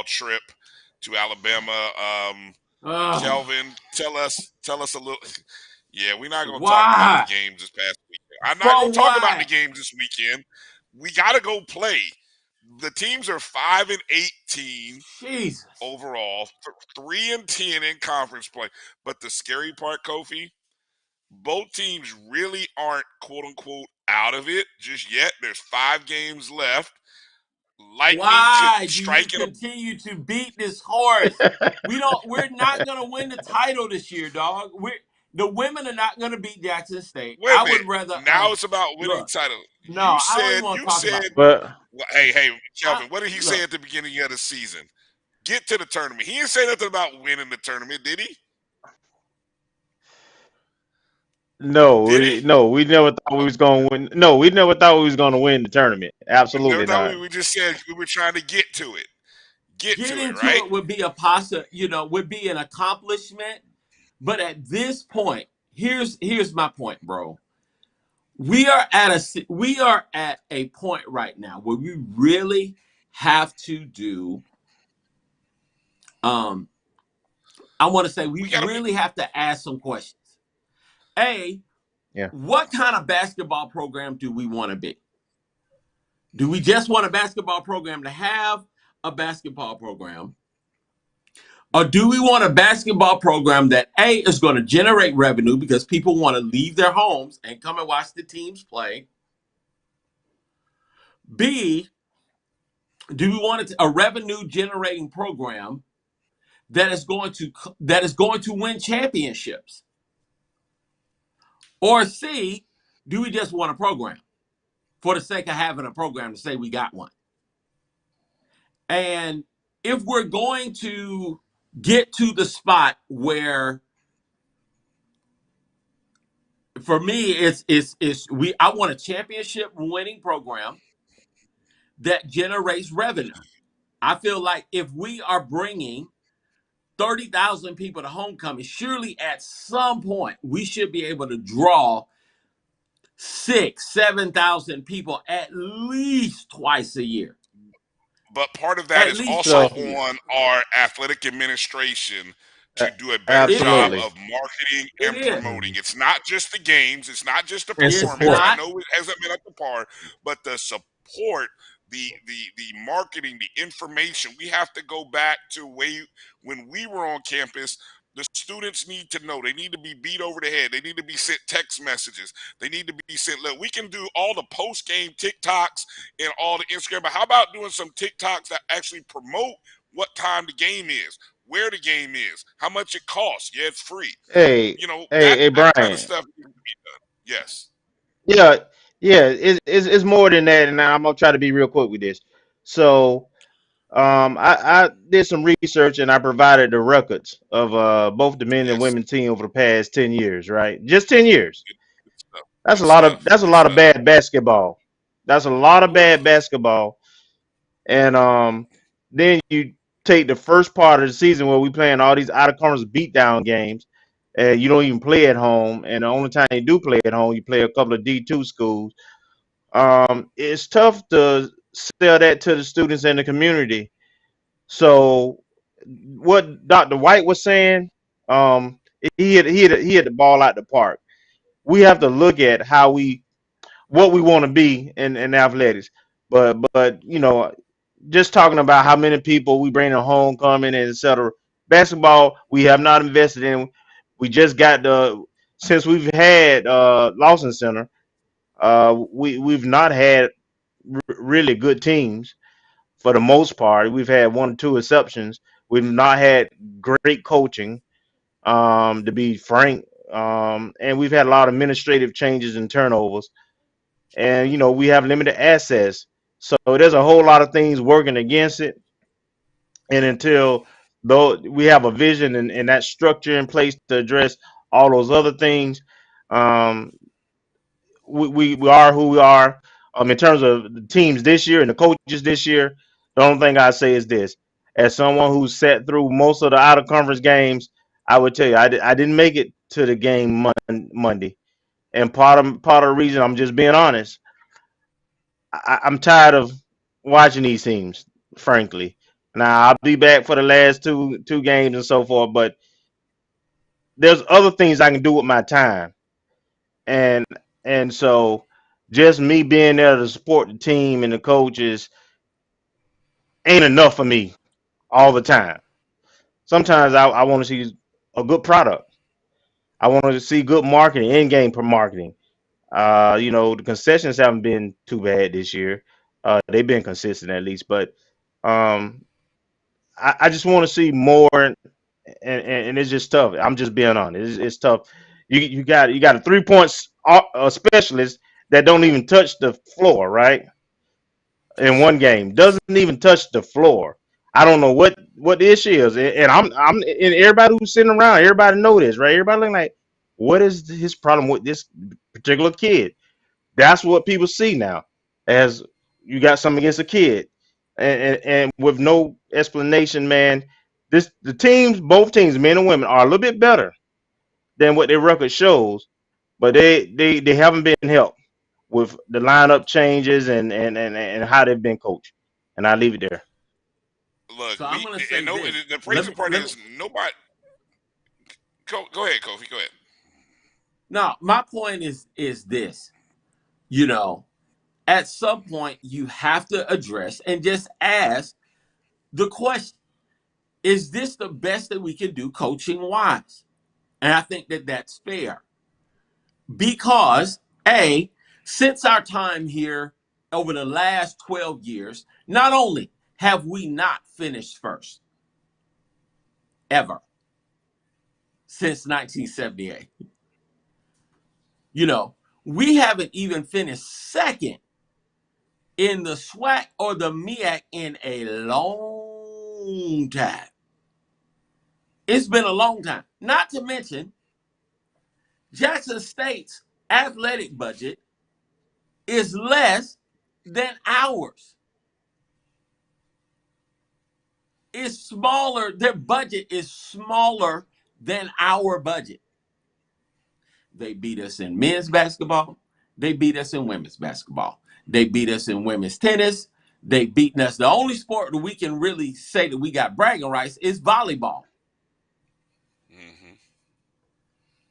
trip to Alabama. Kelvin, tell us a little. Yeah, we're not going to talk about the games this past weekend. I'm not going to talk about the games this weekend. We got to go play. The teams are 5-18 overall, 3-10 in conference play. But the scary part, Kofi, both teams really aren't "quote unquote" out of it just yet. There's 5 games left. Why do you continue to beat this horse? We're not going to win the title this year, dog. The women are not going to beat Jackson State. I would rather. Now it's about winning the title. No, I don't even want to talk about it. Well, hey, Kelvin, what did he say at the beginning of the season? Get to the tournament. He didn't say nothing about winning the tournament, did he? No, we never thought we was going to win. No, we never thought we was going to win the tournament. Absolutely not. We just said we were trying to get to it. Getting to it would be would be an accomplishment. But at this point, here's my point, bro. We are at a point right now where we really have to do. I want to say we really have to ask some questions. What kind of basketball program do we want to be? Do we just want a basketball program to have a basketball program? Or do we want a basketball program that A, is going to generate revenue because people want to leave their homes and come and watch the teams play? B, do we want a revenue generating program that is going to win championships? Or C, do we just want a program for the sake of having a program to say we got one? And if we're going to get to the spot where, for me, I want a championship winning program that generates revenue. I feel like if we are bringing 30,000 people to homecoming, surely at some point we should be able to draw 6,000-7,000 people at least twice a year. But part of that is also on our athletic administration to do a better job Absolutely. of marketing It and is. promoting. It's not just the games, it's not just the And It's performance. support. I not. know it hasn't been up to par, but the support, the marketing, the information, we have to go back to when we were on campus. The students need to know. They need to be beat over the head. They need to be sent text messages. They need to be sent. Look, we can do all the post game TikToks and all the Instagram, but how about doing some TikToks that actually promote what time the game is, where the game is, how much it costs? Yeah, it's free. Hey, You know, hey, that kind of Brian. stuff needs to be done. Yes. Yeah, yeah. It's more than that, and I'm gonna try to be real quick with this. So, I did some research and I provided the records of both the men and Yes. women team over the past 10 years, right? Just 10 years. Good stuff. That's Good a lot of stuff. that's a Good lot of stuff. bad basketball. That's a lot of Well, bad basketball. And then you take the first part of the season where we playing all these out of conference beatdown games, and you don't even play at home. And the only time you do play at home, you play a couple of D2 schools. It's tough to sell that to the students in the community. So what Dr. White was saying, he hit the ball out the park. We have to look at what we want to be in athletics. But just talking about how many people we bring to homecoming and etc. Basketball we have not invested in. We just got since we've had Lawson Center, we've not had really good teams for the most part. We've had one or two exceptions. We've not had great coaching, to be frank. And we've had a lot of administrative changes and turnovers. And we have limited access. So there's a whole lot of things working against it. And until though we have a vision and that structure in place to address all those other things, um, we are who we are. In terms of the teams this year and the coaches this year, the only thing I say is this: as someone who sat through most of the out of conference games, I would tell you I didn't make it to the game Monday, and part of the reason, I'm just being honest, I'm tired of watching these teams, frankly. Now I'll be back for the last two games and so forth, but there's other things I can do with my time, and so just me being there to support the team and the coaches ain't enough for me all the time. Sometimes I want to see a good product. I want to see good marketing, in-game marketing. The concessions haven't been too bad this year. They've been consistent at least, but um, I just want to see more, and it's just tough. I'm just being honest. It's tough. You got a 3 point specialist that don't even touch the floor, right? In one game, doesn't even touch the floor. I don't know what the issue is, and and everybody who's sitting around, everybody know this, right? Everybody looking like, what is his problem with this particular kid? That's what people see now, as you got something against a kid, and with no explanation, man. Both teams, men and women, are a little bit better than what their record shows, but they haven't been helped with the lineup changes and how they've been coached. And I leave it there. Look, so I'm going to say no, this. the crazy part is nobody. Go ahead, Kofi. Go ahead. No, my point is this. At some point you have to address and just ask the question: is this the best that we can do coaching wise? And I think that that's fair because since our time here over the last 12 years, not only have we not finished first ever since 1978, we haven't even finished second in the SWAC or the MEAC in a long time. It's been a long time. Not to mention, Jackson State's athletic budget is less than ours. It's smaller. Their budget is smaller than our budget. They beat us in men's basketball. They beat us in women's basketball. They beat us in women's tennis. They beaten us. The only sport that we can really say that we got bragging rights is volleyball.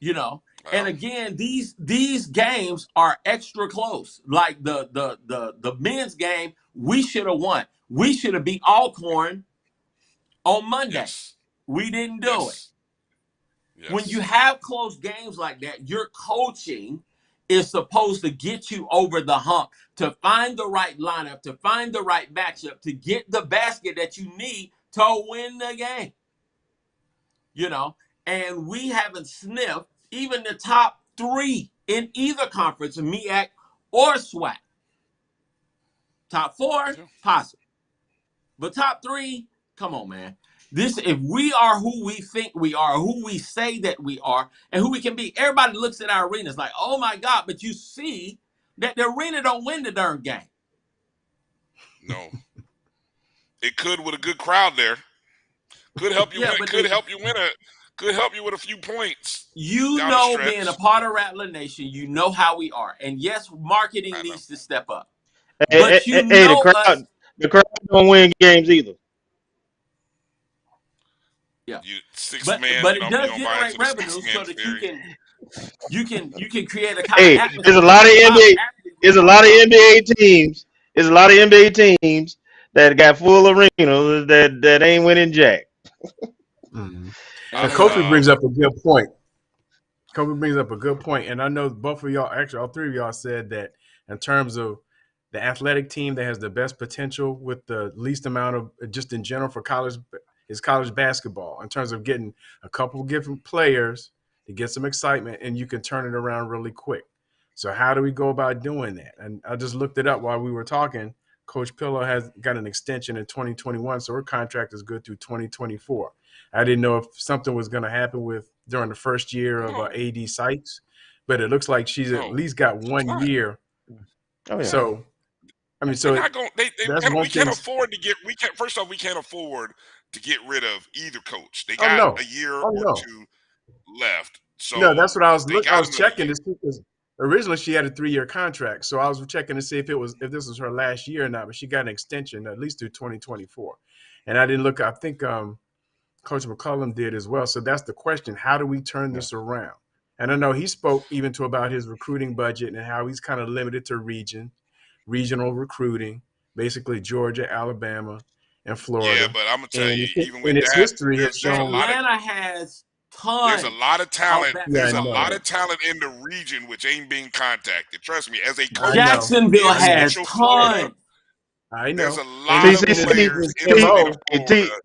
you know. And again, these games are extra close. Like the men's game, we should have won. We should have beat Alcorn on Monday. Yes. We didn't do it. Yes. When you have close games like that, your coaching is supposed to get you over the hump, to find the right lineup, to find the right matchup, to get the basket that you need to win the game. You know, and we haven't sniffed even the top 3 in either conference, MEAC or SWAC. Top 4, possible. But top 3, come on, man. If we are who we think we are, who we say that we are, and who we can be, everybody looks at our arenas like, oh my God, but you see that the arena don't win the darn game. No. It could with a good crowd there. Could help you win. Could help you win could help you with a few points. You know, being a part of Rattler Nation, you know how we are. And yes, marketing needs to step up. But the crowd don't win games either. Yeah, but it does generate revenue so that you can create a kind of atmosphere. There's a lot of NBA. There's a lot of NBA teams. There's a lot of NBA teams that got full arenas that ain't winning jack. Mm-hmm. And Kofi brings up a good point. And I know both of y'all, actually all 3 of y'all, said that in terms of the athletic team that has the best potential with the least amount of, just in general for college, is college basketball, in terms of getting a couple of different players to get some excitement, and you can turn it around really quick. So how do we go about doing that? And I just looked it up while we were talking. Coach Pillow has got an extension in 2021, so her contract is good through 2024. I didn't know if something was going to happen during the first year of AD Sykes, but it looks like she's at least got 1 year. Oh, yeah. So, I mean, we can't afford to get. First off, we can't afford to get rid of either coach. They got a year or 2 left. So no, that's what I was looking. I was checking to see, because originally she had a 3-year contract, so I was checking to see if this was her last year or not. But she got an extension at least through 2024, and I didn't look. I think Coach McCullum did as well. So that's the question: how do we turn this around? And I know he spoke even about his recruiting budget and how he's kind of limited to regional recruiting, basically Georgia, Alabama, and Florida. Yeah, but I'm gonna tell you, even with its that, history has shown Atlanta has tons. There's a lot of talent. There's a lot of of talent in the region which ain't being contacted. Trust me, as a coach, Jacksonville has tons. I know. There's a lot of players in the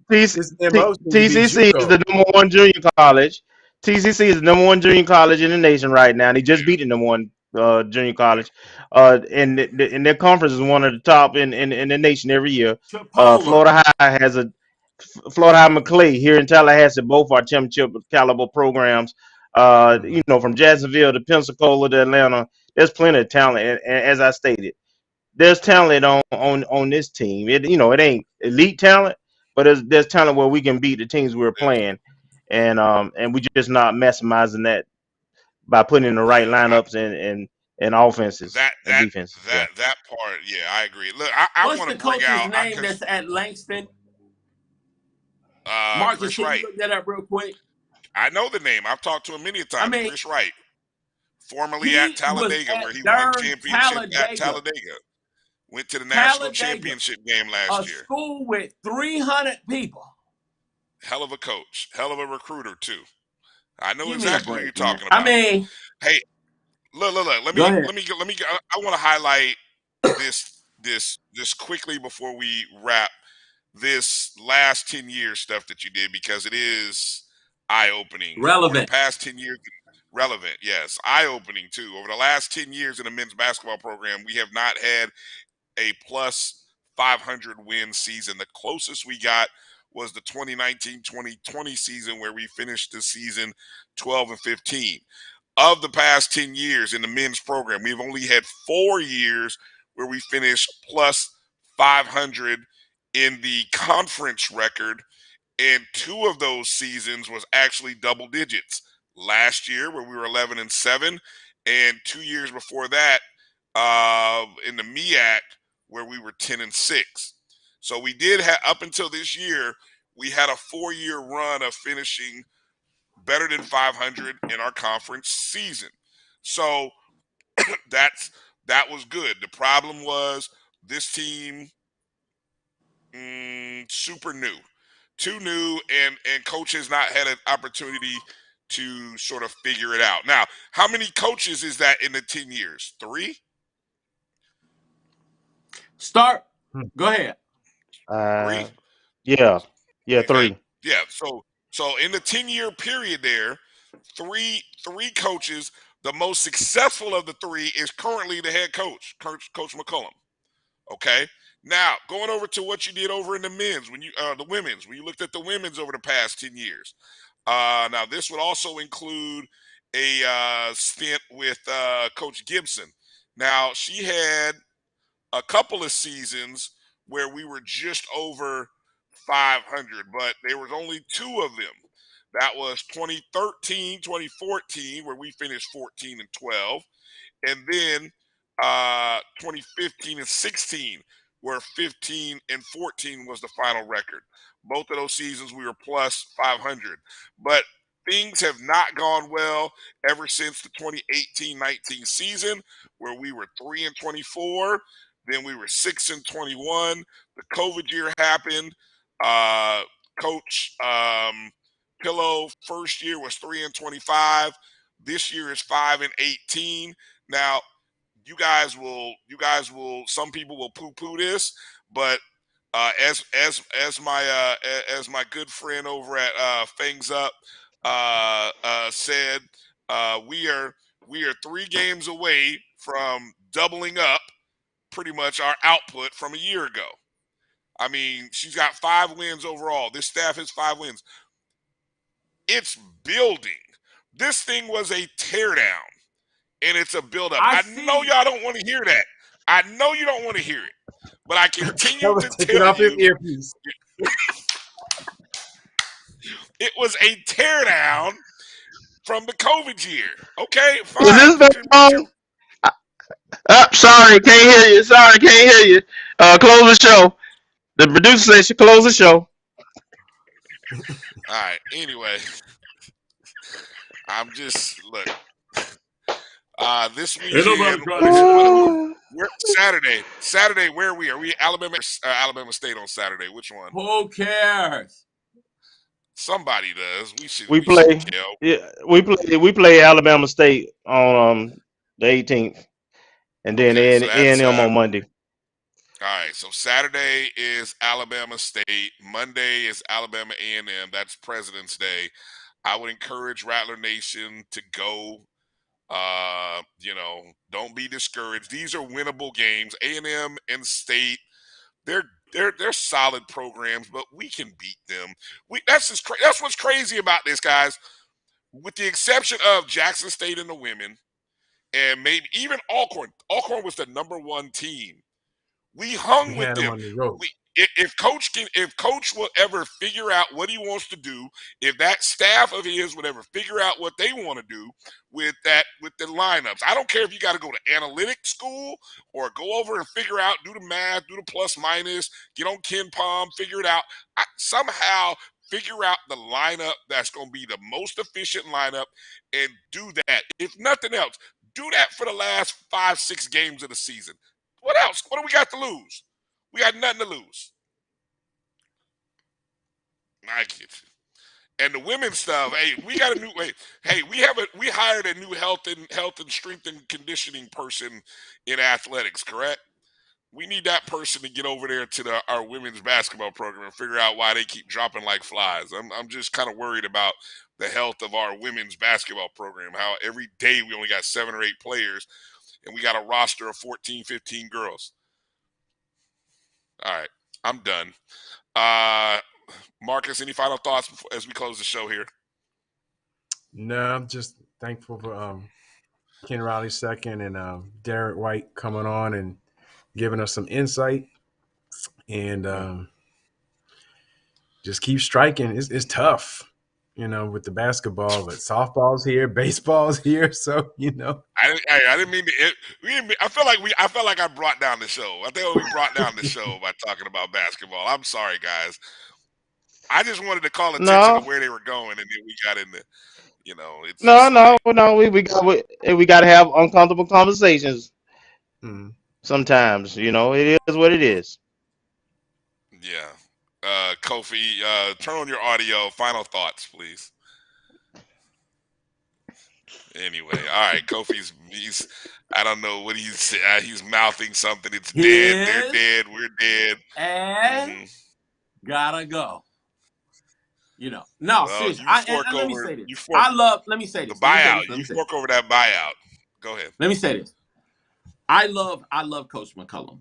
TCC is the number 1 junior college. TCC is the number 1 junior college in the nation right now, and he just beat the number 1 junior college. And their conference is one of the top in the nation every year. Florida High has Florida High McClay here in Tallahassee. Both are championship caliber programs. From Jacksonville to Pensacola to Atlanta, there's plenty of talent. And as I stated, there's talent on this team. It ain't elite talent, but there's talent where we can beat the teams we're playing, and we just not maximizing that by putting in the right lineups and offenses and defenses. That part, yeah, I agree. Look, I want to bring out what's the coach's name that's at Langston? Marcus, can you look that up real quick? I know the name. I've talked to him many times. Chris Wright, formerly at Talladega, where he won championship at Talladega. Went to the national championship game last year. A school with 300 people. Hell of a coach. Hell of a recruiter, too. I know exactly what you're talking about. I mean, hey, look. Let me. I want to highlight this quickly before we wrap this last 10 years stuff that you did, because it is eye-opening. Relevant. Over the past 10 years, relevant, yes. Eye-opening, too. Over the last 10 years in the men's basketball program, we have not had a plus 500 win season. The closest we got was the 2019-2020 season, where we finished the season 12-15. Of the past 10 years in the men's program, we've only had 4 years where we finished plus 500 in the conference record, and 2 of those seasons was actually double digits. Last year, where we were 11-7, and 2 years before that, in the MEAC, where we were 10-6. So we did have, up until this year, we had a 4-year run of finishing better than 500 in our conference season. So that was good. The problem was this team super new, too new, and coach has not had an opportunity to sort of figure it out. Now, how many coaches is that in the 10 years? 3? Start. Go ahead. 3? Yeah, Okay. 3. Yeah. So in the 10-year period there, three coaches. The most successful of the 3 is currently the head coach, Coach McCollum. Okay. Now going over to what you did over in the men's when you the women's when you looked at the women's over the past 10 years. Now this would also include a stint with Coach Gibson. Now she had a couple of seasons where we were just over 500, but there was only 2 of them. That was 2013, 2014, where we finished 14 and 12, and then 2015 and 16, where 15 and 14 was the final record. Both of those seasons we were plus 500, but things have not gone well ever since the 2018-19 season, where we were 3 and 24. Then we were 6 and 21. The COVID year happened. Coach Pillow first year was 3 and 25. This year is 5 and 18. Now, you guys will. Some people will poo-poo this, but as my good friend over at Fangs Up said, we are 3 games away from doubling up pretty much our output from a year ago. I mean, she's got 5 wins overall. This staff has 5 wins. It's building. This thing was a teardown, and it's a buildup. I know y'all don't want to hear that. I know you don't want to hear it, but I continue to tell you it was a teardown from the COVID year. Okay, fine. Is this the sorry, can't hear you. Sorry, can't hear you. Close the show. The producer says she close the show. All right. Anyway, I'm just look. This weekend, Saturday. Where are we? Are we Alabama State on Saturday? Which one? Who cares? Somebody does. We play Alabama State on the 18th, and then A&M on Monday. All right, so Saturday is Alabama State. Monday is Alabama A&M. That's President's Day. I would encourage Rattler Nation to go. Don't be discouraged. These are winnable games. A&M and State, they're solid programs, but we can beat them. That's what's crazy about this, guys. With the exception of Jackson State and the women, and maybe even Alcorn. Alcorn was the number 1 team. We hung with them. If coach will ever figure out what he wants to do, if that staff of his would ever figure out what they want to do with the lineups, I don't care if you got to go to analytics school or go over and figure out, do the math, do the plus minus, get on Ken Palm, figure it out. Somehow figure out the lineup that's going to be the most efficient lineup and do that. If nothing else, do that for the last 5-6 games of the season. What else? What do we got to lose? We got nothing to lose. I get you. And the women's stuff, hey, we got a new hey, we hired a new health and strength and conditioning person in athletics, correct? We need that person to get over there to our women's basketball program and figure out why they keep dropping like flies. I'm just kind of worried about the health of our women's basketball program. How every day we only got 7 or 8 players, and we got a roster of 14, 15 girls. All right, I'm done. Marcus, any final thoughts as we close the show here? No, I'm just thankful for Ken Riley second and Derrick White coming on and giving us some insight. And just keep striking. It's tough, with the basketball, but softball's here, baseball's here, so I didn't mean to. I felt like I brought down the show. I think we brought down the show by talking about basketball. I'm sorry, guys. I just wanted to call attention to No, where they were going, and then we got into, it's no, just no, like, no. We got to have uncomfortable conversations Mm. sometimes. It is what it is. yeah. Kofi, turn on your audio. Final thoughts, please. Anyway, all right. He's I don't know what he's mouthing something. It's He dead. They're is dead. We're dead. and hmm gotta go. No, Well, seriously. you fork Let me over. say this. You fork Let me say the this. Let me say this. buyout. Let You me say this. fork over that buyout. Go ahead. Let me say this. I love Coach McCullum.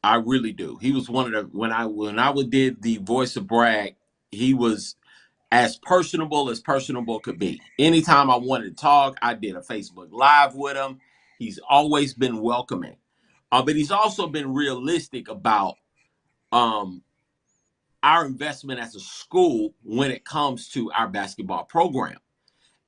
I really do. He was one of the when I did the voice of Bragg, he was as personable could be. Anytime I wanted to talk, I did a Facebook Live with him. He's always been welcoming. But he's also been realistic about our investment as a school when it comes to our basketball program.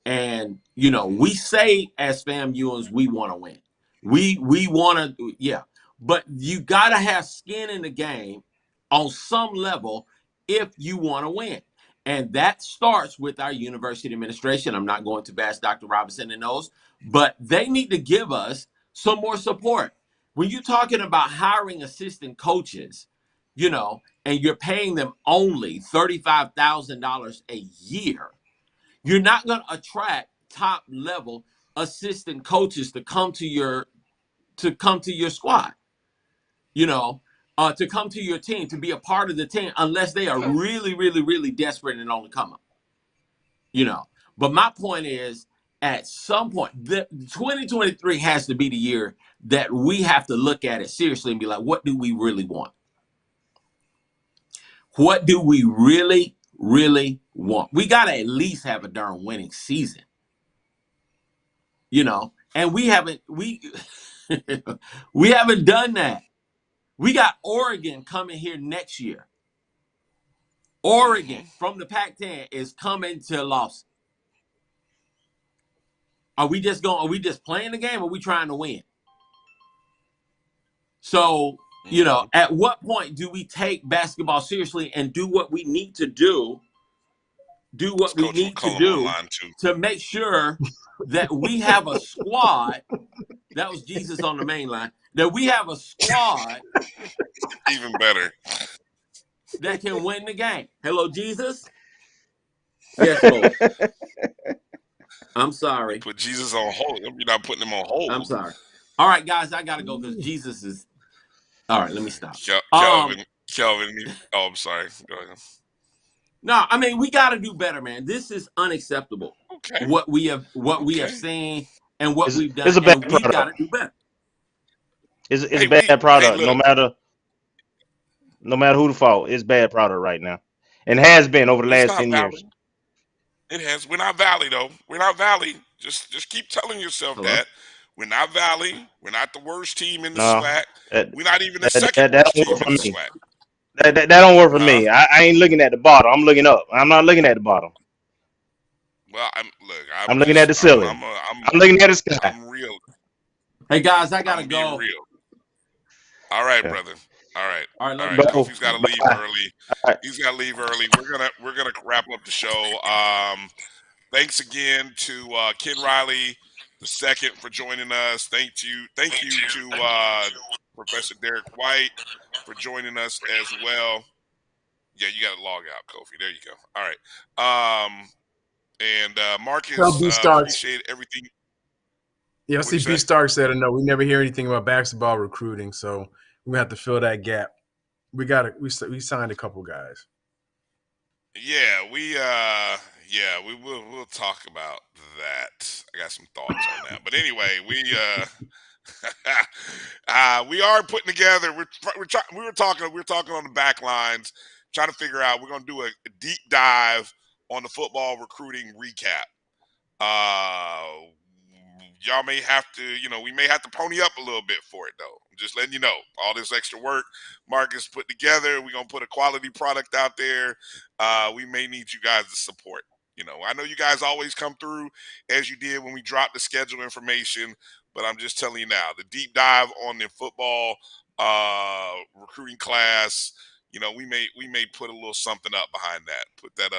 And we say as FAMUans we want to win. We want to, yeah. But you got to have skin in the game on some level if you want to win. And that starts with our university administration. I'm not going to bash Dr. Robinson and those, but they need to give us some more support. When you're talking about hiring assistant coaches, and you're paying them only $35,000 a year, you're not going to attract top level assistant coaches to come to your squad, to come to your team, to be a part of the team, unless they are really, really, really desperate and on the come up. But my point is, at some point, the 2023 has to be the year that we have to look at it seriously and be like, what do we really want? What do we really, really want? We got to at least have a darn winning season. And we haven't we haven't done that. We got Oregon coming here next year. Oregon from the Pac-10 is coming to Lawson. Are we just playing the game, or are we trying to win? So, at what point do we take basketball seriously and do what we need to do? Do what we Coach need to McCollum do online too. to make sure that we have a squad. That was Jesus on the main line. That we have a squad Even better that can win the game. Hello, Jesus. Yes, Lord. I'm sorry. put Jesus on hold. You're not putting him on hold. I'm sorry. All right, guys, I gotta go because Jesus is. All right, let me stop. Kelvin. Oh, I'm sorry. Go ahead. No, I mean we got to do better, man. This is unacceptable. Okay. What we have seen and what we've done, It's a bad and we've got product. to do better. It's a bad product. No matter who the fault, it's bad product right now, and has been over the It's last not 10 years. Valley. It has. We're not Valley though. We're not Valley. Just keep telling yourself that. We're not Valley. We're not the worst team in the No, SWAC. that We're not even the that, second that, that worst don't team work in for the me. SWAC. That don't work for me. I ain't looking at the bottom. I'm looking up. I'm not looking at the bottom. Well, I'm looking at the ceiling. I'm looking at the sky. I'm real. Hey guys, I gotta I'm go. being real. All right, Okay. brother. All right. Go. Kofi's got to leave Bye. early. All right. He's got to leave early. We're gonna wrap up the show. Thanks again to Ken Riley II for joining us. Thank you to Professor Derrick White for joining us as well. Yeah, you got to log out, Kofi. There you go. All right. And Tell Marcus, B Starks. appreciate everything. Yeah, I What'd see you B say? Stark said, "No, we never hear anything about basketball recruiting, so we're gonna have to fill that gap." We signed a couple guys. Yeah, we'll talk about that. I got some thoughts on that. But anyway, we are putting together. We were talking on the back lines, trying to figure out. We're going to do a deep dive on the football recruiting recap. Y'all may have to, we may have to pony up a little bit for it though. I'm just letting you know, all this extra work Marcus put together. We're gonna put a quality product out there. We may need you guys to support. I know you guys always come through as you did when we dropped the schedule information, but I'm just telling you now, the deep dive on the football recruiting class, we may put a little something up behind that. Put that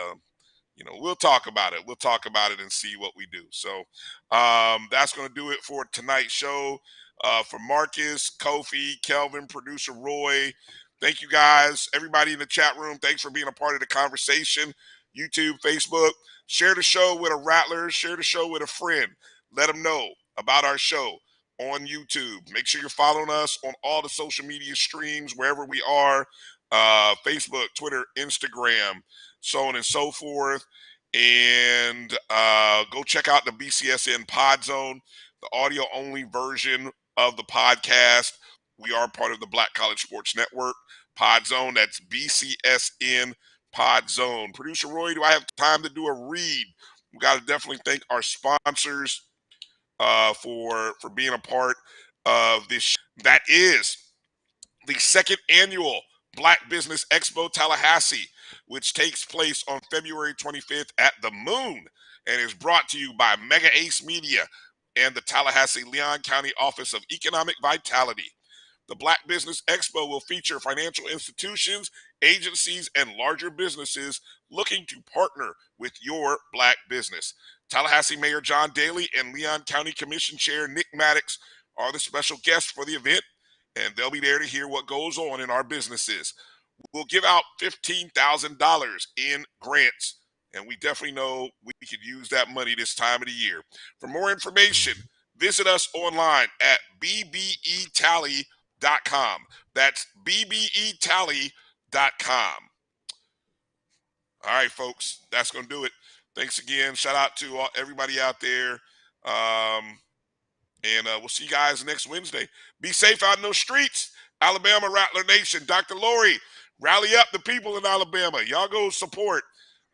we'll talk about it. We'll talk about it and see what we do. So that's going to do it for tonight's show. For Marcus, Kofi, Kelvin, producer Roy, thank you guys. Everybody in the chat room, thanks for being a part of the conversation. YouTube, Facebook, share the show with a rattler, share the show with a friend. Let them know about our show on YouTube. Make sure you're following us on all the social media streams, wherever we are, Facebook, Twitter, Instagram, so on and so forth. And go check out the BCSN Pod Zone, the audio-only version of the podcast. We are part of the Black College Sports Network Pod Zone. That's BCSN Pod Zone. Producer Roy, do I have time to do a read? We got to definitely thank our sponsors for being a part of this. That is the second annual Black Business Expo Tallahassee, which takes place on February 25th at the Moon and is brought to you by Mega Ace Media and the Tallahassee Leon County Office of Economic Vitality. The Black Business Expo will feature financial institutions, agencies, and larger businesses looking to partner with your Black business. Tallahassee Mayor John Daly and Leon County Commission Chair Nick Maddox are the special guests for the event, and they'll be there to hear what goes on in our businesses. We'll give out $15,000 in grants, and we definitely know we could use that money this time of the year. For more information, visit us online at bbetally.com. That's bbetally.com. All right, folks, that's going to do it. Thanks again. Shout out to everybody out there. And we'll see you guys next Wednesday. Be safe out in those streets. Alabama Rattler Nation. Dr. Lori, rally up the people in Alabama. Y'all go support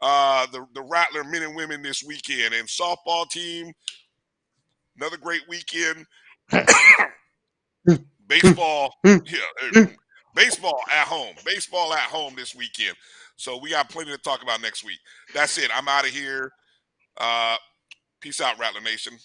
the Rattler men and women this weekend. And softball team, another great weekend. Baseball, baseball at home. Baseball at home this weekend. So we got plenty to talk about next week. That's it. I'm out of here. Peace out, Rattler Nation.